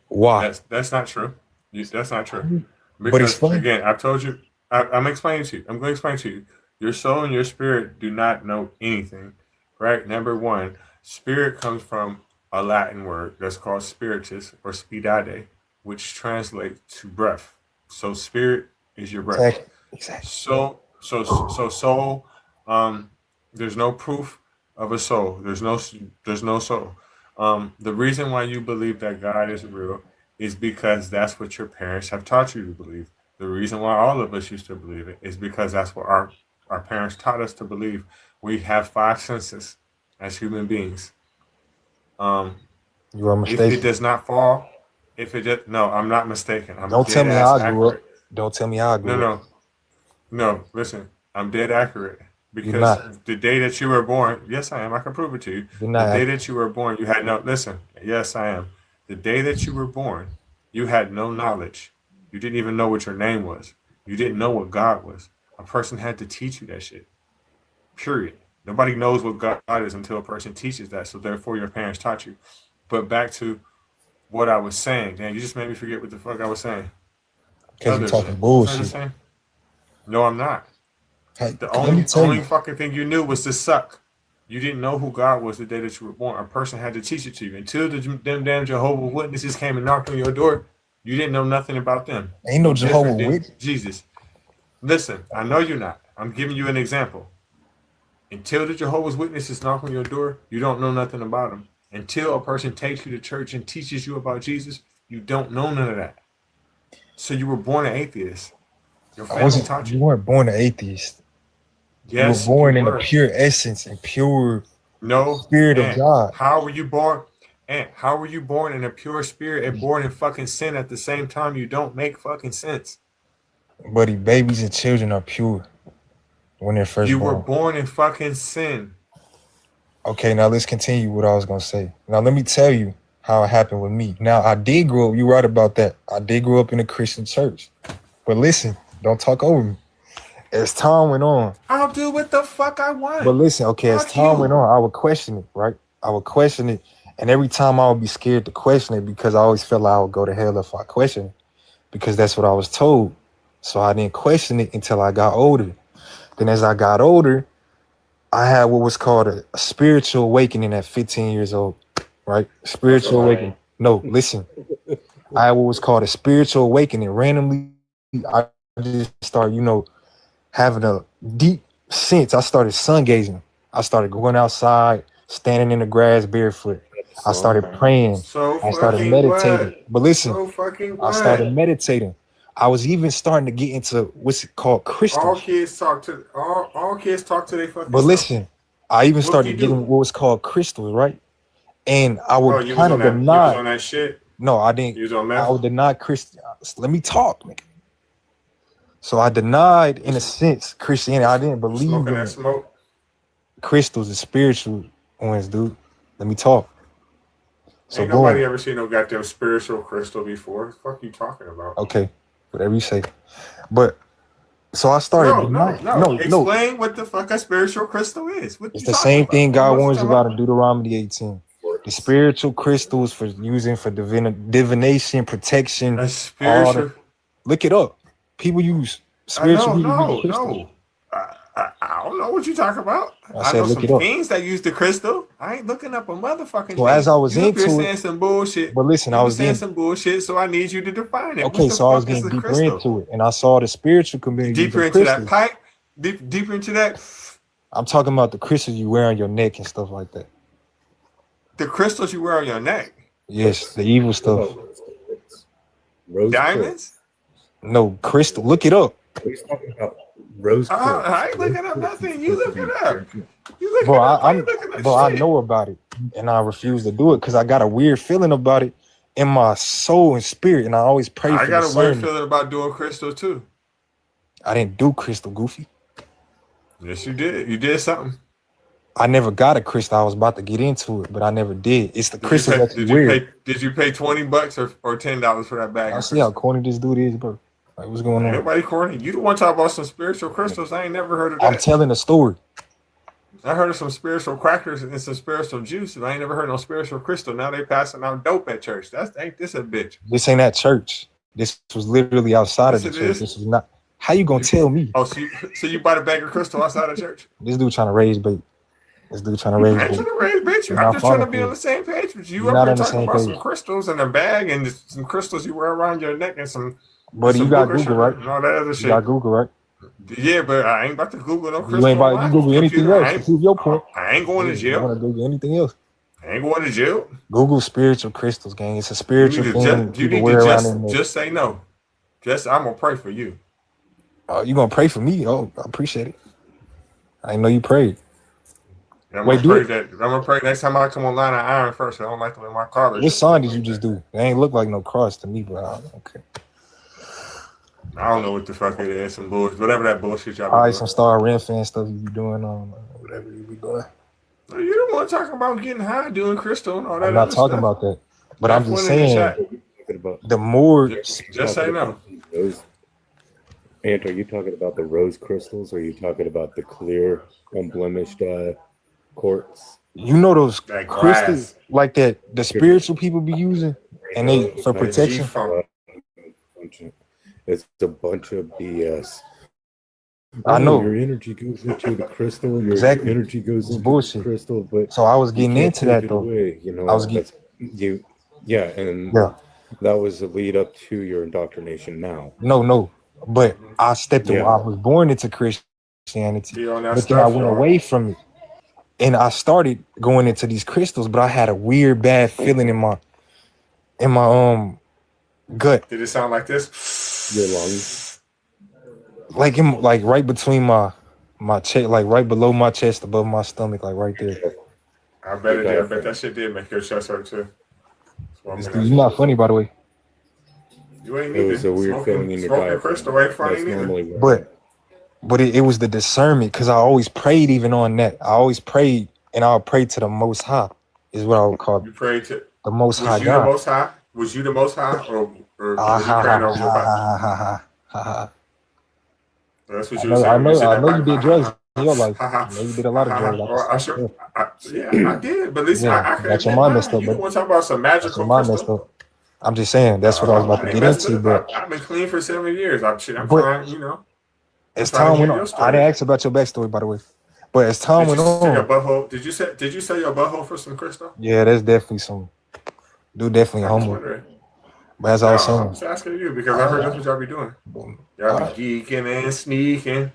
Why? That's not true. That's not true. But Because explain. again, I've told you. I'm explaining to you. I'm going to explain to you. Your soul and your spirit do not know anything, right? Number one, spirit comes from a Latin word that's called spiritus or spidade, which translates to breath. So spirit is your breath. Exactly. So soul. There's no proof of a soul. There's no soul. The reason why you believe that God is real is because that's what your parents have taught you to believe. The reason why all of us used to believe it is because that's what our parents taught us to believe. We have five senses as human beings. Um, You are if it mistaken. does not fall, if it just no, I'm not mistaken. I'm Don't tell dead me how ass I grew up. accurate. Don't tell me how I No, grew up. no, no. Listen, I'm dead accurate You're because not. the day that you were born, yes, I am. I can prove it to you. You're The not day accurate. that you were born, you had no. Listen, yes, I am. The day that you were born, you had no knowledge. You didn't even know what your name was. You didn't know what God was. A person had to teach you that shit. Period. Nobody knows what God is until a person teaches that. So therefore, your parents taught you. But back to what I was saying. Damn, you just made me forget what the fuck I was saying. Because you're Other talking than what was I just bullshit. saying? No, I'm not. Hey, The let me only tell only you. fucking thing you knew was to suck. You didn't know who God was the day that you were born. A person had to teach it to you. Until them damn Jehovah Witnesses came and knocked on your door, you didn't know nothing about them. Ain't no No Jehovah different than Witness. Jesus. Listen, I know you're not. I'm giving you an example. Until the Jehovah's Witnesses knock on your door, you don't know nothing about them. Until a person takes you to church and teaches you about Jesus, you don't know none of that. So you were born an atheist. Your I family wasn't. taught You you. weren't born an atheist. You were Yes, you born in a were. pure essence and pure No, spirit of and God. how were you born? And how were you born in a pure spirit and born in fucking sin at the same time? You don't make fucking sense. Buddy, babies and children are pure when they're first You were born. born in fucking sin. Okay, now let's continue what I was gonna say. Now let me tell you how it happened with me. Now I did grow up. You're right about that. I did grow up in a Christian church. But listen, don't talk over me. As time went on, I'll do what the fuck I but want. listen, okay, as Fuck time went you. on, I would question it, right? I would question it, and every time I would be scared to question it because I always felt like I would go to hell if I questioned it, because that's what I was told. So I didn't question it until I got older. Then as I got older, I had what was called a spiritual awakening at 15 years old, right? Spiritual awakening. No, listen. I had what was called a spiritual awakening. Randomly, I just started, having a deep sense. I started sun gazing. I started going outside, standing in the grass barefoot. I started praying. So I started fucking meditating. what? But listen, So fucking I started what? meditating. I was even starting to get into what's it called All crystals. kids talk to all kids talk to their fucking But self. listen, I even What started you getting do? what was called crystals, right? And I Oh, would you was kind on of that. You was deny. on that shit. No, I didn't. You was on I meth. would deny Christian. Let me talk, nigga. So I denied, in a sense, Christianity. I didn't You believe smoking in that it. smoke? Crystals, the spiritual ones, dude. Let me talk. So Ain't nobody boom. ever seen no goddamn spiritual crystal before. What the fuck you talking about? Okay, whatever you say. But so I started No, no, denying. no. No. Explain what the fuck a spiritual crystal is. What It's you the talking same thing about? You know God what you warns talking about about? in Deuteronomy 18. The spiritual crystals for using for divination, protection, A all the spiritual. look it up. People use spiritual No, people use no, crystals. no. I don't know what you talking about. I I said know look some it up. fiends that use the crystal. I ain't looking up a motherfucking So as thing. I was You up here into it, saying some bullshit. but listen, I You be was saying getting some bullshit, so I need you to define it. What okay, the so I was fuck is getting the deeper crystal? into it, and I saw the spiritual community Deeper using into that crystals. pipe? Deeper into that? I'm talking about the crystals you wear on your neck and stuff like that. The crystals you wear on your neck. Yes, the evil stuff. Diamonds? No, crystal. Look it up. He's talking about rose quartz. I ain't looking up nothing. You look it up. You look Bro, it up. I ain't I'm looking up bro, I shit. know about it, and I refuse to do it because I got a weird feeling about it in my soul and spirit, and I always pray I for got a weird discernment. feeling about doing crystal too. I didn't do crystal, Goofy. Yes, you did. You did something. I never got a crystal. I was about to get into it, but I never did. It's the Did you crystals pay? that you wear. Did you pay $20 or $10 for that bag I of see how crystal? corny this dude is, bro. Like, what's going Ain't on? nobody corny. You the one talk about some spiritual crystals. I ain't never heard of I'm that. telling a story. I heard of some spiritual crackers and some spiritual juice, and I ain't never heard no spiritual crystal. Now they passing out dope at church. Ain't this a bitch? This ain't at church. This was literally outside of Yes, the it church. is. This was not. How you gonna tell me? Oh, so you bought a bag of crystal outside of church? This dude trying to raise bait. This dude trying to raise I ain't bait. trying to raise bitch. You're I'm not just trying to falling be for on it. the same page with you. You're Up not here on the talking same about page. some crystals in a bag and some crystals you wear around your neck and some Buddy, you got booger Google, sugar right? and all that other You got shit. Google, right? Yeah, but I ain't about to Google no You ain't crystal on about you my Google anything computer. else to prove your point. I ain't going Yeah, to you jail. want to Google anything else? I ain't going to jail. Google spiritual crystals, gang. It's a You spiritual need to thing just you people need to wear around their neck. just say no. Just I'm gonna pray for you. Oh, you gonna pray for me? Oh, I appreciate it. I didn't know you prayed. I'm Wait, gonna do pray it. that I'm gonna pray next time I come online and iron first. I don't like to let my collar. What sign did you just do? It ain't look like no cross to me, but okay. I don't know what the fuck it is. Some bullshit. Whatever that bullshit y'all All be right, doing. some Star Ren fan stuff you be doing whatever you be doing. You don't want to talk about getting high, doing crystal, and all that I'm not other talking stuff. about that, but Have I'm just fun in the saying chat. the more. Just say no. Ant, are you talking about the rose crystals, or are you talking about the clear, unblemished quartz? You know those That crystals glass. like that the spiritual people be using, and they for Kind of protection. It's a bunch of BS. I know. Your energy goes into the crystal. Your Exactly. energy goes into bullshit. the crystal, but So I was you getting can't into take that it though. away. You know, I was getting. And Yeah. that was the lead up to your indoctrination. Now, No, but I stepped away. Yeah. I was born into Christianity, Be on that but then I stuff, went y'all. away from it, and I started going into these crystals. But I had a weird, bad feeling in my gut, Did it sound like this? your lungs. like right between my chest, like right below my chest, above my stomach, like right there. I bet it did. I bet that shit did make your chest hurt too. You're not funny, by the way. You ain't It was either. a weird feeling in your diaphragm. Crystal ain't funny That's neither. normally where But it was the discernment, because I always prayed even on that. I always prayed, and I'll pray to the Most High, is what I would call You it. prayed to The Most High was you the God. most high? Was you the most high, or was you praying over your body? That's what you were saying. I When you said that. know you did drugs in your life. I know you did a lot of drugs. Well, I sure, I did, but at least Yeah, I can got your admit mind messed mine. up, You but want to talk about some got magical your mind messed crystal? up. I'm just saying that's what I was about to I get ain't messing into, with it. but I've been clean for 7 years. I'm But- trying, you know. as trying to time hear went your on, story. I didn't ask about your backstory, by the way. But as time Did went you sell your on, butthole? Did you sell your butthole for some crystal? yeah, that's definitely some. Dude, definitely I was homo. wondering. But as I was I'm saying, just asking you because I heard that's what y'all be doing. Y'all be geeking and sneaking.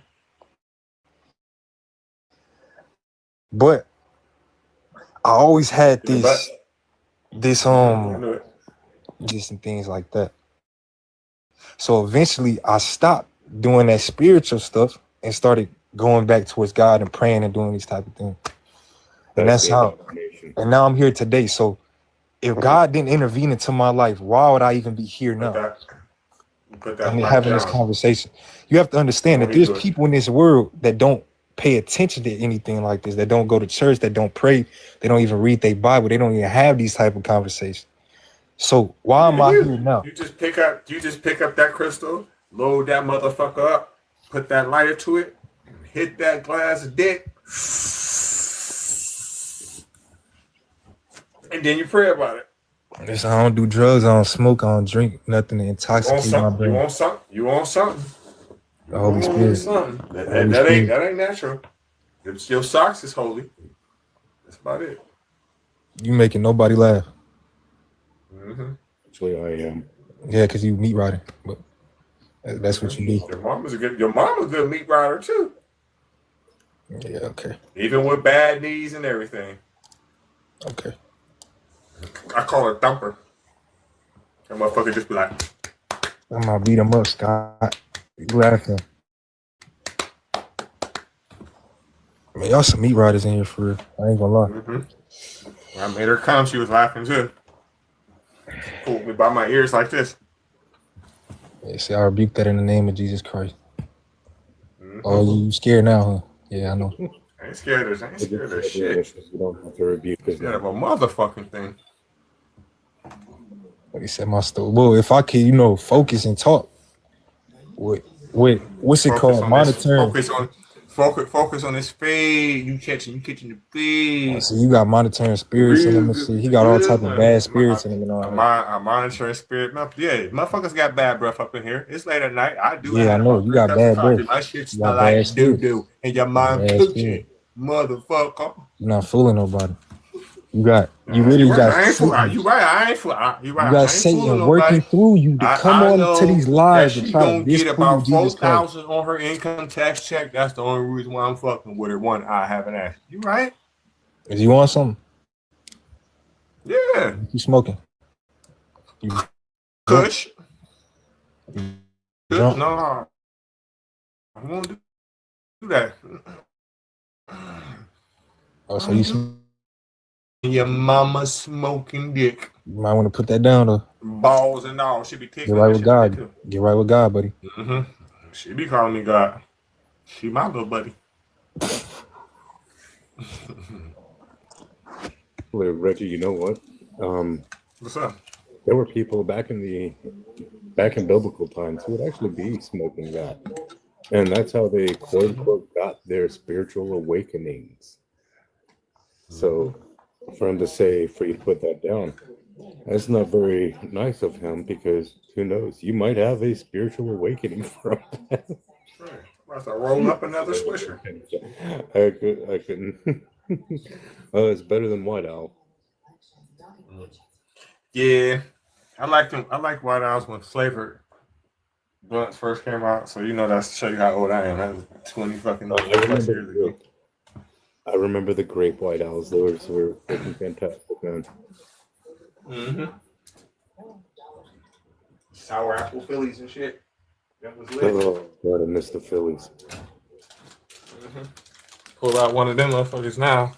but I always had In the butt. this I knew it. just and things like that. So eventually I stopped doing that spiritual stuff and started going back towards God and praying and doing these type of things. And that's the how, indoctrination. and now I'm here today. So if God didn't intervene into my life, why would I even be here now Put that and mic having this down. conversation? You have to understand Oh, that he there's do it. people in this world that don't pay attention to anything like this, that don't go to church, that don't pray, they don't even read their Bible, they don't even have these type of conversations. So why am I here now? You just pick up that crystal, load that motherfucker up, put that lighter to it, hit that glass of dick, and then you pray about it. Listen, I don't do drugs, I don't smoke, I don't drink nothing to intoxicate my brain. You want something. The Holy Spirit. That ain't natural. Your socks is holy. That's about it. You making nobody laugh. Mm-hmm. Actually, I am. Yeah, because you meat riding. But that's what you do. Your mama's a good meat rider too. Yeah, okay. Even with bad knees and everything. Okay. I call her thumper. That motherfucker just be like, I'm gonna beat him up, Scott. You laughing. Man, y'all some meat riders in here for real. I ain't gonna lie. mm-hmm. I made her come, she was laughing too. She pulled me by my ears like this. Yeah, see, I rebuke that in the name of Jesus Christ. Mm-hmm. Oh, you scared now, huh? Yeah, I know. I ain't scared of shit. You don't have to rebuke his Scared of a motherfucking thing. Like I said, my story. Well, if I could, focus and talk. What's it called? Monitoring. Focus on this fade. You catching the fade. So you got monitoring spirits in him and shit. He got all type of bad spirits in him and all that. I'm monitoring spirit. Yeah, motherfuckers got bad breath up in here. It's late at night. I do. Yeah, I know. You got bad breath. My shit You got smell like bad spirits. doo-doo. And your mom Bad coochie. spirit. Motherfucker. You're not fooling nobody. You really you right. got I ain't Satan. fooling. You right. I ain't fooling. You right. You I got ain't Satan fooling working nobody. through you to come I on know to these lives that and she try to gonna get disprove about Jesus Christ. 4,000 on her income tax check. That's the only reason why I'm fucking with her. One, I haven't asked. You right? If you want something, Yeah. You smoking? You drunk? Kush. You drunk? No, I won't do that. Oh, so you Your mama smoking dick. might want to put that down though. Balls and all. She be Get tickling right that with shit in there God. too. Get right with God, buddy. Mm-hmm. She be calling me God. She my little buddy. Well, Reggie, you know what? What's up? There were people back in biblical times who would actually be smoking that. And that's how they quote unquote got their spiritual awakenings. So for him to say, for you to put that down, that's not very nice of him, because who knows? You might have a spiritual awakening from that. Right. I'm about to roll up another swisher. I couldn't. Oh, it's better than White Owl. Yeah. I like them. I like White Owls when flavored blunts first came out. So you know that's to show you how old I am. That was 20 fucking plus years ago. I remember the grape White Owls. Those were freaking fantastic, man. Mm-hmm. Sour apple Phillies and shit. That was lit. Oh God, I miss the Phillies. Mm-hmm. Pull out one of them motherfuckers now.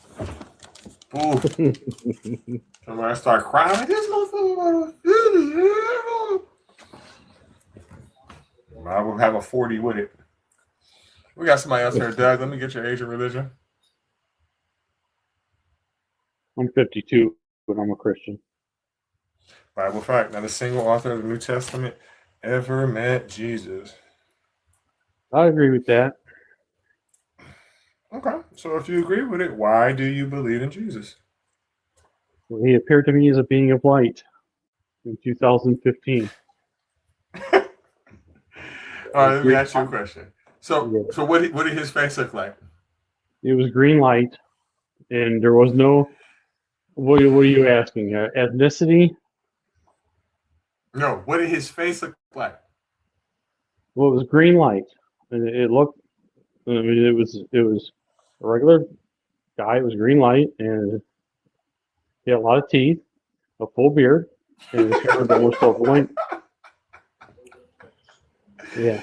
Ooh. Somebody start crying like this motherfucker. I will have a 40 with it. We got somebody else here, Doug. Let me get your age and religion. I'm 52, but I'm a Christian. Bible fact, not a single author of the New Testament ever met Jesus. I agree with that. Okay, so if you agree with it, why do you believe in Jesus? Well, he appeared to me as a being of light in 2015. All right, let me ask you a question. So what did his face look like? It was green light, and there was no. What are you asking? Ethnicity? No, what did his face look like? Well, it was green light, and it looked. I mean, it was a regular guy. It was green light, and he had a lot of teeth, a full beard, and his hair was almost over length. Yeah.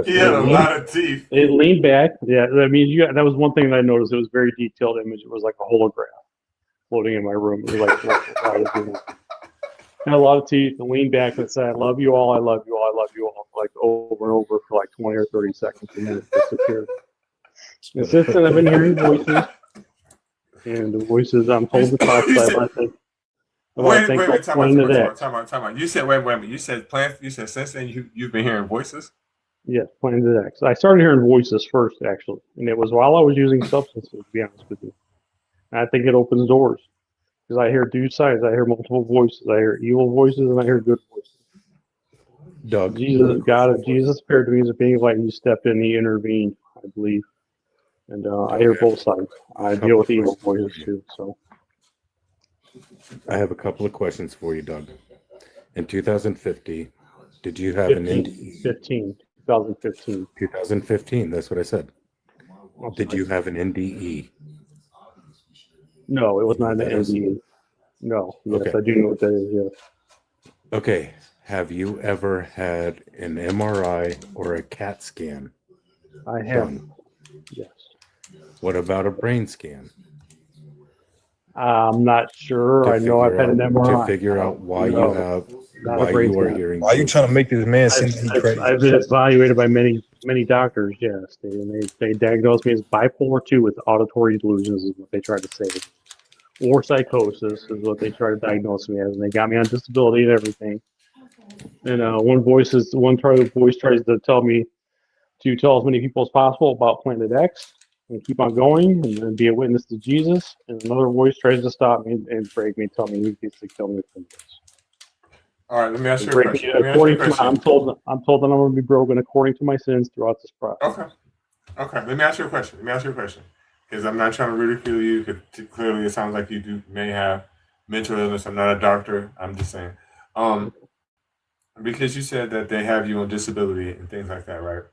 He had a lot of teeth. It leaned back. Yeah, I mean, that was one thing that I noticed. It was a very detailed image. It was like a holograph floating in my room. It was like had a lot of teeth and leaned back and said, "I love you all. I love you all. I love you all," like over and over for like 20 or 30 seconds, and then it disappeared. And since then, I've been hearing voices, and the voices I'm told to talk about. Wait, time out. You said, wait a minute. You said since then you've been hearing voices? Yes, Planet X. I started hearing voices first, actually, and it was while I was using substances, to be honest with you. And I think it opens doors, because I hear two sides. I hear multiple voices. I hear evil voices, and I hear good voices. Doug. Jesus appeared to me as a being of light, and he stepped in, he intervened, I believe. And I hear both sides. I deal with evil voices too, so. I have a couple of questions for you, Doug. In 2050, did you have an NDE? 2015. 2015, that's what I said. Did you have an NDE? No, it was not an NDE. No, yes, okay. I do know what that is, yes. Okay, have you ever had an MRI or a CAT scan? I have, yes. What about a brain scan? I'm not sure. I know I've had an MRI. To figure out why you are hearing. Why are you trying to make this man seem crazy? I've been evaluated by many doctors. Yes, they diagnosed me as bipolar 2 with auditory delusions, is what they tried to say, or psychosis is what they tried to diagnose me as, and they got me on disability and everything. And one voice tries to tell me to tell as many people as possible about Planet X and keep on going and be a witness to Jesus. And another voice tries to stop me and break me, tell me he needs to kill me from this. All right, let me ask you a question. I'm told that I'm going to be broken according to my sins throughout this process. Okay. Let me ask you a question. Because I'm not trying to ridicule you. Because clearly, it sounds like you may have mental illness. I'm not a doctor. I'm just saying. Because you said that they have you on disability and things like that, right?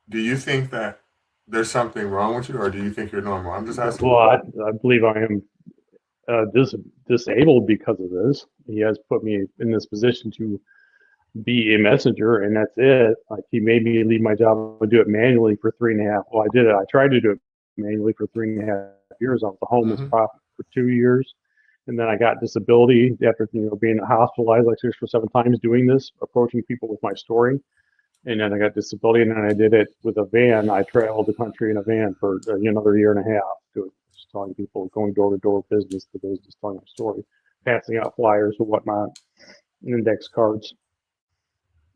Do you think that there's something wrong with you, or do you think you're normal? I'm just asking. Well, I believe I am disabled because of this. He has put me in this position to be a messenger, and that's it. Like, he made me leave my job and do it manually for 3.5. Well, I did it. I tried to do it manually for 3.5 years. I was a homeless prophet for 2 years, and then I got disability after being hospitalized like 6 or 7 times doing this, approaching people with my story. And then I got disability, and then I did it with a van. I traveled the country in a van for another year and a half, just telling people, going door to door, business to business, telling my story, passing out flyers and whatnot, and index cards,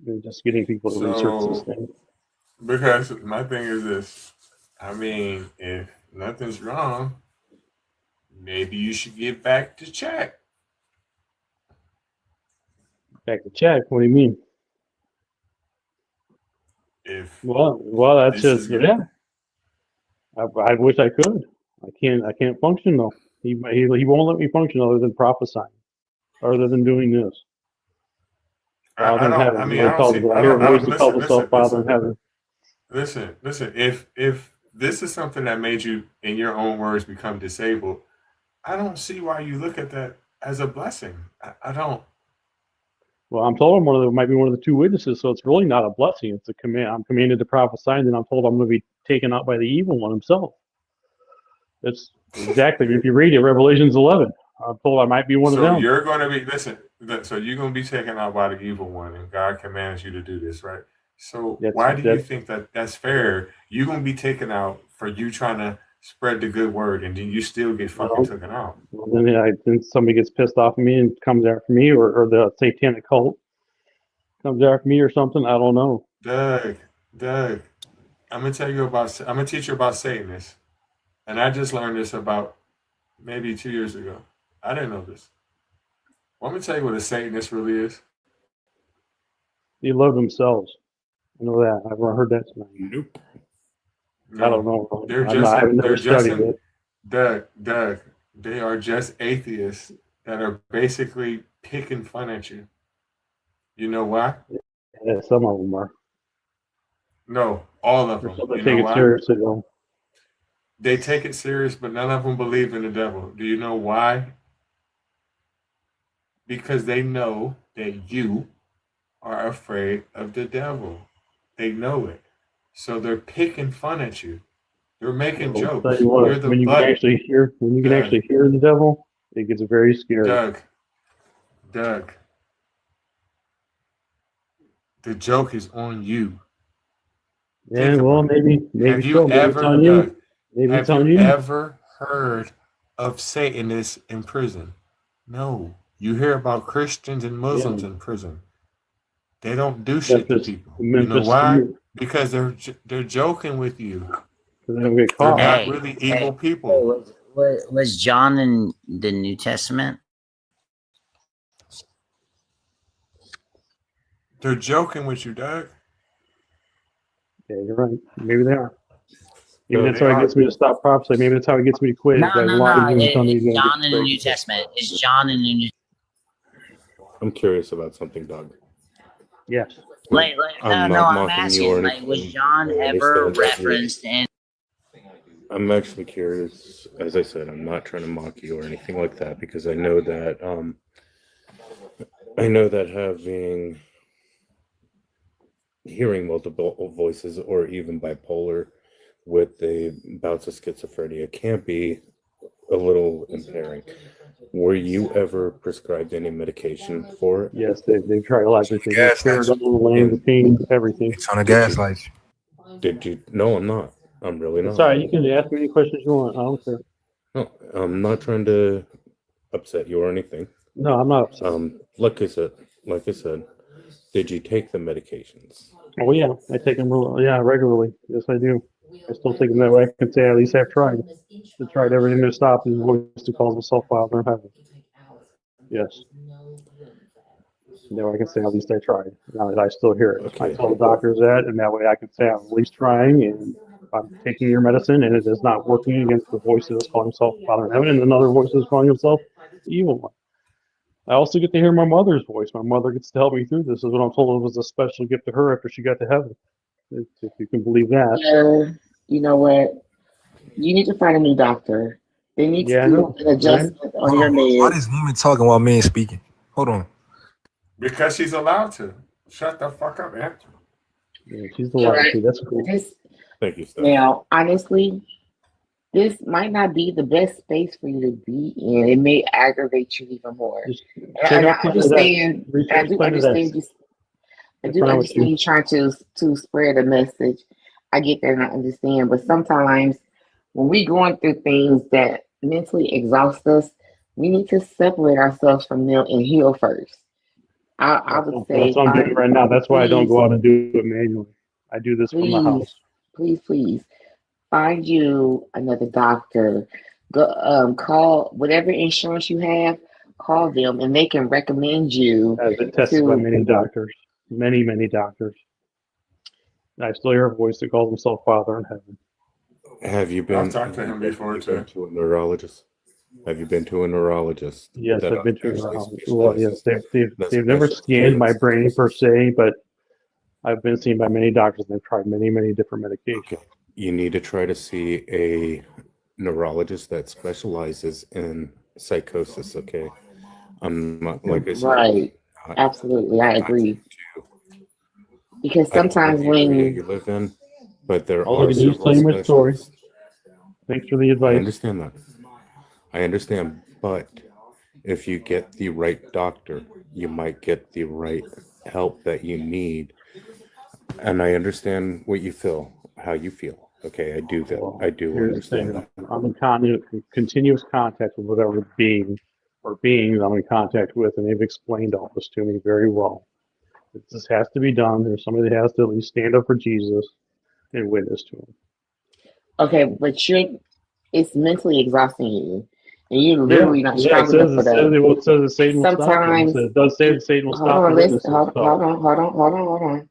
and just getting people to research this thing. Because my thing is this, I mean, if nothing's wrong, maybe you should get back to check. Back to check? What do you mean? Well, that's just I wish I could. I can't function though. He won't let me function other than prophesying, other than doing this. Father in heaven. I hear a voice that calls himself Father in heaven. Listen. If this is something that made you, in your own words, become disabled, I don't see why you look at that as a blessing. I don't. Well, I'm told might be one of the 2 witnesses, so it's really not a blessing. It's a command. I'm commanded to prophesy, and then I'm told I'm going to be taken out by the evil one himself. That's exactly, if you read it, Revelations 11. I'm told I might be one of them. So you're going to be, so you're going to be taken out by the evil one, and God commands you to do this, right? So why do you think that that's fair? You're going to be taken out for you trying to spread the good word, and then you still get fucking taken out. Well, then somebody gets pissed off at me and comes after me, or the satanic cult comes after me or something. I don't know. Doug, I'm gonna teach you about Satanists, and I just learned this about maybe 2 years ago. I didn't know this. Well, I'm gonna tell you what a Satanist really is. They love themselves. I know that. I've heard that tonight. Nope. No, I don't know. I've never studied it. Doug, they are just atheists that are basically picking fun at you. You know why? Yeah, some of them are. No, all of them. They take it seriously, though. They take it serious, but none of them believe in the devil. Do you know why? Because they know that you are afraid of the devil. They know it. So they're picking fun at you. They're making jokes. Tell you what, when you can actually hear the devil, it gets very scary. Doug, the joke is on you. Yeah, well, maybe have you so. ever, Maybe Doug, have you ever heard of Satanists in prison? No. You hear about Christians and Muslims in prison. They don't do shit to people. You know why? Because they're joking with you. They don't get They're caught. not really evil people. Was John in the New Testament? They're joking with you, Doug. Yeah, you're right. Maybe they are. Maybe that's how it gets me to stop prophesying. Maybe that's how it gets me to quit. No. John in the New Testament. Is John in the New? I'm curious about something, Doug. Yes. I'm asking. Was John ever referenced in? I'm actually curious. As I said, I'm not trying to mock you or anything like that, because I know that hearing multiple voices or even bipolar with the bouts of schizophrenia can be a little impairing. Were you ever prescribed any medication for it? Yes, they've tried a lot of things. Pain, everything. It's on a gaslight. Did you? No, I'm not. I'm really not. Sorry, you can ask me any questions you want. I don't care. No, I'm not trying to upset you or anything. No, I'm not upset. Like I said, did you take the medications? Oh yeah, I take them regularly. Yes, I do. I still take them that way. I can say at least I've tried. I've tried everything to stop his voice to call himself Father in heaven. Yes. No, I can say at least I tried. Now that I still hear it. Okay. I tell the doctors that, and that way I can say I'm at least trying, and I'm taking your medicine, and it is not working against the voice that is calling himself Father in heaven, and another voice that is calling himself the evil one. I also get to hear my mother's voice. My mother gets to help me through this. Is what I'm told it was a special gift to her after she got to heaven. If you can believe that. You know what? You need to find a new doctor, They need Yeah, I to know. do an adjustment on Hold your on. Why meds. this woman talking while men speaking? Hold on. Because she's allowed to. Shut the fuck up, man. Yeah, she's You're allowed right. to. That's cool. This Thank you, Steph. now, honestly, this might not be the best space for you to be in. It may aggravate you even more. Just And I check out Planet X. understand. I Research do Planet X. understand you. I That's do fine with understand you. you trying to spread a message. I get that and I understand, but sometimes when we going through things that mentally exhaust us, we need to separate ourselves from them and heal first. I would That's say what I'm doing find right now. That's why I don't please, go out and do it manually. I do this from the please, house. please find you another doctor. Go call whatever insurance you have, call them and they can recommend you Has been tested by to many doctors. Many doctors. I still hear a voice that calls himself Father in heaven. Have you I've been? talked to him before You been too. to a neurologist? Have you been to a neurologist Yes, that I've been to actually well, yes, specializes they've never scanned my brain per se, but I've been seen by many doctors and they've tried many different medications. Okay. You need to try to see a neurologist that specializes in psychosis. Okay. I'm not, like I said, right. I- Absolutely, I I'm not agree. Because I don't know sometimes the area when you live in, but there All I are can do is several tell you my story. specialists. Thanks for the I advice. understand that. I understand, but if you get the right doctor, you might get the right help that you need. And I understand what you feel, how you feel. Okay, I do that. Well, I do here's the understand thing. that. I'm in continuous contact with whatever being or beings I'm in contact with, and they've explained all this to me very well. This has to be done. There's somebody that has to at least stand up for Jesus and witness to him. okay, but it's mentally exhausting you. And you're Yeah, literally not yeah. strong enough for that. It says that Satan will stop them. Sometimes It does say that Satan will hold stop the on, listen, witnesses. So hold on.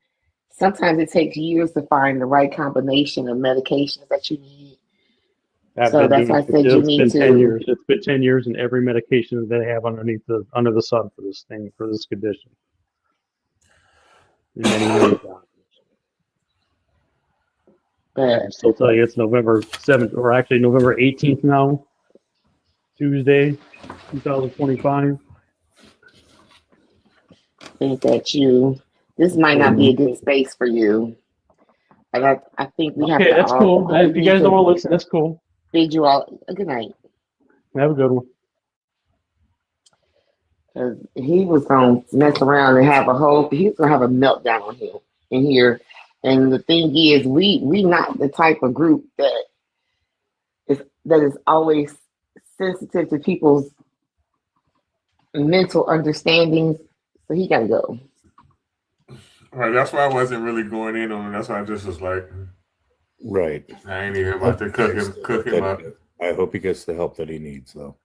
Sometimes it takes years to find the right combination of medications that you need. I've So been that's doing why I it. said you It's need been 10 to years. It's been 10 years, and every medication that they have under the sun for this thing, for this condition. Many doctors. I can still tell you it's November 7th, or actually November 18th now, Tuesday, 2025. think that this might not be a good space for you. And I think we have Okay, to that's cool. we If you need guys don't to want to listen, that's cool. bid you all a good night. Have a good one. Because he was gonna mess around and he was gonna have a meltdown on him in here. And the thing is, we not the type of group that is always sensitive to people's mental understandings. So he gotta go. All right, that's why I wasn't really going in on it. That's why I just was like, Right. I ain't even about to cook him up. I hope he gets the help that he needs, though.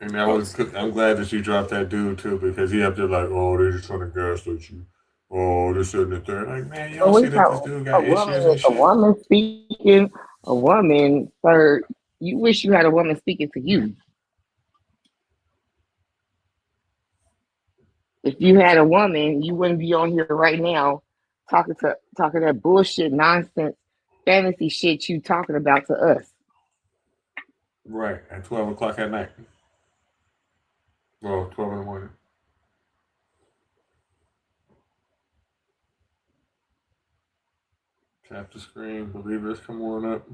And that was, I'm glad that you dropped that dude too, because he up there like, oh, they're just trying to gaslight you. Oh, this and the third. Like, man, you don't see that this dude got issues and A shit. woman speaking, a woman, sir, you wish you had a woman speaking to you. If you had a woman, you wouldn't be on here right now talking that bullshit nonsense fantasy shit you talking about to us. Right, at 12 o'clock at night. Well, 12 in the morning. Tap the screen, believers, come on up.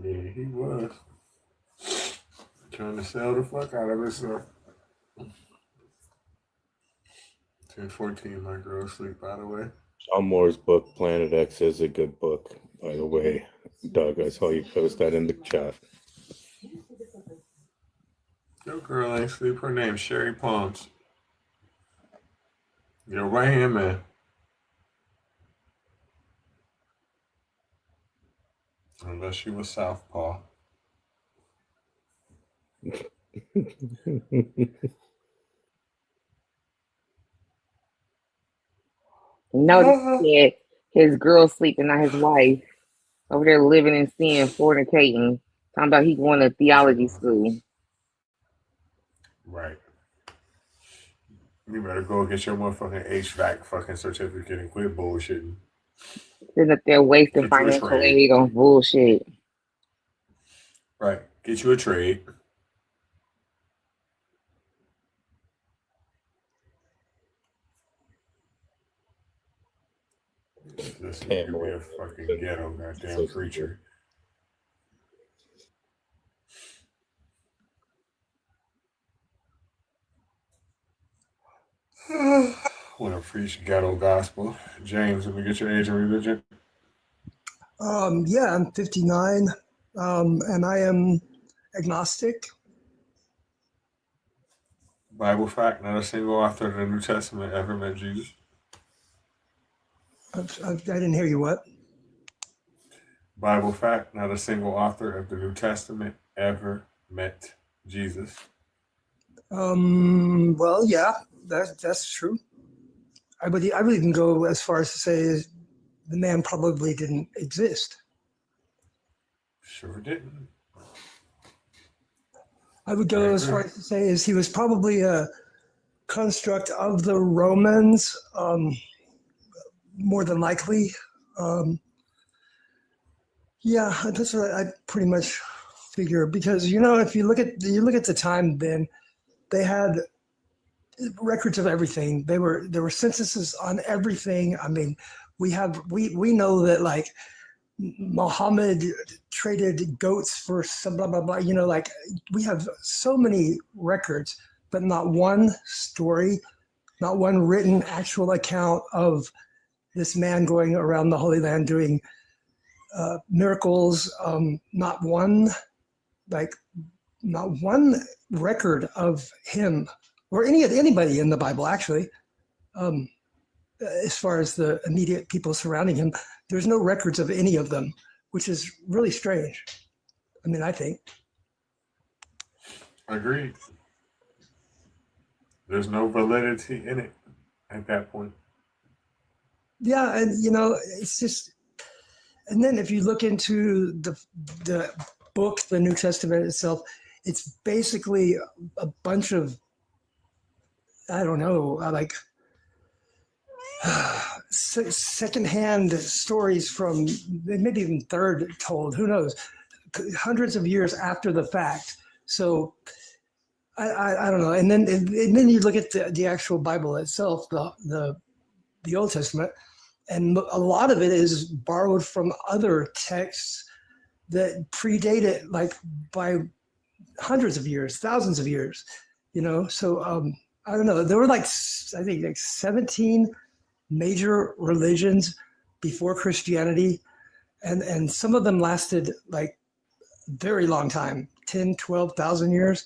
Yeah, he was trying to sell the fuck out of himself. 10:14, my girl asleep, by the way. John Moore's book, Planet X, is a good book, by the way. Doug, I saw you post that in the chat. Your girl ain't sleep. Her name's Sherry Palms. Your right hand man. Unless she was Southpaw. Notice he said his girl sleeping, not his wife. Over there living in sin, fornicating. Talking about he going to theology school. Right. You better go get your motherfucking HVAC fucking certificate and quit bullshitting. They're up there wasting Get you a financial trade. aid on bullshit. Right. Get you a trade. Listen, you be a fucking ghetto goddamn preacher. Want to preach ghetto gospel. James, let me get your age and religion. Yeah, I'm 59, and I am agnostic. Bible fact, not a single author of the New Testament ever met Jesus. I didn't hear you, what? Bible fact, not a single author of the New Testament ever met Jesus. Well, yeah, that's true. I would even go as far as to say the man probably didn't exist. Sure didn't. I would go as far as to say he was probably a construct of the Romans, more than likely. Yeah, that's what I pretty much figure, because if you look at the time then, they had records of everything. There were censuses on everything. I mean, we know that like Muhammad traded goats for some blah blah blah. Like we have so many records, but not one story, not one written actual account of this man going around the Holy Land doing miracles. Not one record of him or anybody in the Bible, actually. As far as the immediate people surrounding him, there's no records of any of them, which is really strange. I mean, I think. Agreed. There's no validity in it at that point. Yeah, and it's just, and then if you look into the book, the New Testament itself, it's basically a bunch of, I don't know, like secondhand stories from maybe even third told, who knows, hundreds of years after the fact. So I don't know. And then you look at the actual Bible itself, the Old Testament, and a lot of it is borrowed from other texts that predate it, like by hundreds of years, thousands of years. So I don't know. There were I think 17 major religions before Christianity, and some of them lasted like a very long time, 10, 12,000 years.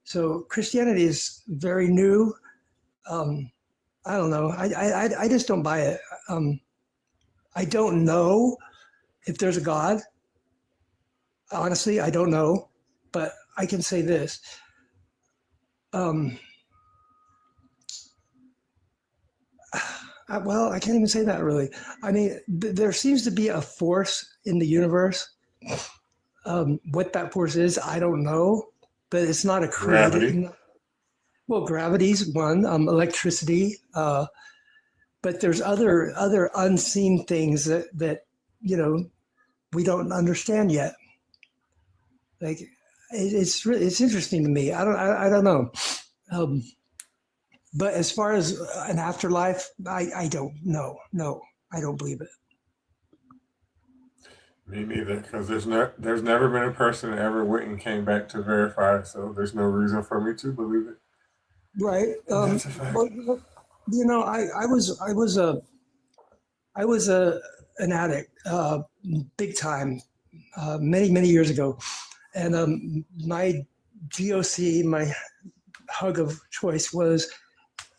So Christianity is very new. I don't know. I just don't buy it. I don't know if there's a God. Honestly, I don't know, but I can say this. Well, I can't even say that really. I mean, there seems to be a force in the universe. What that force is, I don't know, but it's not a created. Gravity. Well, gravity's one, electricity, but there's other unseen things that we don't understand yet. Like it's interesting to me. I don't know. But as far as an afterlife, I don't know. No, I don't believe it. Me neither, because there's never been a person that ever went and came back to verify it, so there's no reason for me to believe it. Right. That's a fact. Well, I was an addict, big time, many years ago, and my GOC, my hug of choice was,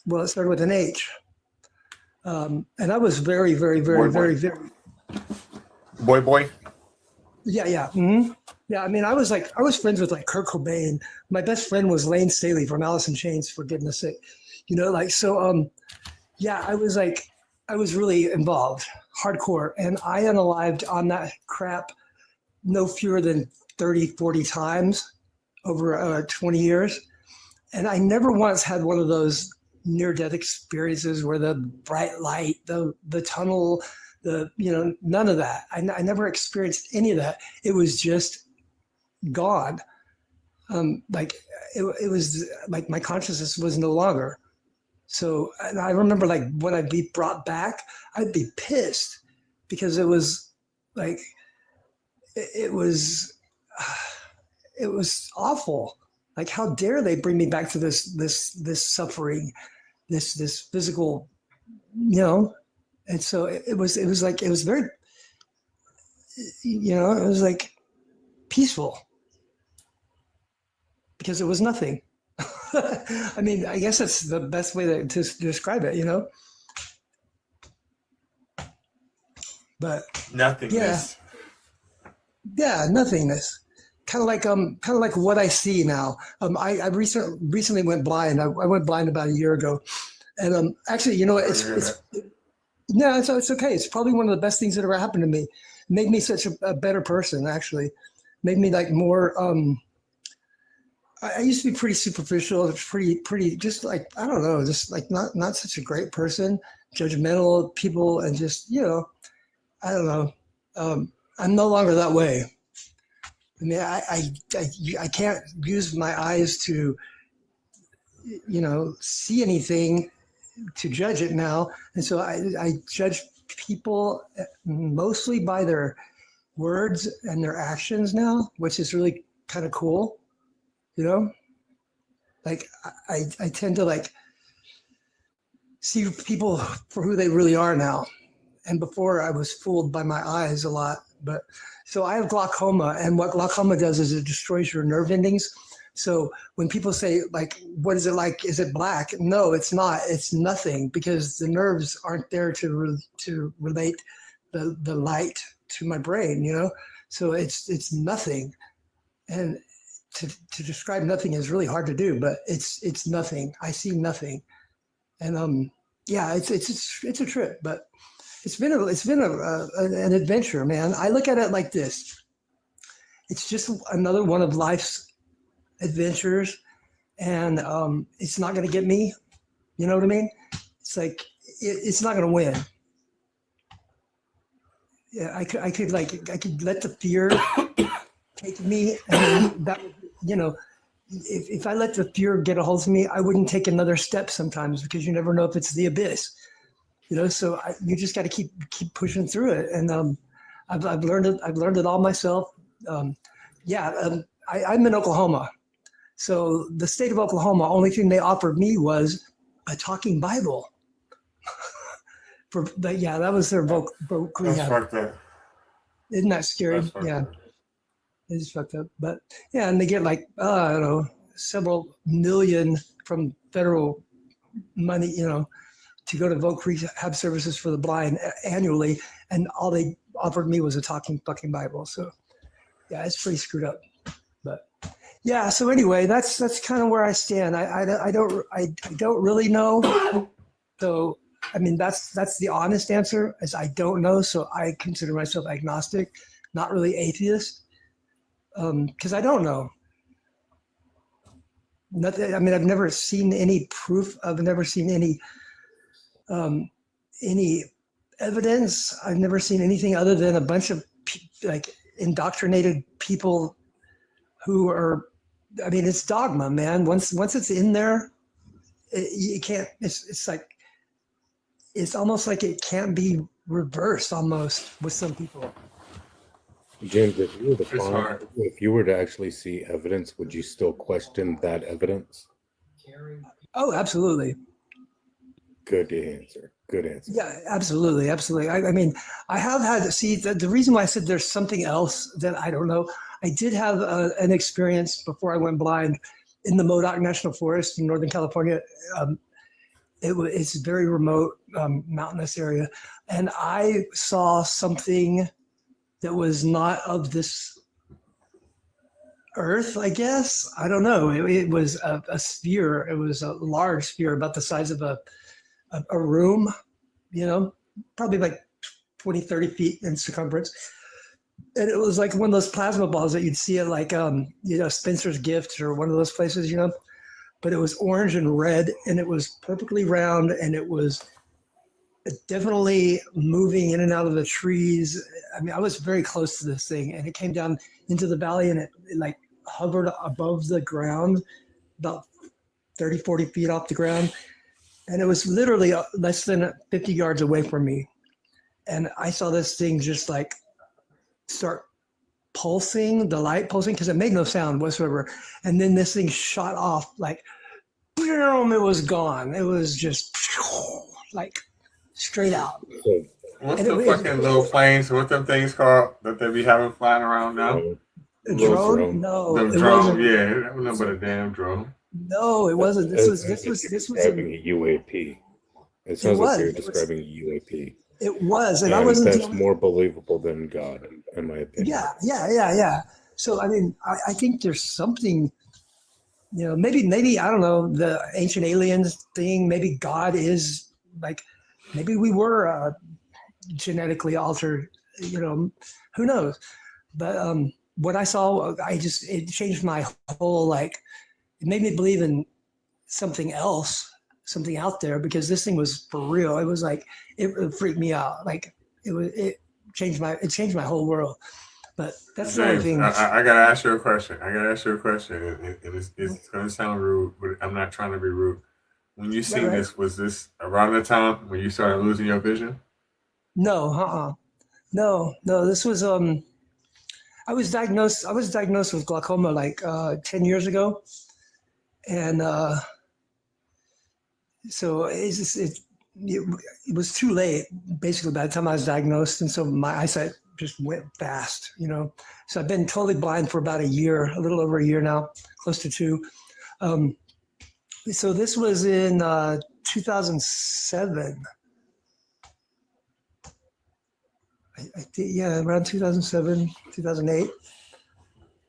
well, it started with an H, and I was very boy. Yeah. Mm-hmm. Yeah, I mean, I was friends with like Kurt Cobain. My best friend was Lane Staley from Alice in Chains, for goodness sake. Yeah, I was really involved, hardcore. And I unalived on that crap no fewer than 30, 40 times over 20 years. And I never once had one of those near-death experiences where the bright light, the tunnel, none of that. I never experienced any of that. It was just gone. Like it was like my consciousness was no longer. So, and I remember like when I'd be brought back, I'd be pissed because it was like, it was awful. Like, how dare they bring me back to this suffering, this physical, And so it was very, it was like peaceful because it was nothing. I mean, I guess that's the best way to describe it, But nothingness. Yeah, nothingness. Kind of like what I see now. I recently went blind. I went blind about a year ago, and actually, it's okay. It's probably one of the best things that ever happened to me. It made me such a better person. Actually, made me like more. I used to be pretty superficial, pretty, just like, I don't know, just like not such a great person, judgmental of people, and just, I don't know. I'm no longer that way. I mean, I can't use my eyes to, see anything to judge it now. And so I judge people mostly by their words and their actions now, which is really kind of cool. Like I tend to like see people for who they really are now. And before I was fooled by my eyes a lot, but so I have glaucoma, and what glaucoma does is it destroys your nerve endings. So when people say like, what is it like? Is it black? No, it's not. It's nothing, because the nerves aren't there to relate the light to my brain, So it's nothing. And to describe nothing is really hard to do, but it's nothing. I see nothing, and yeah, it's a trip, but it's been an adventure, man. I look at it like this: it's just another one of life's adventures, and it's not going to get me. You know what I mean? It's like it's not going to win. Yeah, I could let the fear take me, and that would, if I let the fear get a hold of me, I wouldn't take another step sometimes, because you never know if it's the abyss, so you just got to keep pushing through it. And I've learned it all myself. I'm in Oklahoma, so the state of Oklahoma, only thing they offered me was a talking Bible. That was their voc rehab. That's fucked up. Isn't that scary? Yeah. It's fucked up, but yeah, and they get like I don't know, several million from federal money, to go to voc rehab services for the blind annually, and all they offered me was a talking fucking Bible. So yeah, it's pretty screwed up. But yeah, so anyway, that's kind of where I stand. I don't really know. So I mean, that's the honest answer, is I don't know. So I consider myself agnostic, not really atheist. Because I don't know. Nothing. I mean, I've never seen any proof. I've never seen any evidence. I've never seen anything other than a bunch of indoctrinated people who are. I mean, it's dogma, man. Once it's in there, you can't. It's like, it's almost like it can't be reversed. Almost with some people. James, if you were to actually see evidence, would you still question that evidence? Oh, absolutely. Good answer. Yeah, absolutely. I mean, I have had the reason why I said there's something else that I don't know. I did have an experience before I went blind in the Modoc National Forest in Northern California. It's a very remote mountainous area, and I saw something that was not of this earth, I guess. I don't know. It was a sphere. It was a large sphere, about the size of a room, probably like 20, 30 feet in circumference. And it was like one of those plasma balls that you'd see at like, Spencer's Gift or one of those places, but it was orange and red, and it was perfectly round, and it was definitely moving in and out of the trees. I mean, I was very close to this thing, and it came down into the valley, and it like hovered above the ground, about 30, 40 feet off the ground. And it was literally less than 50 yards away from me. And I saw this thing just like start pulsing, the light pulsing, because it made no sound whatsoever. And then this thing shot off like, boom, it was gone. It was just like straight out. What's And the fucking little planes? What them things called that they be having flying around now? A drone? No, The it drone, wasn't. yeah, that was nothing but a damn drone. No, it wasn't. This was describing a UAP. It sounds like you're describing a UAP. It was, and And I wasn't. that's more believable than God, in my opinion. Yeah. So I mean, I think there's something, you know, maybe I don't know, the ancient aliens thing. Maybe God is like, maybe we were genetically altered. You know, who knows? But what I saw, it changed my whole like. It made me believe in something else, something out there, because this thing was for real. It was like it freaked me out. Like it changed my whole world. But that's the only James, thing. I gotta ask you a question. It's gonna sound rude, but I'm not trying to be rude. When you seen Right. this, was this around the time when you started losing your vision? No, no. This was I was diagnosed with glaucoma like 10 years ago, and so it was too late basically by the time I was diagnosed, and so my eyesight just went fast, you know. So I've been totally blind for about a year, a little over a year now, close to 2. So this was in 2007. Around 2007, 2008.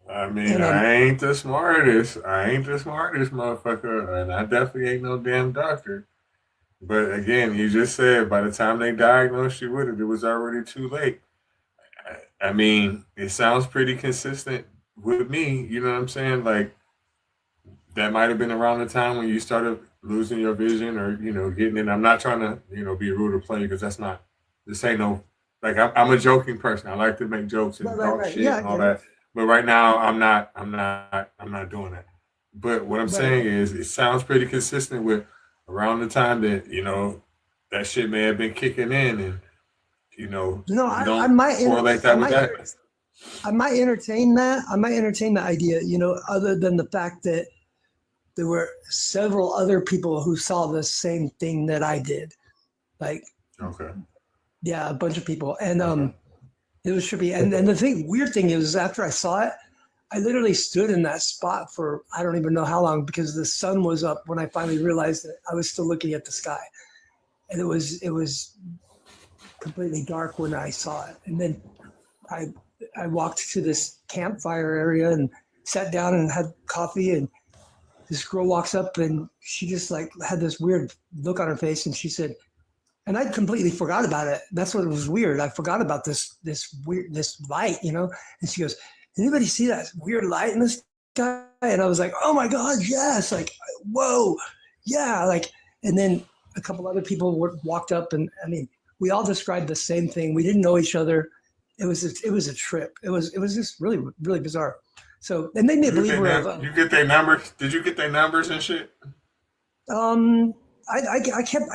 I mean, I ain't the smartest. Motherfucker, and I definitely ain't no damn doctor. But again, you just said by the time they diagnosed you with it was already too late. I mean, it sounds pretty consistent with me. You know what I'm saying? Like, that might have been around the time when you started losing your vision, or getting it. I'm not trying to be rude or play, because this ain't no, like, I'm a joking person. I like to make jokes and talk shit and all that. But right now I'm not doing that. But what I'm saying is, it sounds pretty consistent with around the time that that shit may have been kicking in, and I might correlate that with that. I might entertain that. Idea, other than the fact that there were several other people who saw the same thing that I did. Like, okay. Yeah, a bunch of people. And it was trippy. And the weird thing is, after I saw it, I literally stood in that spot for I don't even know how long, because the sun was up when I finally realized that I was still looking at the sky. And it was completely dark when I saw it. And then I walked to this campfire area and sat down and had coffee, and this girl walks up, and she just like had this weird look on her face, and she said, and I completely forgot about it. That's what was weird. I forgot about this light, And she goes, "Anybody see that weird light in the sky?" And I was like, "Oh my God, yes!" Like, whoa, yeah, like. And then a couple other people walked up, and I mean, we all described the same thing. We didn't know each other. It was a trip. It was just really, really bizarre. So it made me a believer of. You get their numbers? Did you get their numbers and shit? I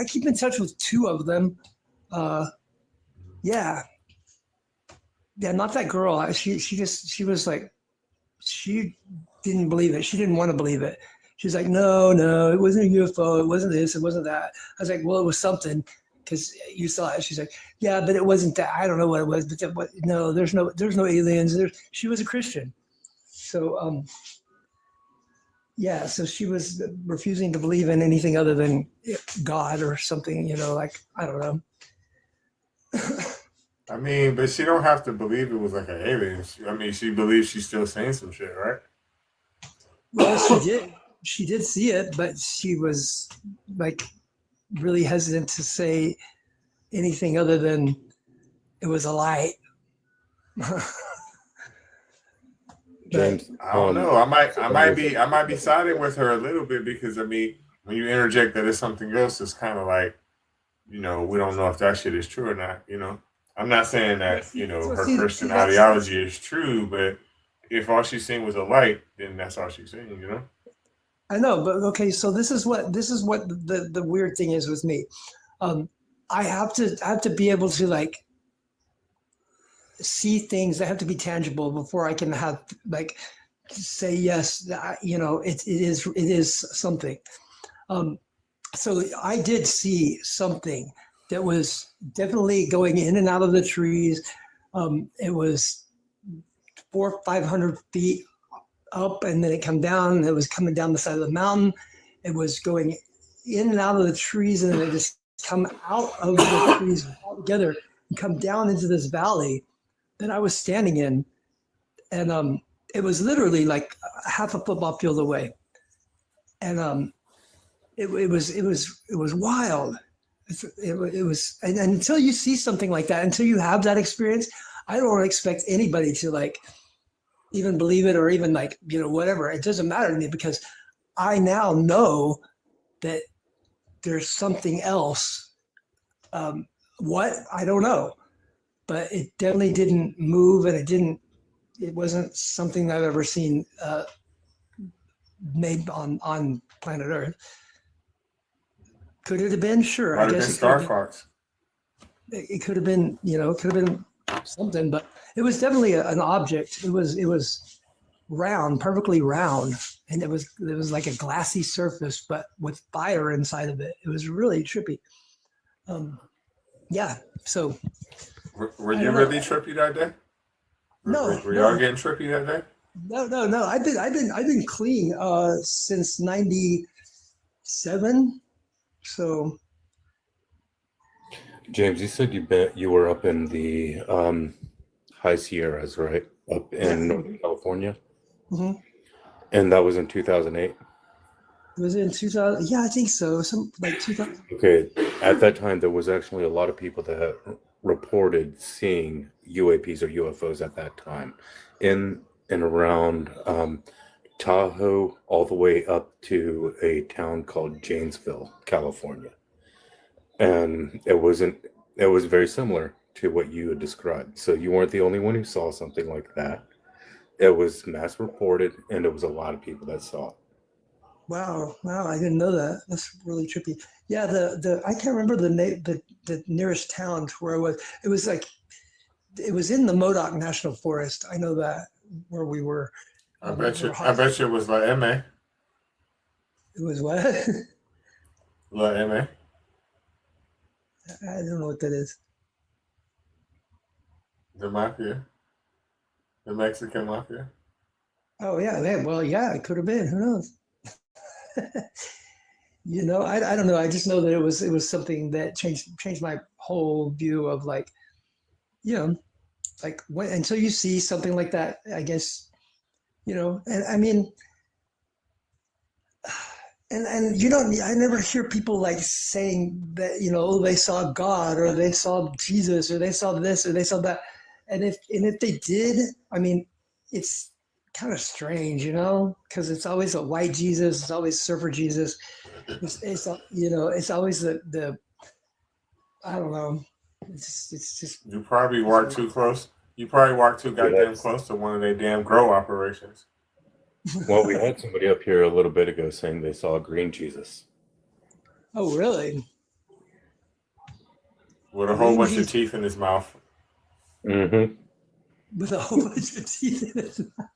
keep in touch with 2 of them. Yeah, not that girl. She was like, she didn't believe it. She didn't want to believe it. She's like, no, it wasn't a UFO. It wasn't this. It wasn't that. I was like, well, it was something, because you saw it. She's like, yeah, but it wasn't that. I don't know what it was, but no, there's no aliens. She was a Christian, so yeah, so she was refusing to believe in anything other than God or something, like, I don't know. I mean, but she don't have to believe it was like an alien. I mean, she believes she's still saying some shit, right? Well, she did. She did see it, but she was like really hesitant to say anything other than it was a light. James, I don't know. I might be siding with her a little bit because I mean, when you interject that it's something else, it's kind of like, we don't know if that shit is true or not. I'm not saying that her Christian ideology is true, but if all she's saying was a light, then that's all she's saying. I know, but okay. So this is what the weird thing is with me. I have to be able to like see things that have to be tangible before I can have like say yes. It is something. So I did see something that was definitely going in and out of the trees. It was 400-500 feet up, and then it come down, and it was coming down the side of the mountain. It was going in and out of the trees, and then it just come out of the trees all together and come down into this valley that I was standing in. And it was literally like half a football field away. And it was wild. It was, and until you see something like that, until you have that experience, I don't expect anybody to like even believe it or even like, whatever. It doesn't matter to me because I now know that there's something else. What? I don't know. But it definitely didn't move, and it wasn't something I've ever seen made on planet Earth. Could it have been? Sure. Might I have guess been it Star could have Fox. been, it could have been, it could have been something, but it was definitely an object. It was round, perfectly round, and it was like a glassy surface, but with fire inside of it. It was really trippy. Yeah. So Were you really trippy that day? No. Were y'all getting trippy that day? No. I've been clean since '97. So James, you said you were up in the High Sierras, right? Up in Northern California, and that was in 2008. It was in 2000. Yeah, I think so. Some like 2000. Okay, at that time, there was actually a lot of people that reported seeing UAPs or UFOs at that time, in and around Tahoe, all the way up to a town called Janesville, California. And it was very similar to what you had described. So you weren't the only one who saw something like that. It was mass reported, and it was a lot of people that saw it. Wow, I didn't know that. That's really trippy. Yeah, the I can't remember the nearest town to where I was. It was like it was in the Modoc National Forest. I know that where we were. I bet you it was La MA. It was what? La MA. I don't know what that is. The mafia. The Mexican mafia. Oh yeah, well, yeah, it could have been. Who knows? I don't know. I just know that it was something that changed my whole view of like, like until you see something like that, I guess, and I mean, and I never hear people like saying that, they saw God or they saw Jesus or they saw this or they saw that. And if they did, I mean, it's kind of strange, because it's always a white Jesus, it's always surfer Jesus. It's always the I don't know. It's just you probably walked too close. You probably walked too goddamn close to one of their damn grow operations. Well, we had somebody up here a little bit ago saying they saw a green Jesus. Oh, really? With a whole bunch of teeth in his mouth. Mm-hmm. With a whole bunch of teeth in his mouth.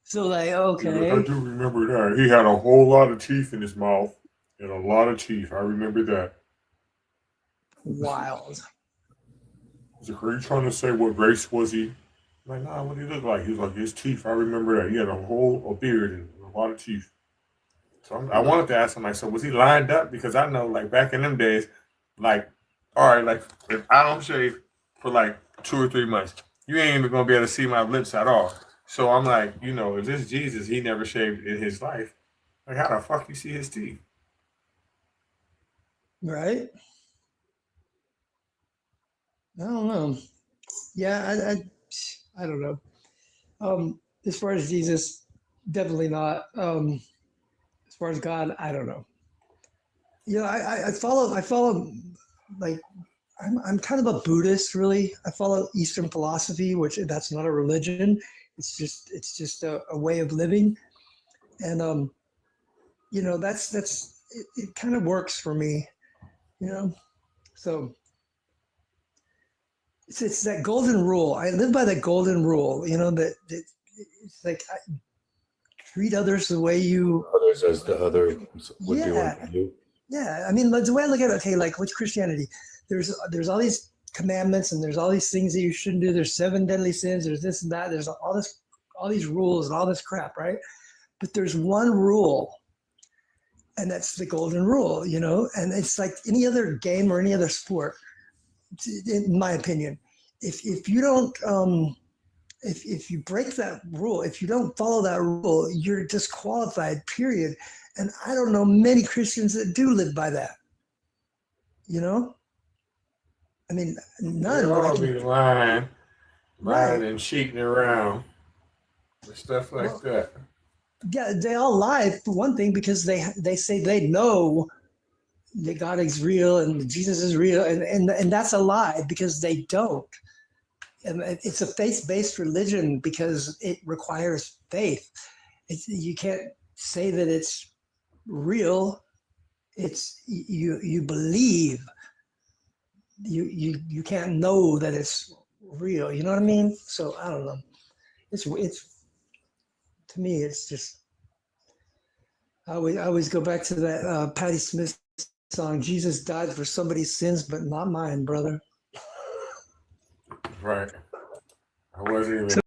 So, like, okay. I do remember that. He had a whole lot of teeth in his mouth. And a lot of teeth. I remember that. Wild. He's like, are you trying to say what race was he? I'm like, nah, what did he look like? He was like, his teeth. I remember that. He had a beard and a lot of teeth. So I wanted to ask him, like, so was he lined up? Because I know, like, back in them days, like, all right, like, if I don't shave for, like, 2 or 3 months, you ain't even going to be able to see my lips at all. So I'm like, if this Jesus, he never shaved in his life, like, how the fuck you see his teeth? Right? I don't know. Yeah, I don't know. as far as Jesus, definitely not. As far as God, I don't know. You know, I follow like I'm kind of a Buddhist, really. I follow Eastern philosophy, which that's not a religion. It's just a way of living, and you know, that's it kind of works for me, you know. So it's that golden rule. I live by that golden rule, you know, that it's like treat others the way you Others as the other would do yeah. unto you. Yeah, I mean, the way I look at it, okay, like with Christianity, there's all these commandments and there's all these things that you shouldn't do. There's 7 deadly sins. There's this and that. There's all these rules and all this crap, right? But there's one rule, and that's the golden rule, you know. And it's like any other game or any other sport, in my opinion. If you don't if you break that rule, if you don't follow that rule, you're disqualified. Period. And I don't know many Christians that do live by that. You know, I mean, none. They'll all be lying Right. and cheating around and stuff like that. Yeah, they all lie for one thing because they say they know that God is real and Jesus is real, and that's a lie because they don't. And it's a faith-based religion because it requires faith. You can't say that it's real. It's you believe. You can't know that it's real. You know what I mean? So I don't know. It's to me, it's just. I always go back to that Patti Smith song. Jesus died for somebody's sins, but not mine, brother. Right. I wasn't even So